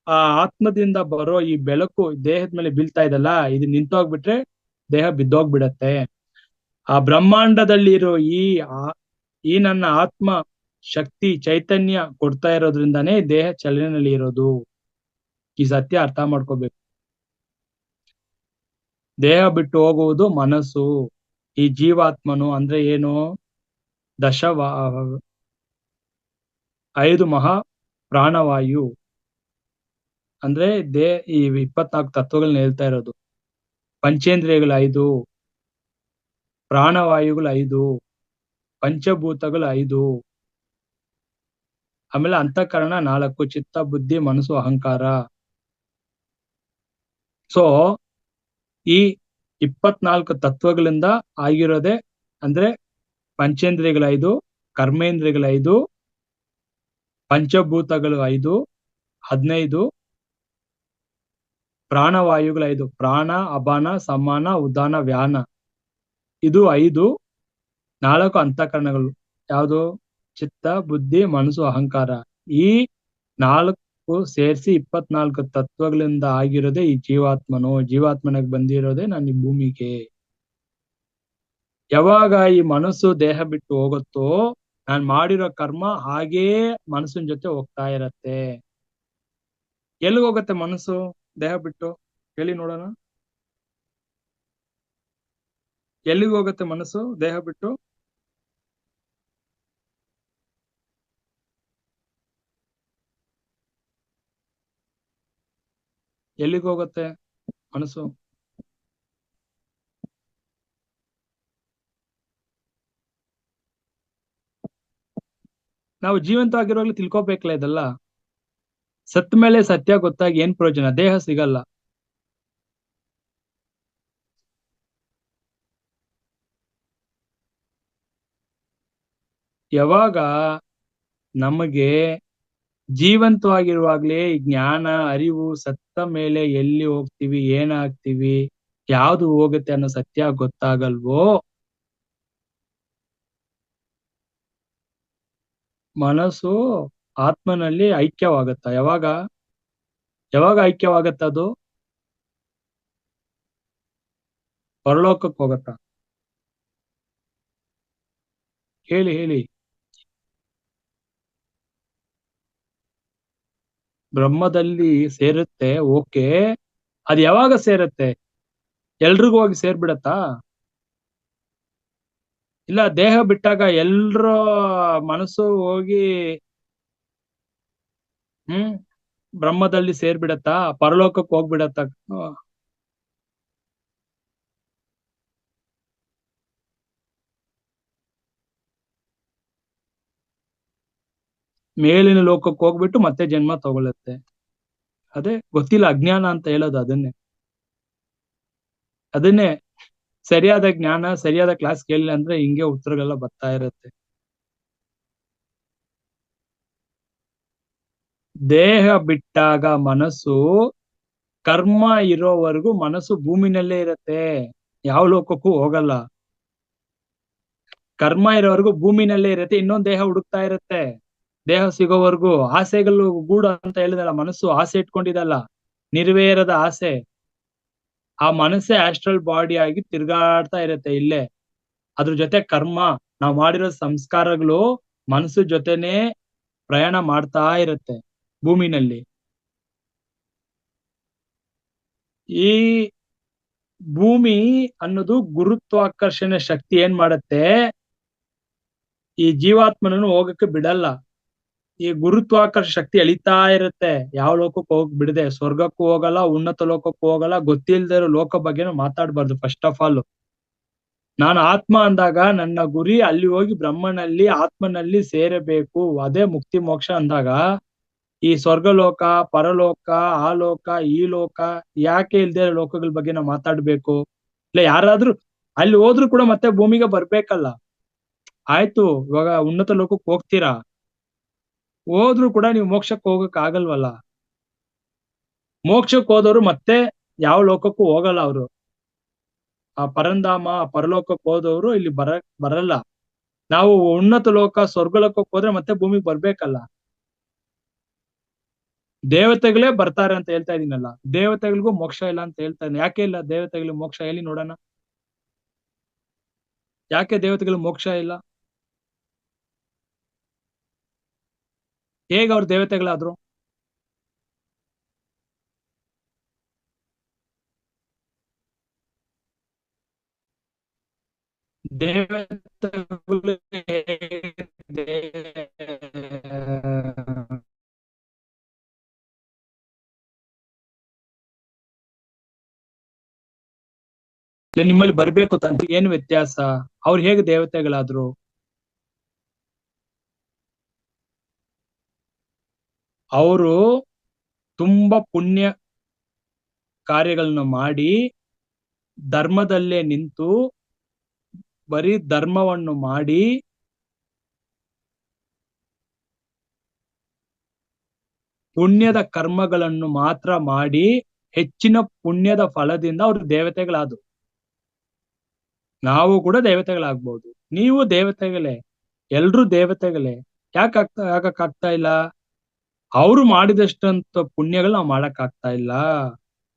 ಆ ಆತ್ಮದಿಂದ ಬರೋ ಈ ಬೆಳಕು ದೇಹದ ಮೇಲೆ ಬೀಳ್ತಾ ಇದಲ್ಲ, ಇದು ನಿಂತೋಗ್ಬಿಟ್ರೆ ದೇಹ ಬಿದ್ದೋಗ್ಬಿಡತ್ತೆ. ಆ ಬ್ರಹ್ಮಾಂಡದಲ್ಲಿರೋ ಈ ಈ ನನ್ನ ಆತ್ಮ ಶಕ್ತಿ ಚೈತನ್ಯ ಕೊಡ್ತಾ ಇರೋದ್ರಿಂದಾನೇ ದೇಹ ಚಲನೆಯಲ್ಲಿ ಇರೋದು. ಈ ಸತ್ಯ ಅರ್ಥ ಮಾಡ್ಕೋಬೇಕು. ದೇಹ ಬಿಟ್ಟು ಹೋಗುವುದು ಮನಸ್ಸು. ಈ ಜೀವಾತ್ಮನು ಅಂದ್ರೆ ಏನು? ದಶವಾ 5 ಮಹಾ ಪ್ರಾಣವಾಯು ಅಂದ್ರೆ ಈ 24 ತತ್ವಗಳನ್ನ ಹೇಳ್ತಾ ಇರೋದು. ಪಂಚೇಂದ್ರಿಯಗಳು 5, ಪ್ರಾಣವಾಯುಗಳು 5, ಪಂಚಭೂತಗಳು 5, ಆಮೇಲೆ ಅಂತಃಕರಣ 4, ಚಿತ್ತ ಬುದ್ಧಿ ಮನಸ್ಸು ಅಹಂಕಾರ. ಸೊ ಈ 24 ತತ್ವಗಳಿಂದ ಆಗಿರೋದೆ ಅಂದ್ರೆ ಪಂಚೇಂದ್ರಿಯಗಳು 5, ಕರ್ಮೇಂದ್ರಿಯಗಳು 5, ಪಂಚಭೂತಗಳು 5, 15, ಪ್ರಾಣವಾಯುಗಳು 5, ಪ್ರಾಣ ಅಪಾನ ಸಮಾನ ಉದಾನ ವ್ಯಾನ ಇದು 5, 4 ಅಂತಃಕರಣಗಳು ಯಾವುದು? ಚಿತ್ತ ಬುದ್ಧಿ ಮನಸ್ಸು ಅಹಂಕಾರ. ಈ 4 ಸೇರಿಸಿ 24 ತತ್ವಗಳಿಂದ ಆಗಿರೋದೇ ಈ ಜೀವಾತ್ಮನು. ಜೀವಾತ್ಮನಾಗಿ ಬಂದಿರೋದೇ ನಾನು ಈ ಭೂಮಿಗೆ. ಯಾವಾಗ ಈ ಮನಸ್ಸು ದೇಹ ಬಿಟ್ಟು ಹೋಗುತ್ತೋ ನಾನ್ ಮಾಡಿರೋ ಕರ್ಮ ಹಾಗೇ ಮನಸ್ಸಿನ ಜೊತೆ ಹೋಗ್ತಾ ಇರತ್ತೆ. ಎಲ್ಲಿಗೆ ಹೋಗುತ್ತೆ ಮನಸ್ಸು ದೇಹ ಬಿಟ್ಟು? ಹೇಳಿ ನೋಡೋಣ. ಎಲ್ಲಿಗೆ ಹೋಗುತ್ತೆ ಮನಸ್ಸು ದೇಹ ಬಿಟ್ಟು? ಎಲ್ಲಿಗೆ ಹೋಗುತ್ತೆ ಮನಸ್ಸು? ನಾವು ಜೀವಂತವಾಗಿರುವಾಗ್ಲೂ ತಿಳ್ಕೊಬೇಕಲ್ಲ ಇದೆಲ್ಲ. ಸತ್ತ ಮೇಲೆ ಸತ್ಯ ಗೊತ್ತಾಗಿ ಏನ್ ಪ್ರಯೋಜನ? ದೇಹ ಸಿಗಲ್ಲ. ಯಾವಾಗ ನಮಗೆ ಜೀವಂತವಾಗಿರುವಾಗ್ಲೇ ಈ ಜ್ಞಾನ ಅರಿವು ಸತ್ತ ಮೇಲೆ ಎಲ್ಲಿ ಹೋಗ್ತೀವಿ ಏನಾಗ್ತೀವಿ ಯಾವ್ದು ಹೋಗುತ್ತೆ ಅನ್ನೋ ಸತ್ಯ ಗೊತ್ತಾಗಲ್ವೋ ಮನಸ್ಸು ಆತ್ಮನಲ್ಲಿ ಐಕ್ಯವಾಗತ್ತ. ಯಾವಾಗ ಐಕ್ಯವಾಗತ್ತ? ಅದು ಪರಲೋಕಕ್ಕೆ ಹೋಗತ್ತ. ಹೇಳಿ. ಬ್ರಹ್ಮದಲ್ಲಿ ಸೇರುತ್ತೆ, ಓಕೆ. ಅದ್ ಯಾವಾಗ ಸೇರುತ್ತೆ? ಎಲ್ರಿಗೂ ಹೋಗಿ ಸೇರ್ಬಿಡತ್ತಾ? ಇಲ್ಲ, ದೇಹ ಬಿಟ್ಟಾಗ ಎಲ್ರ ಮನಸ್ಸು ಹೋಗಿ ಬ್ರಹ್ಮದಲ್ಲಿ ಸೇರ್ಬಿಡತ್ತಾ? ಪರಲೋಕಕ್ಕೆ ಹೋಗ್ಬಿಡತ್ತ? ಮೇಲಿನ ಲೋಕಕ್ಕೆ ಹೋಗ್ಬಿಟ್ಟು ಮತ್ತೆ ಜನ್ಮ ತಗೊಳುತ್ತೆ. ಅದೇ ಗೊತ್ತಿಲ್ಲ, ಅಜ್ಞಾನ ಅಂತ ಹೇಳೋದು ಅದನ್ನೇ ಸರಿಯಾದ ಜ್ಞಾನ ಸರಿಯಾದ ಕ್ಲಾಸ್ ಕೇಳಿಲ್ಲ ಅಂದ್ರೆ ಹಿಂಗೆ ಉತ್ತರಗಳೆಲ್ಲ ಬರ್ತಾ ಇರುತ್ತೆ. ದೇಹ ಬಿಟ್ಟಾಗ ಮನಸ್ಸು ಕರ್ಮ ಇರೋವರೆಗೂ ಮನಸ್ಸು ಭೂಮಿನಲ್ಲೇ ಇರತ್ತೆ, ಯಾವ ಲೋಕಕ್ಕೂ ಹೋಗಲ್ಲ. ಕರ್ಮ ಇರೋವರೆಗೂ ಭೂಮಿನಲ್ಲೇ ಇರತ್ತೆ, ಇನ್ನೊಂದು ದೇಹ ಹುಡುಕ್ತಾ ಇರತ್ತೆ. ದೇಹ ಸಿಗೋವರೆಗೂ ಆಸೆಗಳು ಗೂಡು ಅಂತ ಹೇಳಿದಲ್ಲ, ಮನಸ್ಸು ಆಸೆ ಇಟ್ಕೊಂಡಿದಲ್ಲ, ನಿರ್ವೇರದ ಆಸೆ. ಆ ಮನಸ್ಸೇ ಆಸ್ಟ್ರಲ್ ಬಾಡಿ ಆಗಿ ತಿರ್ಗಾಡ್ತಾ ಇರತ್ತೆ ಇಲ್ಲೇ. ಅದ್ರ ಜೊತೆ ಕರ್ಮ, ನಾವು ಮಾಡಿರೋ ಸಂಸ್ಕಾರಗಳು ಮನಸ್ಸು ಜೊತೆನೆ ಪ್ರಯಾಣ ಮಾಡ್ತಾ ಇರತ್ತೆ ಭೂಮಿನಲ್ಲಿ. ಈ ಭೂಮಿ ಅನ್ನೋದು ಗುರುತ್ವಾಕರ್ಷಣೆ ಶಕ್ತಿ ಏನ್ ಮಾಡತ್ತೆ, ಈ ಜೀವಾತ್ಮನನ್ನು ಹೋಗಕ್ಕೆ ಬಿಡಲ್ಲ. ಈ ಗುರುತ್ವಾಕರ್ಷ ಶಕ್ತಿ ಎಳಿತಾ ಇರುತ್ತೆ, ಯಾವ ಲೋಕಕ್ಕೆ ಹೋಗ್ ಬಿಡದೆ. ಸ್ವರ್ಗಕ್ಕೂ ಹೋಗಲ್ಲ, ಉನ್ನತ ಲೋಕಕ್ಕೂ ಹೋಗಲ್ಲ. ಗೊತ್ತಿಲ್ದೇ ಇರೋ ಲೋಕ ಬಗ್ಗೆನೂ ಮಾತಾಡ್ಬಾರ್ದು. ಫಸ್ಟ್ ಆಫ್ ಆಲ್ ನಾನು ಆತ್ಮ ಅಂದಾಗ ನನ್ನ ಗುರಿ ಅಲ್ಲಿ ಹೋಗಿ ಬ್ರಹ್ಮನಲ್ಲಿ ಆತ್ಮನಲ್ಲಿ ಸೇರಬೇಕು, ಅದೇ ಮುಕ್ತಿ ಮೋಕ್ಷ ಅಂದಾಗ ಈ ಸ್ವರ್ಗಲೋಕ ಪರಲೋಕ ಆ ಲೋಕ ಈ ಲೋಕ ಯಾಕೆ ಇಲ್ದೇ ಲೋಕಗಳ ಬಗ್ಗೆ ನಾವು ಮಾತಾಡ್ಬೇಕು? ಇಲ್ಲ, ಯಾರಾದ್ರೂ ಅಲ್ಲಿ ಹೋದ್ರು ಕೂಡ ಮತ್ತೆ ಭೂಮಿಗೆ ಬರ್ಬೇಕಲ್ಲ. ಆಯ್ತು, ಇವಾಗ ಉನ್ನತ ಲೋಕಕ್ಕೆ ಹೋಗ್ತೀರಾ, ಹೋದ್ರು ಕೂಡ ನೀವು ಮೋಕ್ಷಕ್ಕೆ ಹೋಗಕ್ ಆಗಲ್ವಲ್ಲ. ಮೋಕ್ಷಕ್ಕೆ ಹೋದವರು ಮತ್ತೆ ಯಾವ ಲೋಕಕ್ಕೂ ಹೋಗಲ್ಲ. ಅವರು ಆ ಪರಂಧಾಮ ಪರಲೋಕಕ್ಕೆ ಹೋದವರು ಇಲ್ಲಿ ಬರಲ್ಲ. ನಾವು ಉನ್ನತ ಲೋಕ ಸ್ವರ್ಗಲೋಕಕ್ಕೆ ಹೋದ್ರೆ ಮತ್ತೆ ಭೂಮಿಗೆ ಬರ್ಬೇಕಲ್ಲ. ದೇವತೆಗಳೇ ಬರ್ತಾರೆ ಅಂತ ಹೇಳ್ತಾ ಇದೀನಲ್ಲ, ದೇವತೆಗಳಿಗೂ ಮೋಕ್ಷ ಇಲ್ಲ ಅಂತ ಹೇಳ್ತಾ ಇದ್ದೀನಿ. ಯಾಕೆ ಇಲ್ಲ ದೇವತೆಗಳಿಗೆ ಮೋಕ್ಷ? ಹೇಳಿ ನೋಡೋಣ. ಯಾಕೆ ದೇವತೆಗಳಿಗೆ ಮೋಕ್ಷ ಇಲ್ಲ? ಹೇಗೆ ಅವ್ರು ದೇವತೆಗಳಾದ್ರು? ದೇವತೆಗಳು ನಿಮ್ಮಲ್ಲಿ ಬರ್ಬೇಕು ತಂದೆ, ಏನು ವ್ಯತ್ಯಾಸ? ಅವ್ರು ಹೇಗೆ ದೇವತೆಗಳಾದ್ರು? ಅವರು ತುಂಬಾ ಪುಣ್ಯ ಕಾರ್ಯಗಳನ್ನ ಮಾಡಿ ಧರ್ಮದಲ್ಲೇ ನಿಂತು ಬರೀ ಧರ್ಮವನ್ನು ಮಾಡಿ ಪುಣ್ಯದ ಕರ್ಮಗಳನ್ನು ಮಾತ್ರ ಮಾಡಿ ಹೆಚ್ಚಿನ ಪುಣ್ಯದ ಫಲದಿಂದ ಅವರು ದೇವತೆಗಳಾದ್ರು. ನಾವು ಕೂಡ ದೇವತೆಗಳಾಗ್ಬೋದು, ನೀವು ದೇವತೆಗಳೇ, ಎಲ್ರೂ ದೇವತೆಗಳೇ. ಯಾಕಾಗ್ತಾ ಇಲ್ಲ? ಅವ್ರು ಮಾಡಿದಷ್ಟಂತ ಪುಣ್ಯಗಳು ನಾವು ಮಾಡಕ್ ಆಗ್ತಾ ಇಲ್ಲ,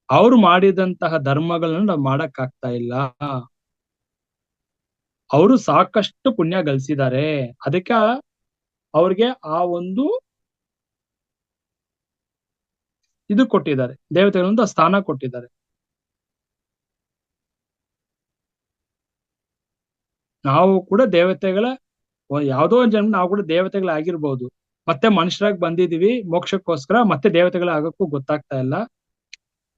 ಅವ್ರು ಮಾಡಿದಂತಹ ಧರ್ಮಗಳನ್ನು ನಾವು ಮಾಡಕ್ ಆಗ್ತಾ ಇಲ್ಲ. ಅವರು ಸಾಕಷ್ಟು ಪುಣ್ಯ ಗಳಿಸಿದ್ದಾರೆ, ಅದಕ್ಕೆ ಅವ್ರಿಗೆ ಆ ಒಂದು ಇದು ಕೊಟ್ಟಿದ್ದಾರೆ, ದೇವತೆಗಳಂತ ಸ್ಥಾನ ಕೊಟ್ಟಿದ್ದಾರೆ. ನಾವು ಕೂಡ ದೇವತೆಗಳ ಯಾವ್ದೋ ಒಂದ್ ಜನ್ಮ ನಾವು ಕೂಡ ದೇವತೆಗಳಾಗಿರ್ಬೋದು, ಮತ್ತೆ ಮನುಷ್ಯರಾಗಿ ಬಂದಿದೀವಿ ಮೋಕ್ಷಕ್ಕೋಸ್ಕರ, ಮತ್ತೆ ದೇವತೆಗಳಾಗಕ್ಕೂ ಗೊತ್ತಾಗ್ತಾ ಇಲ್ಲ.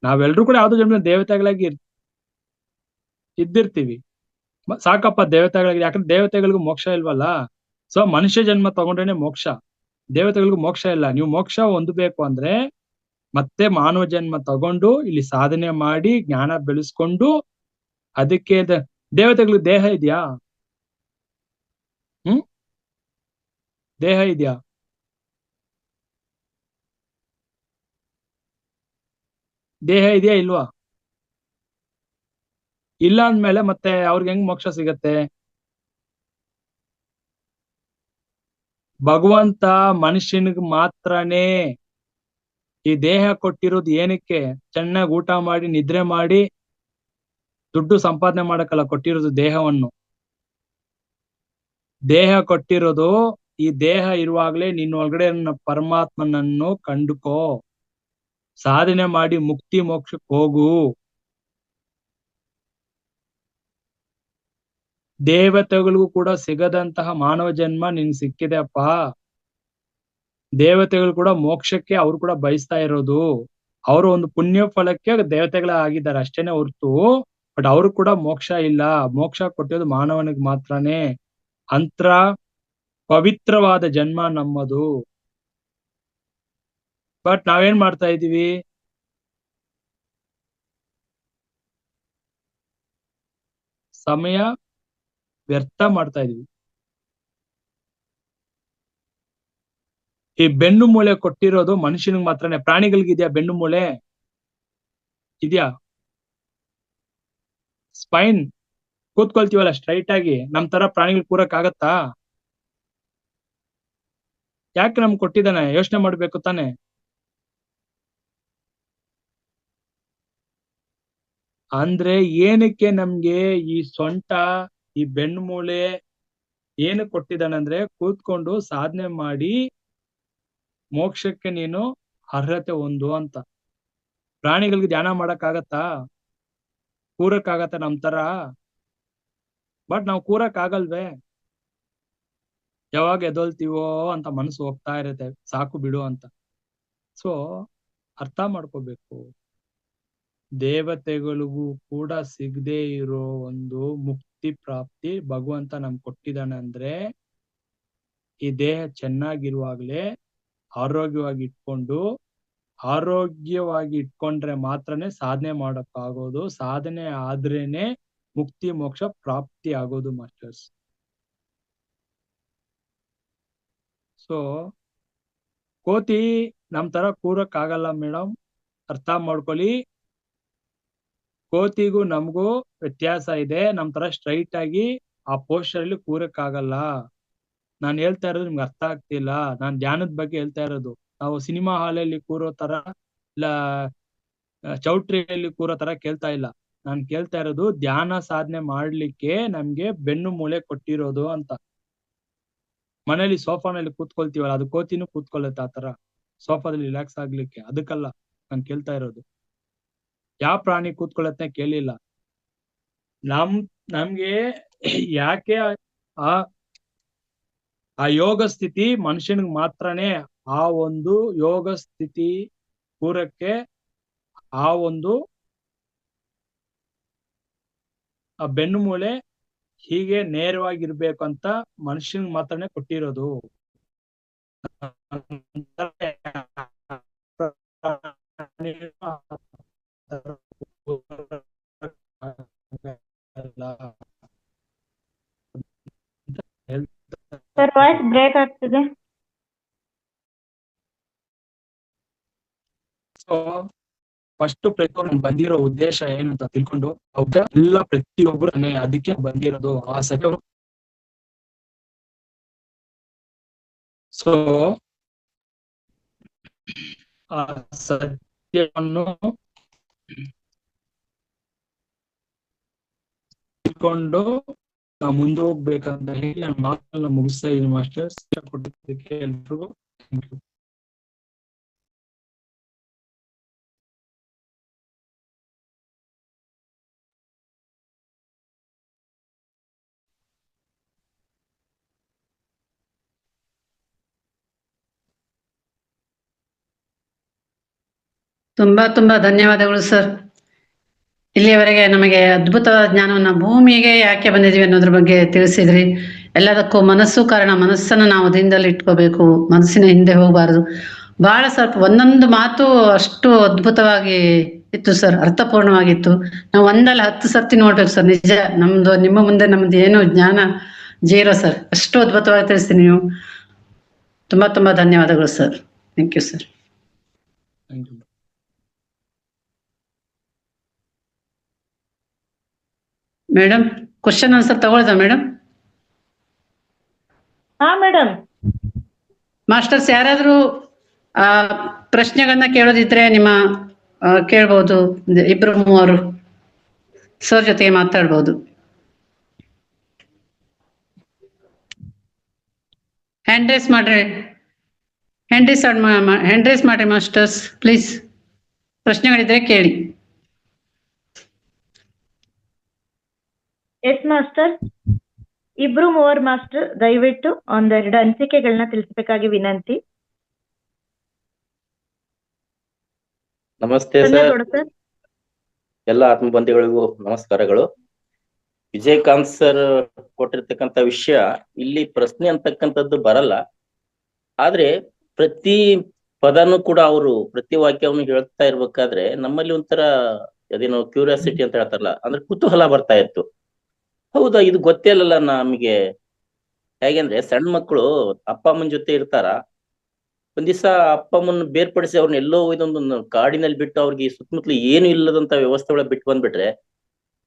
ನಾವೆಲ್ರೂ ಕೂಡ ಯಾವ್ದೋ ಜನ್ಮ ದೇವತೆಗಳಾಗಿ ಇದ್ದಿರ್ತೀವಿ. ಸಾಕಪ್ಪ ದೇವತೆಗಳಾಗಿ, ಯಾಕಂದ್ರೆ ದೇವತೆಗಳಿಗೂ ಮೋಕ್ಷ ಇಲ್ವಲ್ಲ. ಸೊ ಮನುಷ್ಯ ಜನ್ಮ ತಗೊಂಡ್ರೇನೆ ಮೋಕ್ಷ, ದೇವತೆಗಳಿಗೂ ಮೋಕ್ಷ ಇಲ್ಲ. ನೀವು ಮೋಕ್ಷ ಹೊಂದಬೇಕು ಅಂದ್ರೆ ಮತ್ತೆ ಮಾನವ ಜನ್ಮ ತಗೊಂಡು ಇಲ್ಲಿ ಸಾಧನೆ ಮಾಡಿ ಜ್ಞಾನ ಬೆಳೆಸ್ಕೊಂಡು, ಅದಕ್ಕೆ ದೇವತೆಗಳಿಗೆ ದೇಹ ಇದೆಯಾ? ದೇಹ ಇದೆಯಾ? ದೇಹ ಇದೆಯಾ ಇಲ್ವಾ? ಇಲ್ಲ ಅಂದ್ಮೇಲೆ ಮತ್ತೆ ಅವ್ರಿಗೆ ಹೆಂಗ್ ಮೋಕ್ಷ ಸಿಗತ್ತೆ? ಭಗವಂತ ಮನುಷ್ಯನಿಗೆ ಮಾತ್ರನೇ ಈ ದೇಹ ಕೊಟ್ಟಿರೋದು ಏನಕ್ಕೆ? ಚೆನ್ನಾಗಿ ಊಟ ಮಾಡಿ ನಿದ್ರೆ ಮಾಡಿ ದುಡ್ಡು ಸಂಪಾದನೆ ಮಾಡಕ್ಕಲ್ಲ ಕೊಟ್ಟಿರೋದು ದೇಹವನ್ನು. ದೇಹ ಕೊಟ್ಟಿರೋದು, ಈ ದೇಹ ಇರುವಾಗ್ಲೇ ನಿನ್ನೊಳಗಡೆ ಪರಮಾತ್ಮನನ್ನು ಕಂಡುಕೋ, ಸಾಧನೆ ಮಾಡಿ ಮುಕ್ತಿ ಮೋಕ್ಷಕ್ಕೆ ಹೋಗು. ದೇವತೆಗಳಿಗೂ ಕೂಡ ಸಿಗದಂತಹ ಮಾನವ ಜನ್ಮ ನಿನ್ ಸಿಕ್ಕಿದೆ ಅಪ್ಪ. ದೇವತೆಗಳು ಕೂಡ ಮೋಕ್ಷಕ್ಕೆ ಅವ್ರು ಕೂಡ ಬಯಸ್ತಾ ಇರೋದು, ಅವರು ಒಂದು ಪುಣ್ಯ ಫಲಕ್ಕೆ ದೇವತೆಗಳ ಆಗಿದ್ದಾರೆ ಅಷ್ಟೇನೆ ಹೊರ್ತು, ಬಟ್ ಅವ್ರು ಕೂಡ ಮೋಕ್ಷ ಇಲ್ಲ. ಮೋಕ್ಷ ಕೊಟ್ಟಿರೋದು ಮಾನವನಿಗೆ ಮಾತ್ರನೇ. ಅಂತ್ರ ಪವಿತ್ರವಾದ ಜನ್ಮ ನಮ್ಮದು. ಬಟ್ ನಾವೇನ್ ಮಾಡ್ತಾ ಇದೀವಿ? ಸಮಯ ವ್ಯರ್ಥ ಮಾಡ್ತಾ ಇದೀವಿ. ಈ ಬೆನ್ನು ಮೂಳೆ ಕೊಟ್ಟಿರೋದು ಮನುಷ್ಯನಿಗೆ ಮಾತ್ರನೇ. ಪ್ರಾಣಿಗಳಿಗಿದ್ಯಾ ಬೆನ್ನು ಮೂಳೆ? ಇದ್ಯಾ? ಸ್ಪೈನ್ ಕೂತ್ಕೊಳ್ತೀವಲ್ಲ ಸ್ಟ್ರೈಟ್ ಆಗಿ, ನಮ್ ತರ ಪ್ರಾಣಿಗಳು ಕೂರಕ್ ಆಗತ್ತಾ? ಯಾಕೆ ನಮ್ಗೆ ಕೊಟ್ಟಿದ್ದಾನೆ? ಯೋಚನೆ ಮಾಡ್ಬೇಕು ತಾನೆ. ಅಂದ್ರೆ ಏನಕ್ಕೆ ನಮ್ಗೆ ಈ ಸೊಂಟ, ಈ ಬೆನ್ನು ಮೂಳೆ ಏನಕ್ಕೆ ಕೊಟ್ಟಿದ್ದಾನೆ ಅಂದ್ರೆ, ಕೂತ್ಕೊಂಡು ಸಾಧನೆ ಮಾಡಿ ಮೋಕ್ಷಕ್ಕೆ ನೀನು ಅರ್ಹತೆ ಹೊಂದು ಅಂತ. ಪ್ರಾಣಿಗಳಿಗೆ ಧ್ಯಾನ ಮಾಡಕ್ ಆಗತ್ತಾ? ಕೂರಕ್ ಆಗತ್ತ ನಮ್ ತರ? ಬಟ್ ನಾವು ಕೂರಕ್ ಆಗಲ್ವೇ? ಯಾವಾಗ ಎದೊಳ್ತೀವೋ ಅಂತ ಮನಸ್ಸು ಹೋಗ್ತಾ ಇರುತ್ತೆ, ಸಾಕು ಬಿಡು ಅಂತ. ಸೊ ಅರ್ಥ ಮಾಡ್ಕೋಬೇಕು, ದೇವತೆಗಳಿಗೂ ಕೂಡ ಸಿಗದೆ ಇರೋ ಒಂದು ಮುಕ್ತಿ ಪ್ರಾಪ್ತಿ ಭಗವಂತ ನಮ್ಗೆ ಕೊಟ್ಟಿದ್ದಾನೆ. ಅಂದ್ರೆ ಈ ದೇಹ ಚೆನ್ನಾಗಿರುವಾಗ್ಲೇ ಆರೋಗ್ಯವಾಗಿ ಇಟ್ಕೊಂಡ್ರೆ ಮಾತ್ರನೇ ಸಾಧನೆ ಮಾಡಕ್ಕಾಗೋದು. ಸಾಧನೆ ಆದ್ರೇನೆ ಮುಕ್ತಿ ಮೋಕ್ಷ ಪ್ರಾಪ್ತಿ ಆಗೋದು ಮಾಸ್ಟರ್ಸ್. ಸೊ ಕೋತಿ ನಮ್ ತರ ಕೂರಕ್ ಆಗಲ್ಲ ಮೇಡಮ್, ಅರ್ಥ ಮಾಡ್ಕೊಳ್ಳಿ. ಕೋತಿಗೂ ನಮಗೂ ವ್ಯತ್ಯಾಸ ಇದೆ. ನಮ್ ತರ ಸ್ಟ್ರೈಟ್ ಆಗಿ ಆ ಪೋಸ್ಟರ್ ಅಲ್ಲಿ ಕೂರಕ್ ಆಗಲ್ಲ. ನಾನು ಹೇಳ್ತಾ ಇರೋದು ನಿಮ್ಗೆ ಅರ್ಥ ಆಗ್ತಿಲ್ಲ. ನಾನ್ ಧ್ಯಾನದ ಬಗ್ಗೆ ಹೇಳ್ತಾ ಇರೋದು. ನಾವು ಸಿನಿಮಾ ಹಾಲಲ್ಲಿ ಕೂರೋ ತರ ಇಲ್ಲ ಚೌಟ್ರಿಯಲ್ಲಿ ಕೂರೋ ತರ ಕೇಳ್ತಾ ಇಲ್ಲ. ನಾನ್ ಕೇಳ್ತಾ ಇರೋದು ಧ್ಯಾನ ಸಾಧನೆ ಮಾಡ್ಲಿಕ್ಕೆ ನಮ್ಗೆ ಬೆನ್ನು ಮೂಳೆ ಕೊಟ್ಟಿರೋದು ಅಂತ. ಮನೇಲಿ ಸೋಫಾನಲ್ಲಿ ಕೂತ್ಕೊಳ್ತೀವಲ್ಲ, ಅದು ಕೋತಿನೂ ಕೂತ್ಕೊಳ್ಳುತ್ತೆ ಆತರ ಸೋಫಾದಲ್ಲಿ ರಿಲ್ಯಾಕ್ಸ್ ಆಗ್ಲಿಕ್ಕೆ. ಅದಕ್ಕಲ್ಲ ನಾನ್ ಕೇಳ್ತಾ ಇರೋದು. ಯಾವ ಪ್ರಾಣಿ ಕೂತ್ಕೊಳ್ಳತ್ತೆ ಕೇಳಿಲ್ಲ. ನಮ್ಗೆ ಯಾಕೆ ಆ ಆ ಯೋಗ ಸ್ಥಿತಿ ಮನುಷ್ಯನಿಗೆ ಮಾತ್ರನೇ. ಆ ಒಂದು ಯೋಗ ಸ್ಥಿತಿ ಪೂರಕ್ಕೆ ಆ ಒಂದು ಆ ಬೆನ್ನು ಮೂಳೆ ಹೀಗೆ ನೇರವಾಗಿರ್ಬೇಕು ಅಂತ ಮನುಷ್ಯನಿಗೆ ಮಾತ್ರನೇ ಕೊಟ್ಟಿರೋದು. ಸರ್ ವಾಯ್ಸ್ ಬ್ರೇಕ್ ಆಗ್ತಿದೆ. ಫಸ್ಟ್ ಪ್ರತಿಯೊಬ್ಬರು ಬಂದಿರೋ ಉದ್ದೇಶ ಏನು ಅಂತ ತಿಳ್ಕೊಂಡು ಎಲ್ಲ ಪ್ರತಿಯೊಬ್ಬರು ಅದಕ್ಕೆ ಬಂದಿರೋದು ಆ ಸತ್ಯ. ಸೊ ಆ ಸತ್ಯವನ್ನು ತಿಳ್ಕೊಂಡು ನಾವು ಮುಂದೆ ಹೋಗ್ಬೇಕಂತ ಹೇಳಿ ನಾನು ಮಾತನ್ನ ಮುಗಿಸ್ತಾ ಇದ್ದೀನಿ ಮಾಸ್ಟರ್. ಕೊಟ್ಟಿದ್ದಕ್ಕೆ ಎಲ್ರಿಗೂ ಥ್ಯಾಂಕ್ ಯು. ತುಂಬಾ ತುಂಬಾ ಧನ್ಯವಾದಗಳು ಸರ್. ಇಲ್ಲಿಯವರೆಗೆ ನಮಗೆ ಅದ್ಭುತವಾದ ಜ್ಞಾನವನ್ನ ಭೂಮಿಗೆ ಯಾಕೆ ಬಂದಿದೀವಿ ಅನ್ನೋದ್ರ ಬಗ್ಗೆ ತಿಳಿಸಿದ್ರಿ. ಎಲ್ಲದಕ್ಕೂ ಮನಸ್ಸು ಕಾರಣ. ಮನಸ್ಸನ್ನ ನಾವು ದಿನದಲ್ಲಿ ಇಟ್ಕೋಬೇಕು, ಮನಸ್ಸಿನ ಹಿಂದೆ ಹೋಗಬಾರದು. ಬಹಳ ಸ್ವಲ್ಪ ಒಂದೊಂದು ಮಾತು ಅಷ್ಟು ಅದ್ಭುತವಾಗಿ ಇತ್ತು ಸರ್, ಅರ್ಥಪೂರ್ಣವಾಗಿತ್ತು. ನಾವು ಒಂದಲ್ಲ 10 ಸರ್ತಿ ನೋಡ್ಬೇಕು ಸರ್. ನಿಜ ನಿಮ್ಮ ಮುಂದೆ ನಮ್ದು ಏನು ಜ್ಞಾನ ಜೀರೋ ಸರ್. ಅಷ್ಟು ಅದ್ಭುತವಾಗಿ ತಿಳಿಸ್ತೀನಿ ನೀವು. ತುಂಬಾ ತುಂಬಾ ಧನ್ಯವಾದಗಳು sir. Thank you sir. Thank you. Madam question answer ತಗೊಳ್ದ ಮೇಡಮ್? ಹಾ ಮೇಡಮ್. ಮಾಸ್ಟರ್ಸ್ ಯಾರಾದ್ರೂ ಪ್ರಶ್ನೆಗಳನ್ನ ಕೇಳೋದಿದ್ರೆ ನಿಮ್ಮ ಕೇಳ್ಬೋದು. 2-3 ಸರ್ ಜೊತೆಗೆ ಮಾತಾಡ್ಬೋದು. ಹ್ಯಾಂಡ್ ರೈಸ್ ಮಾಡ್ರಿ, ಹ್ಯಾಂಡ್ ರೈಸ್ ಮಾಡ್ರಿ ಮಾಸ್ಟರ್ಸ್ ಪ್ಲೀಸ್. ಪ್ರಶ್ನೆಗಳಿದ್ರೆ ಕೇಳಿ. Yes master. 2-3 ಮಾಸ್ಟರ್ ದಯವಿಟ್ಟು ಒಂದೆರಡು ಅನಿಸಿಕೆಗಳನ್ನ ತಿಳಿಸಬೇಕಾಗಿ ವಿನಂತಿ. ನಮಸ್ತೆ ಸರ್. ಎಲ್ಲ ಆತ್ಮಬಂಧಿಗಳಿಗೂ ನಮಸ್ಕಾರಗಳು. ವಿಜಯಕಾಂತ್ ಸರ್ ಕೊಟ್ಟಿರ್ತಕ್ಕಂಥ ವಿಷಯ ಇಲ್ಲಿ ಪ್ರಶ್ನೆ ಅಂತಕ್ಕಂಥದ್ದು ಬರಲ್ಲ. ಆದ್ರೆ ಪ್ರತಿ ಪದನು ಕೂಡ ಅವರು ಪ್ರತಿ ವಾಕ್ಯವನ್ನು ಹೇಳ್ತಾ ಇರ್ಬೇಕಾದ್ರೆ ನಮ್ಮಲ್ಲಿ ಒಂಥರ ಅದೇನೋ ಕ್ಯೂರಿಯಾಸಿಟಿ ಅಂತ ಹೇಳ್ತಾರಲ್ಲ, ಅಂದ್ರೆ ಕುತೂಹಲ ಬರ್ತಾ ಇತ್ತು. ಹೌದಾ, ಇದು ಗೊತ್ತೇ ಇಲ್ಲಲ್ಲ ನಮಗೆ. ಹೇಗೆಂದ್ರೆ ಸಣ್ಣ ಮಕ್ಕಳು ಅಪ್ಪ ಅಮ್ಮನ ಜೊತೆ ಇರ್ತಾರ. ಒಂದ್ ದಿವಸ ಅಪ್ಪ ಅಮ್ಮನ ಬೇರ್ಪಡಿಸಿ ಅವ್ರನ್ನ ಎಲ್ಲೋ ಇದೊಂದು ಕಾಡಿನಲ್ಲಿ ಬಿಟ್ಟು ಅವ್ರಿಗೆ ಸುತ್ತಮುತ್ತಲು ಏನು ಇಲ್ಲದಂತ ವ್ಯವಸ್ಥೆ ಒಳಗೆ ಬಿಟ್ಟು ಬಂದ್ಬಿಟ್ರೆ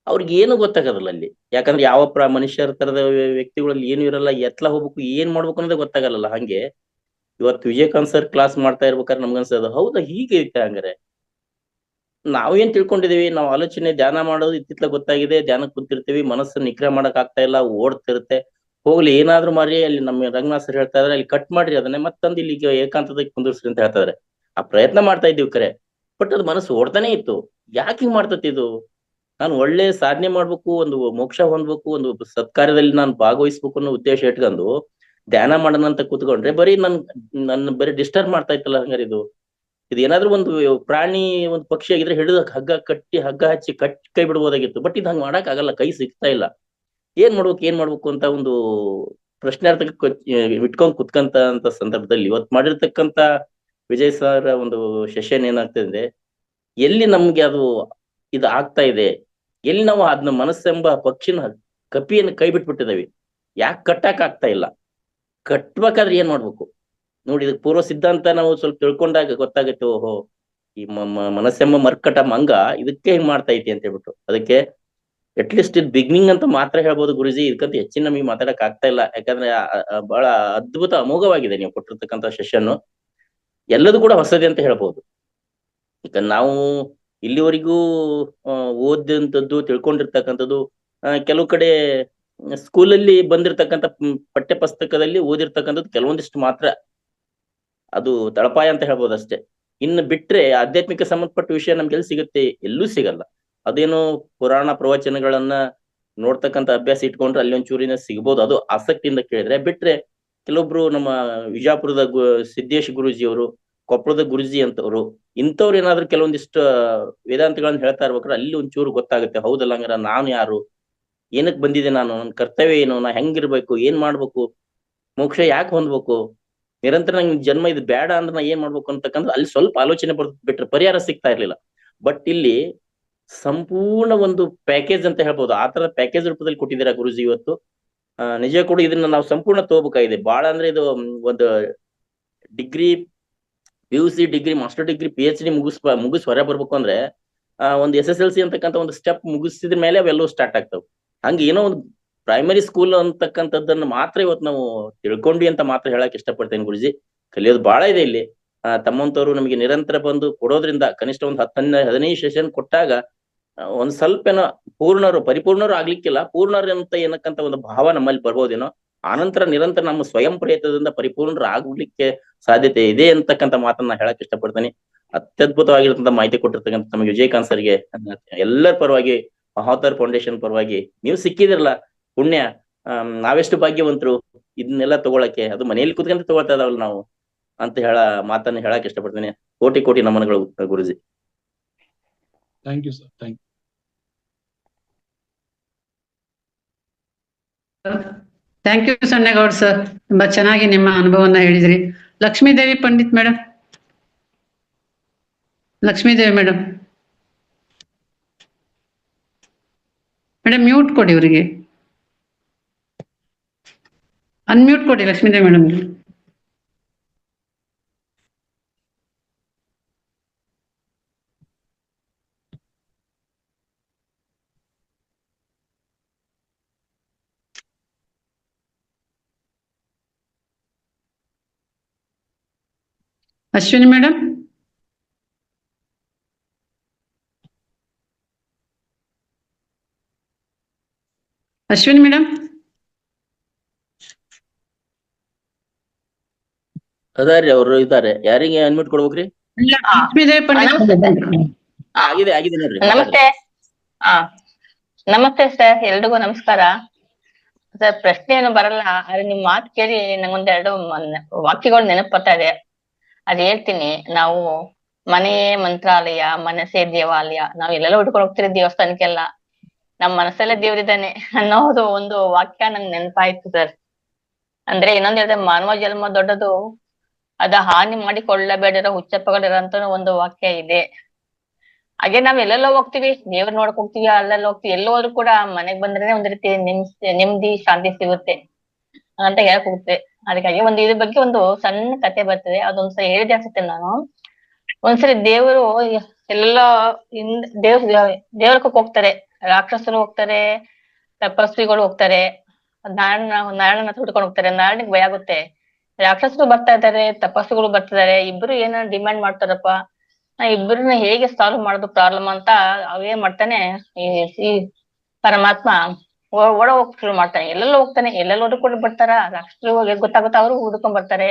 ಅವ್ರಿಗೆ ಏನು ಗೊತ್ತಾಗಲ್ಲ ಅಲ್ಲಿ. ಯಾಕಂದ್ರೆ ಯಾವ ಮನುಷ್ಯರ ತರದ ವ್ಯಕ್ತಿಗಳಲ್ಲಿ ಏನು ಇರಲ್ಲ, ಎತ್ಲ ಹೋಗ್ಬೇಕು, ಏನ್ ಮಾಡ್ಬೇಕು ಅನ್ನೋದೇ ಗೊತ್ತಾಗಲ್ಲ. ಹಂಗೆ ಇವತ್ತು ವಿಜಯಕಾಂತ್ ಸರ್ ಕ್ಲಾಸ್ ಮಾಡ್ತಾ ಇರ್ಬೇಕಾದ್ರೆ ನಮ್ಗನ್ಸೋದು, ಹೌದಾ ಹೀಗೆ ಐತೆ ಹಂಗಾರೆ. ನಾವೇನ್ ತಿಳ್ಕೊಂಡಿದೀವಿ, ನಾವು ಆಲೋಚನೆ ಧ್ಯಾನ ಮಾಡೋದು ಇತ್ತಿತ್ಲ ಗೊತ್ತಾಗಿದೆ, ಧ್ಯಾನಕ್ಕೆ ಕೂತಿರ್ತೀವಿ, ಮನಸ್ಸು ನಿಗ್ರಹ ಮಾಡಕ್ ಆಗ್ತಾ ಇಲ್ಲ, ಓಡ್ತಿರುತ್ತೆ. ಹೋಗ್ಲಿ ಏನಾದ್ರು ಮಾಡಿ ಅಲ್ಲಿ ನಮ್ಮ ರಂಗನಾಥ್ ಸರ್ ಹೇಳ್ತಾ ಇದಾರೆ, ಅಲ್ಲಿ ಕಟ್ ಮಾಡ್ರಿ ಅದನ್ನೇ ಮತ್ತೊಂದು ಇಲ್ಲಿಗೆ ಏಕಾಂತದಲ್ಲಿ ಕುಂದಿರ್ಸ್ರಿ ಅಂತ ಹೇಳ್ತಾ ಇದಾರೆ. ಆ ಪ್ರಯತ್ನ ಮಾಡ್ತಾ ಇದ್ದೀವಿ ಕರೆ, ಬಟ್ ಅದು ಮನಸ್ಸು ಓಡ್ತಾನೆ ಇತ್ತು. ಯಾಕೆ ಹಿಂಗ್ ಮಾಡ್ತತಿ ಇದು? ನಾನು ಒಳ್ಳೆ ಸಾಧನೆ ಮಾಡ್ಬೇಕು, ಒಂದು ಮೋಕ್ಷ ಹೊಂದ್ಬೇಕು, ಒಂದು ಸತ್ಕಾರ್ಯದಲ್ಲಿ ನಾನು ಭಾಗವಹಿಸ್ಬೇಕು ಅನ್ನೋ ಉದ್ದೇಶ ಇಟ್ಕೊಂಡು ಧ್ಯಾನ ಮಾಡೋಣ ಅಂತ ಕೂತ್ಕೊಂಡ್ರೆ ಬರೀ ನನ್ನ ಬರೀ ಡಿಸ್ಟರ್ಬ್ ಮಾಡ್ತಾ ಇತ್ತಲ್ಲ. ಹಂಗಾರೆ ಇದು ಏನಾದ್ರೂ ಒಂದು ಪ್ರಾಣಿ, ಒಂದು ಪಕ್ಷಿ ಆಗಿದ್ರೆ ಹಿಡಿದು ಹಗ್ಗ ಹಚ್ಚಿ ಕೈ ಬಿಡ್ಬೋದಾಗಿತ್ತು. ಬಟ್ ಇದು ಹಂಗ್ ಮಾಡಕ್ ಆಗಲ್ಲ, ಕೈ ಸಿಗ್ತಾ ಇಲ್ಲ. ಏನ್ ಮಾಡ್ಬೇಕು ಅಂತ ಒಂದು ಪ್ರಶ್ನಾರ್ಥಕ ಇಟ್ಕೊಂಡ್ ಕುತ್ಕಂತ ಸಂದರ್ಭದಲ್ಲಿ ಇವತ್ತು ಮಾಡಿರ್ತಕ್ಕಂತ ವಿಜಯ್ ಸರ್ ಒಂದು ಸೆಷನ್ ಏನಾಗ್ತದೆ, ಎಲ್ಲಿ ನಮ್ಗೆ ಅದು ಇದು ಆಗ್ತಾ ಇದೆ, ಎಲ್ಲಿ ನಾವು ಅದನ್ನ ಮನಸ್ಸೆಂಬ ಪಕ್ಷಿನ ಕಪಿಯನ್ನು ಕೈ ಬಿಟ್ಬಿಟ್ಟಿದೇವಿ, ಯಾಕೆ ಕಟ್ಟಕ್ ಆಗ್ತಾ ಇಲ್ಲ, ಕಟ್ಬೇಕಾದ್ರೆ ಏನ್ ಮಾಡ್ಬೇಕು ನೋಡಿ. ಇದಕ್ಕೆ ಪೂರ್ವ ಸಿದ್ಧಾಂತ ನಾವು ಸ್ವಲ್ಪ ತಿಳ್ಕೊಂಡಾಗ ಗೊತ್ತಾಗತ್ತೆ, ಓಹೋ ಈ ಮನಸ್ಸೆಂಬ ಮರ್ಕಟ ಮಂಗ ಇದಕ್ಕೆ ಹಿಂಗ್ ಮಾಡ್ತಾ ಐತಿ ಅಂತ ಹೇಳ್ಬಿಟ್ಟು. ಅದಕ್ಕೆ ಅಟ್ಲೀಸ್ಟ್ ಇದು ಬಿಗಿನಿಂಗ್ ಅಂತ ಮಾತ್ರ ಹೇಳ್ಬೋದು ಗುರುಜಿ, ಇದಕ್ಕಂತ ಹೆಚ್ಚಿನ ನಮಗೆ ಮಾತಾಡಕ್ ಆಗ್ತಾ ಇಲ್ಲ. ಯಾಕಂದ್ರೆ ಬಹಳ ಅದ್ಭುತ ಅಮೋಘವಾಗಿದೆ ನೀವು ಕೊಟ್ಟಿರ್ತಕ್ಕಂಥ ಸೆಷನ್. ಎಲ್ಲದೂ ಕೂಡ ಹೊಸದೇ ಅಂತ ಹೇಳ್ಬೋದು. ಈಗ ನಾವು ಇಲ್ಲಿವರೆಗೂ ಓದಂಥದ್ದು ತಿಳ್ಕೊಂಡಿರ್ತಕ್ಕಂಥದ್ದು ಕೆಲವು ಕಡೆ ಸ್ಕೂಲಲ್ಲಿ ಬಂದಿರತಕ್ಕಂತ ಪಠ್ಯ ಪುಸ್ತಕದಲ್ಲಿ ಓದಿರ್ತಕ್ಕಂಥದ್ದು ಕೆಲವೊಂದಿಷ್ಟು ಮಾತ್ರ ಅದು ತಳಪಾಯ ಅಂತ ಹೇಳ್ಬೋದು ಅಷ್ಟೇ. ಇನ್ನು ಬಿಟ್ರೆ ಆಧ್ಯಾತ್ಮಿಕ ಸಂಬಂಧಪಟ್ಟ ವಿಷಯ ನಮ್ಗೆ ಎಲ್ಲಿ ಸಿಗುತ್ತೆ? ಎಲ್ಲೂ ಸಿಗಲ್ಲ. ಅದೇನೋ ಪುರಾಣ ಪ್ರವಚನಗಳನ್ನ ನೋಡ್ತಕ್ಕಂಥ ಅಭ್ಯಾಸ ಇಟ್ಕೊಂಡ್ರೆ ಅಲ್ಲಿ ಒಂಚೂರಿನ ಸಿಗ್ಬೋದು, ಅದು ಆಸಕ್ತಿಯಿಂದ ಕೇಳಿದ್ರೆ. ಬಿಟ್ರೆ ಕೆಲವೊಬ್ರು ನಮ್ಮ ವಿಜಾಪುರದ ಸಿದ್ದೇಶ್ ಗುರೂಜಿ ಅವರು, ಕೊಪ್ಪಳದ ಗುರುಜಿ ಅಂತವ್ರು, ಇಂಥವ್ರು ಏನಾದ್ರು ಕೆಲವೊಂದಿಷ್ಟು ವೇದಾಂತಗಳನ್ನ ಹೇಳ್ತಾ ಇರ್ಬೇಕಾದ್ರೆ ಅಲ್ಲಿ ಒಂಚೂರು ಗೊತ್ತಾಗುತ್ತೆ, ಹೌದಲ್ಲ ಹಂಗಾರ ನಾನು ಯಾರು, ಏನಕ್ ಬಂದಿದೆ, ನಾನು ನನ್ನ ಕರ್ತವ್ಯ ಏನು, ನಾ ಹೆಂಗಿರ್ಬೇಕು, ಏನ್ ಮಾಡ್ಬೇಕು, ಮೋಕ್ಷ ಯಾಕೆ ಹೊಂದ್ಬೇಕು, ನಿರಂತರ ನಂಗೆ ಜನ್ಮ ಇದು ಬೇಡ ಅಂದ್ರೆ ನಾ ಏನ್ ಮಾಡ್ಬೇಕು ಅಂತಕ್ಕಂಥ ಅಲ್ಲಿ ಸ್ವಲ್ಪ ಆಲೋಚನೆ ಬಿಟ್ರೆ ಪರಿಹಾರ ಸಿಗ್ತಾ ಇರ್ಲಿಲ್ಲ. ಬಟ್ ಇಲ್ಲಿ ಸಂಪೂರ್ಣ ಒಂದು ಪ್ಯಾಕೇಜ್ ಅಂತ ಹೇಳ್ಬೋದು, ಆ ತರ ಪ್ಯಾಕೇಜ್ ರೂಪದಲ್ಲಿ ಕೊಟ್ಟಿದ್ದೀರಾ ಗುರುಜಿ ಇವತ್ತು. ನಿಜ ಕೂಡ ಇದನ್ನ ನಾವು ಸಂಪೂರ್ಣ ತಗೋಬೇಕಾಗಿದೆ. ಬಹಳ ಅಂದ್ರೆ ಇದು ಒಂದು degree, PUC degree, master degree, PhD ಮುಗಿಸ್ ಹೊರ ಬರ್ಬೇಕು ಅಂದ್ರೆ ಒಂದು SSLC ಅಂತಕ್ಕಂಥ ಒಂದು ಸ್ಟೆಪ್ ಮುಗಿಸಿದ ಮೇಲೆ ಅವೆಲ್ಲವೂ ಸ್ಟಾರ್ಟ್ ಆಗ್ತಾವ. ಹಂಗ ಏನೋ ಒಂದು ಪ್ರೈಮರಿ ಸ್ಕೂಲ್ ಅಂತಕ್ಕಂಥದ್ದನ್ನ ಮಾತ್ರ ಇವತ್ತು ನಾವು ತಿಳ್ಕೊಂಡ್ವಿ ಅಂತ ಮಾತ್ರ ಹೇಳಕ್ ಇಷ್ಟಪಡ್ತೇನೆ ಗುರುಜಿ. ಕಲಿಯೋದು ಬಹಳ ಇದೆ ಇಲ್ಲಿ. ತಮ್ಮಂತವ್ರು ನಮಗೆ ನಿರಂತರ ಬಂದು ಕೊಡೋದ್ರಿಂದ ಕನಿಷ್ಠ ಒಂದು 10-15 ಸೆಷನ್ ಕೊಟ್ಟಾಗ ಒಂದ್ ಸ್ವಲ್ಪ ಏನೋ ಪರಿಪೂರ್ಣರು ಆಗ್ಲಿಕ್ಕಿಲ್ಲ, ಪೂರ್ಣರು ಅಂತ ಏನಕ್ಕಂತ ಒಂದು ಭಾವ ನಮ್ಮಲ್ಲಿ ಬರ್ಬೋದೇನೋ. ಆನಂತರ ನಿರಂತರ ನಮ್ಮ ಸ್ವಯಂ ಪ್ರಯತ್ನದಿಂದ ಪರಿಪೂರ್ಣರು ಆಗ್ಲಿಕ್ಕೆ ಸಾಧ್ಯತೆ ಇದೆ ಅಂತಕ್ಕಂಥ ಮಾತನ್ನ ಹೇಳಕ್ ಇಷ್ಟಪಡ್ತೇನೆ. ಅತ್ಯದ್ಭುತವಾಗಿರ್ತಕ್ಕಂಥ ಮಾಹಿತಿ ಕೊಟ್ಟಿರ್ತಕ್ಕಂಥ ತಮಗೆ ವಿಜಯಕಾಂತ್ ಸರ್ಗೆ ಎಲ್ಲರ ಪರವಾಗಿ, ಮಹಾವತಾರ್ ಫೌಂಡೇಶನ್ ಪರವಾಗಿ, ನೀವು ಸಿಕ್ಕಿದಿರಲ್ಲ ಪುಣ್ಯ. ನಾವೆಷ್ಟು ಭಾಗ್ಯವಂತರು ಇದನ್ನೆಲ್ಲ ತಗೊಳಕ್ಕೆ, ಅದು ಮನೆಯಲ್ಲಿ ಕುತ್ಕೊಂತ ತಗೊಳ್ತಾ ಇದಾವಲ್ಲ ನಾವು ಅಂತ ಮಾತನ್ನ ಹೇಳಕ್ ಇಷ್ಟಪಡ್ತೇನೆ. ಕೋಟಿ ಕೋಟಿ ನಮನಗಳು Guruji. Thank you sir. Thank you Sannagoud sir, ತುಂಬಾ ಚೆನ್ನಾಗಿ ನಿಮ್ಮ ಅನುಭವವನ್ನ ಹೇಳಿದ್ರಿ. Lakshmidevi Pandit madam, Lakshmidevi madam mute ಕೊಡಿ, ಇವರಿಗೆ ಅನ್ಮ್ಯೂಟ್ ಕೊಡಿ Lakshmidevi madam. Ashwini madam, Ashwini madam ಅದಾರಿ, ಅವ್ರು ಇದಾರೆ. ಯಾರಿಗೆ ಅನ್ಮ್ಯೂಟ್ ಕೊಡ್ಬೇಕ್ರಿ? ಲಕ್ಷ್ಮೀದೇವಿ ಪಂಡಿತ್. ಆಗಿದೆ ನೋಡ್ರಿ. ನಮಸ್ತೆ. ನಮಸ್ತೆ ಸರ್, ಎಲ್ರಿಗೂ ನಮಸ್ಕಾರ ಸರ್. ಪ್ರಶ್ನೆ ಏನು ಬರಲ್ಲ, ಆದ್ರೆ ನಿಮ್ ಮಾತು ಕೇಳಿ ನಂಗೊಂದೆರಡು ವಾಕ್ಯಗಳು ನೆನಪು ಬರ್ತಾ ಇದೆ, ಅದ್ ಹೇಳ್ತೀನಿ. ನಾವು ಮನೆಯೇ ಮಂತ್ರಾಲಯ, ಮನಸ್ಸೇ ದೇವಾಲಯ. ನಾವ್ ಎಲ್ಲೆಲ್ಲ ಹುಡ್ಕೊಂಡು ಹೋಗ್ತೀರಿ ದೇವಸ್ಥಾನಕ್ಕೆಲ್ಲ, ನಮ್ ಮನಸ್ಸಲ್ಲೇ ದೇವ್ರಿದ್ದಾನೆ ಅನ್ನೋದು ಒಂದು ವಾಕ್ಯ ನಂಗೆ ನೆನಪಾಯ್ತು ಸರ್. ಅಂದ್ರೆ ಇನ್ನೊಂದ್ ಹೇಳಿದ್ರೆ, ಮಾನವ ಜನ್ಮ ದೊಡ್ಡದು, ಅದ ಹಾನಿ ಮಾಡಿಕೊಳ್ಳಬೇಡಿರೋ ಹುಚ್ಚಪ್ಪಗಳಿರಂತ ಒಂದು ವಾಕ್ಯ ಇದೆ. ಹಾಗೆ ನಾವ್ ಎಲ್ಲೆಲ್ಲೋ ಹೋಗ್ತಿವಿ, ದೇವ್ರ ನೋಡಕ್ ಹೋಗ್ತಿವಿ, ಅಲ್ಲೆಲ್ಲ ಹೋಗ್ತಿವಿ, ಎಲ್ಲೋ ಹೋದ್ರು ಕೂಡ ಮನೆಗ್ ಬಂದ್ರೆ ಒಂದ್ ರೀತಿ ನೆಮ್ಮದಿ ಶಾಂತಿ ಸಿಗುತ್ತೆ ಅಂತ ಹೇಳಕ್ ಹೋಗುತ್ತೆ. ಅದಕ್ಕಾಗಿ ಇದ್ರ ಬಗ್ಗೆ ಒಂದು ಸಣ್ಣ ಕತೆ ಬರ್ತದೆ, ಅದೊಂದ್ಸರಿ ಹೇಳಿದೆ ಅನ್ಸುತ್ತೆ ನಾನು. ಒಂದ್ಸರಿ ದೇವರು ಎಲ್ಲೆಲ್ಲೋ ದೇವ್ರಕ್ಕೆ ಹೋಗ್ತಾರೆ, ರಾಕ್ಷಸರು ಹೋಗ್ತಾರೆ, ತಪಸ್ವಿಗಳು ಹೋಗ್ತಾರೆ, ನಾರಾಯಣನ ಹುಡ್ಕೊಂಡು ಹೋಗ್ತಾರೆ. ನಾರಾಯಣಿಗೆ ಭಯ ಆಗುತ್ತೆ, ರಾಕ್ಷಸರು ಬರ್ತಾ ಇದಾರೆ, ತಪಸ್ಸುಗಳು ಬರ್ತಿದಾರೆ, ಇಬ್ರು ಏನ ಡಿಮ್ಯಾಂಡ್ ಮಾಡ್ತಾರಪ್ಪ, ಇಬ್ಬರನ್ನ ಹೇಗೆ ಸಾಲ್ವ್ ಮಾಡೋದು ಪ್ರಾಬ್ಲಮ್ ಅಂತ ಅವೇ ಮಾಡ್ತಾನೆ ಈ ಪರಮಾತ್ಮ ಓಡ ಹೋಗ್ ಶುರು ಮಾಡ್ತಾನೆ. ಎಲ್ಲೆಲ್ಲ ಹೋಗ್ತಾನೆ, ಎಲ್ಲೆಲ್ಲ ಹುಡ್ಕೊಂಡು ಬರ್ತಾರ ರಾಕ್ಷಸರು, ಗೊತ್ತಾಗುತ್ತೆ ಅವ್ರು ಹುಡ್ಕೊಂಡ್ ಬರ್ತಾರೆ,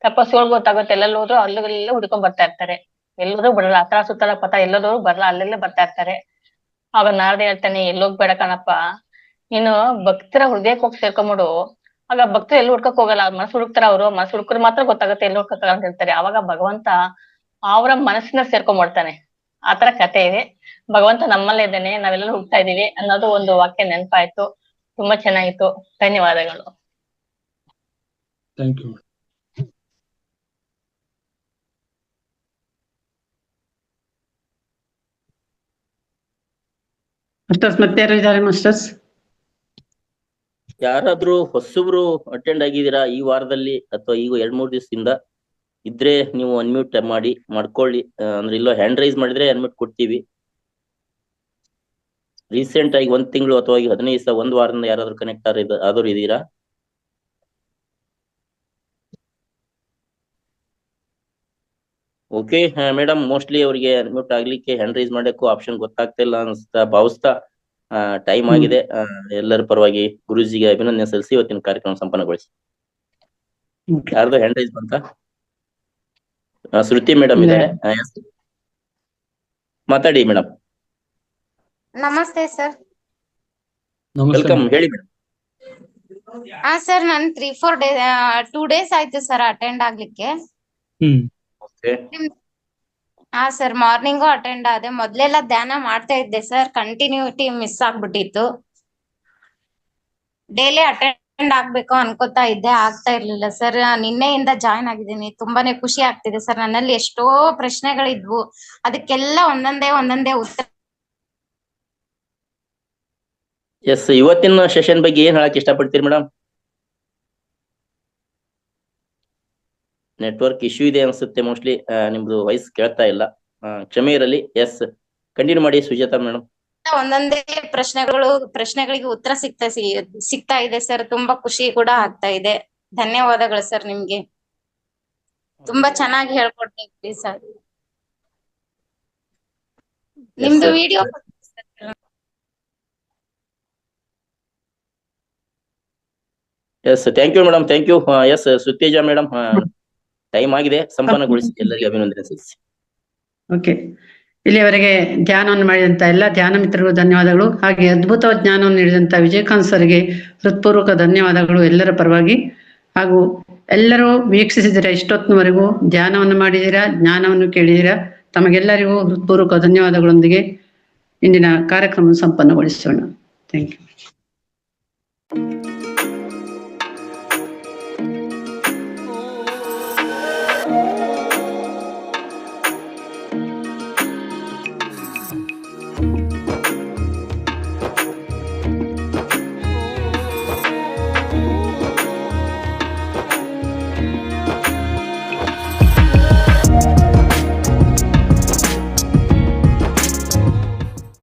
ತಪಸ್ಸುಗಳು ಗೊತ್ತಾಗುತ್ತೆ, ಎಲ್ಲೆಲ್ಲ ಹೋದ್ರು ಅಲ್ಲೆಲ್ಲ ಹುಡ್ಕೊಂಡ್ ಬರ್ತಾ ಇರ್ತಾರೆ. ಎಲ್ಲರೂ ಬರಲ್ಲ, ಹತ್ರ ಸುತ್ತಲ ಪಥ ಎಲ್ಲರೂ ಬರಲ್ಲ, ಅಲ್ಲೆಲ್ಲ ಬರ್ತಾ ಇರ್ತಾರೆ. ಆಗ ನಾರದ ಹೇಳ್ತಾನೆ, ಎಲ್ಲೋಗ್ಬೇಡ ಕಣಪ್ಪ, ನೀನು ಭಕ್ತರ ಹೃದಯಕ್ಕೆ ಹೋಗಿ ಸೇರ್ಕೊಂಬಿಡು. ಆಗ ಭಕ್ತರು ಎಲ್ಲಿ ಹುಡ್ಕಕ್ ಹೋಗಲ್ಲ, ಮನಸ್ಸು ಹುಡುಕ್ತಾರ, ಅವ್ರು ಮನಸ್ಸು ಹುಡುಕ್ರು ಮಾತ್ರ ಗೊತ್ತಾಗುತ್ತೆ ಎಲ್ಲಿ ಹುಡ್ಕಕ್ಕ ಅಂತ ಹೇಳ್ತಾರೆ. ಅವಾಗ ಭಗವಂತ ಅವರ ಮನಸ್ಸಿನ ಸೇರ್ಕೊಂಡ್ಬಿಡ್ತಾನೆ. ಆತರ ಕತೆ ಇದೆ. ಭಗವಂತ ನಮ್ಮಲ್ಲೇ ಇದ್ದಾನೆ, ನಾವೆಲ್ಲ ಹುಡ್ತಾ ಇದೀವಿ ಅನ್ನೋದು ಒಂದು ವಾಕ್ಯ ನೆನಪಾಯ್ತು. ತುಂಬಾ ಚೆನ್ನಾಗಿತ್ತು. ಧನ್ಯವಾದಗಳು. Thank you. ಮಾಸ್ಟರ್ಸ್ ಮತ್ತೆ ಯಾರು ಇದ್ದಾರೆ ಮಾಸ್ಟರ್ಸ್? ಯಾರಾದ್ರೂ ಹೊಸಬ್ರು ಅಟೆಂಡ್ ಆಗಿದ್ದೀರಾ ಈ ವಾರದಲ್ಲಿ ಅಥವಾ ಈಗ 2-3 ದಿವಸದಿಂದ ಇದ್ರೆ ನೀವು ಅನ್ಮ್ಯೂಟ್ ಮಾಡ್ಕೊಳ್ಳಿ. ಅಂದ್ರೆ ಇಲ್ಲೋ ಹ್ಯಾಂಡ್ ರೈಸ್ ಮಾಡಿದ್ರೆ ಅನ್ಮ್ಯೂಟ್ ಕೊಡ್ತೀವಿ. ರೀಸೆಂಟ್ ಆಗಿ 1 ತಿಂಗಳು ಅಥವಾ 15 ದಿವಸ, 1 ವಾರದಿಂದ ಯಾರಾದ್ರೂ ಕನೆಕ್ಟ್ ಆದವ್ರು ಇದೀರಾ? ಓಕೆ ಮೇಡಮ್, ಮೋಸ್ಟ್ಲಿ ಅವರಿಗೆ ಅನ್ಮ್ಯೂಟ್ ಆಗ್ಲಿಕ್ಕೆ ಹ್ಯಾಂಡ್ ರೈಸ್ ಮಾಡಕ್ಕೂ ಆಪ್ಷನ್ ಗೊತ್ತಾಗ್ತಿಲ್ಲ ಅನ್ಸ್ತಾ ಭಾವಿಸ್ತಾ ಟೈಮ್ ಆಗಿದೆ. ಎಲ್ಲರ ಪರವಾಗಿ ಗುರುಜಿಗೆ ಅಭಿನಂದನೆ ಸಲ್ಲಿಸಿ ಇವತ್ತಿನ ಕಾರ್ಯಕ್ರಮ ಸಂಪನ್ನಗೊಳಿಸಿ. ಯಾರ್ದು ಹ್ಯಾಂಡ್ ರೈಸ್ ಬಂತ? ಶ್ರುತಿ ಮೇಡಮ್ ಇದ್ದಾರೆ. ಮಾತಾಡಿ ಮೇಡಮ್. ನಮಸ್ತೆ ಸರ್. ವೆಲ್ಕಮ್, ಹೇಳಿ ಮೇಡಮ್. ಹಾ ಸರ್, ನಾನು 3-4 ಡೇ 2 ಡೇಸ್ ಆಯ್ತು ಸರ್ ಅಟೆಂಡ್ ಆಗ್ಲಿಕ್ಕೆ. ಹಾ ಸರ್, ಮಾರ್ನಿಂಗು ಅಟೆಂಡ್ ಆದೆ. ಮೊದ್ಲೆಲ್ಲ ಧ್ಯಾನ ಮಾಡ್ತಾ ಇದ್ದೆ ಸರ್, ಕಂಟಿನ್ಯೂಟಿ ಮಿಸ್ ಆಗ್ಬಿಟ್ಟಿತ್ತು. ಡೈಲಿ ಅಟೆಂಡ್ ಆಗ್ಬೇಕು ಅನ್ಕೋತಾ ಇದ್ದೆ, ಆಗ್ತಾ ಇರ್ಲಿಲ್ಲ ಸರ್. ನಿನ್ನೆಯಿಂದ ಜಾಯ್ನ್ ಆಗಿದ್ದೀನಿ, ತುಂಬಾನೇ ಖುಷಿ ಆಗ್ತಿದೆ ಸರ್. ನನ್ನಲ್ಲಿ ಎಷ್ಟೋ ಪ್ರಶ್ನೆಗಳಿದ್ವು, ಅದಕ್ಕೆಲ್ಲ ಒಂದೊಂದೇ ಉತ್ತರ. ಎಸ್, ಇವತ್ತಿನ ಸೆಷನ್ ಬಗ್ಗೆ ಏನ್ ಹೇಳಕ್ ಇಷ್ಟಪಡ್ತೀರಿ ಮೇಡಮ್? ನೆಟ್ವರ್ಕ್ ಇಶ್ಯೂ ಇದೆ ಅನ್ಸುತ್ತೆ, ಮೋಸ್ಟ್ಲಿ ನಿಮ್ದು ವಾಯ್ಸ್ ಕೇಳ್ತಾ ಇಲ್ಲ, ಕ್ಷಮೆ ಇರಲಿ. ಎಸ್, ಕಂಟಿನ್ಯೂ ಮಾಡಿ ಸುಜಾತಾ ಮೇಡಮ್. ಒಂದೊಂದೇ ಪ್ರಶ್ನೆಗಳಿಗೆ ಉತ್ತರ ಸಿಗ್ತಾ ಇದೆ ಸರ್. ತುಂಬಾ ಖುಷಿ ಕೂಡ ಆಗ್ತಾ ಇದೆ. ಧನ್ಯವಾದಗಳು ಸರ್ ನಿಮ್ಗೆ. ತುಂಬಾ ಚೆನ್ನಾಗಿ ಹೇಳ್ಕೊಡ್ತೀವಿ ಸರ್. ನಿಮ್ದು video. Yes, thank you madam, thank you. Yes, Suteja madam, time ಆಗಿದೆ, ಸಂಪನ್ನಗೊಳಿಸಿ. ಎಲ್ಲರಿಗೆ ಅಭಿನಂದನೆ ಸಲ್ಲಿಸಿ. ಓಕೆ, ಇಲ್ಲಿಯವರೆಗೆ ಧ್ಯಾನವನ್ನು ಮಾಡಿದಂಥ ಎಲ್ಲ ಧ್ಯಾನ ಮಿತ್ರರಿಗೂ ಧನ್ಯವಾದಗಳು. ಹಾಗೆ ಅದ್ಭುತ ಜ್ಞಾನವನ್ನು ನೀಡಿದಂಥ ವಿಜಯಕಾಂತ್ ಸರ್ಗೆ ಹೃತ್ಪೂರ್ವಕ ಧನ್ಯವಾದಗಳು ಎಲ್ಲರ ಪರವಾಗಿ. ಹಾಗೂ ಎಲ್ಲರೂ ವೀಕ್ಷಿಸಿದಿರ, ಇಷ್ಟೊತ್ತಿನವರೆಗೂ ಧ್ಯಾನವನ್ನು ಮಾಡಿದ್ದೀರಾ, ಜ್ಞಾನವನ್ನು ಕೇಳಿದ್ದೀರಾ. ತಮಗೆಲ್ಲರಿಗೂ ಹೃತ್ಪೂರ್ವಕ ಧನ್ಯವಾದಗಳೊಂದಿಗೆ ಇಂದಿನ ಕಾರ್ಯಕ್ರಮ ಸಂಪನ್ನಗೊಳಿಸೋಣ. Thank you.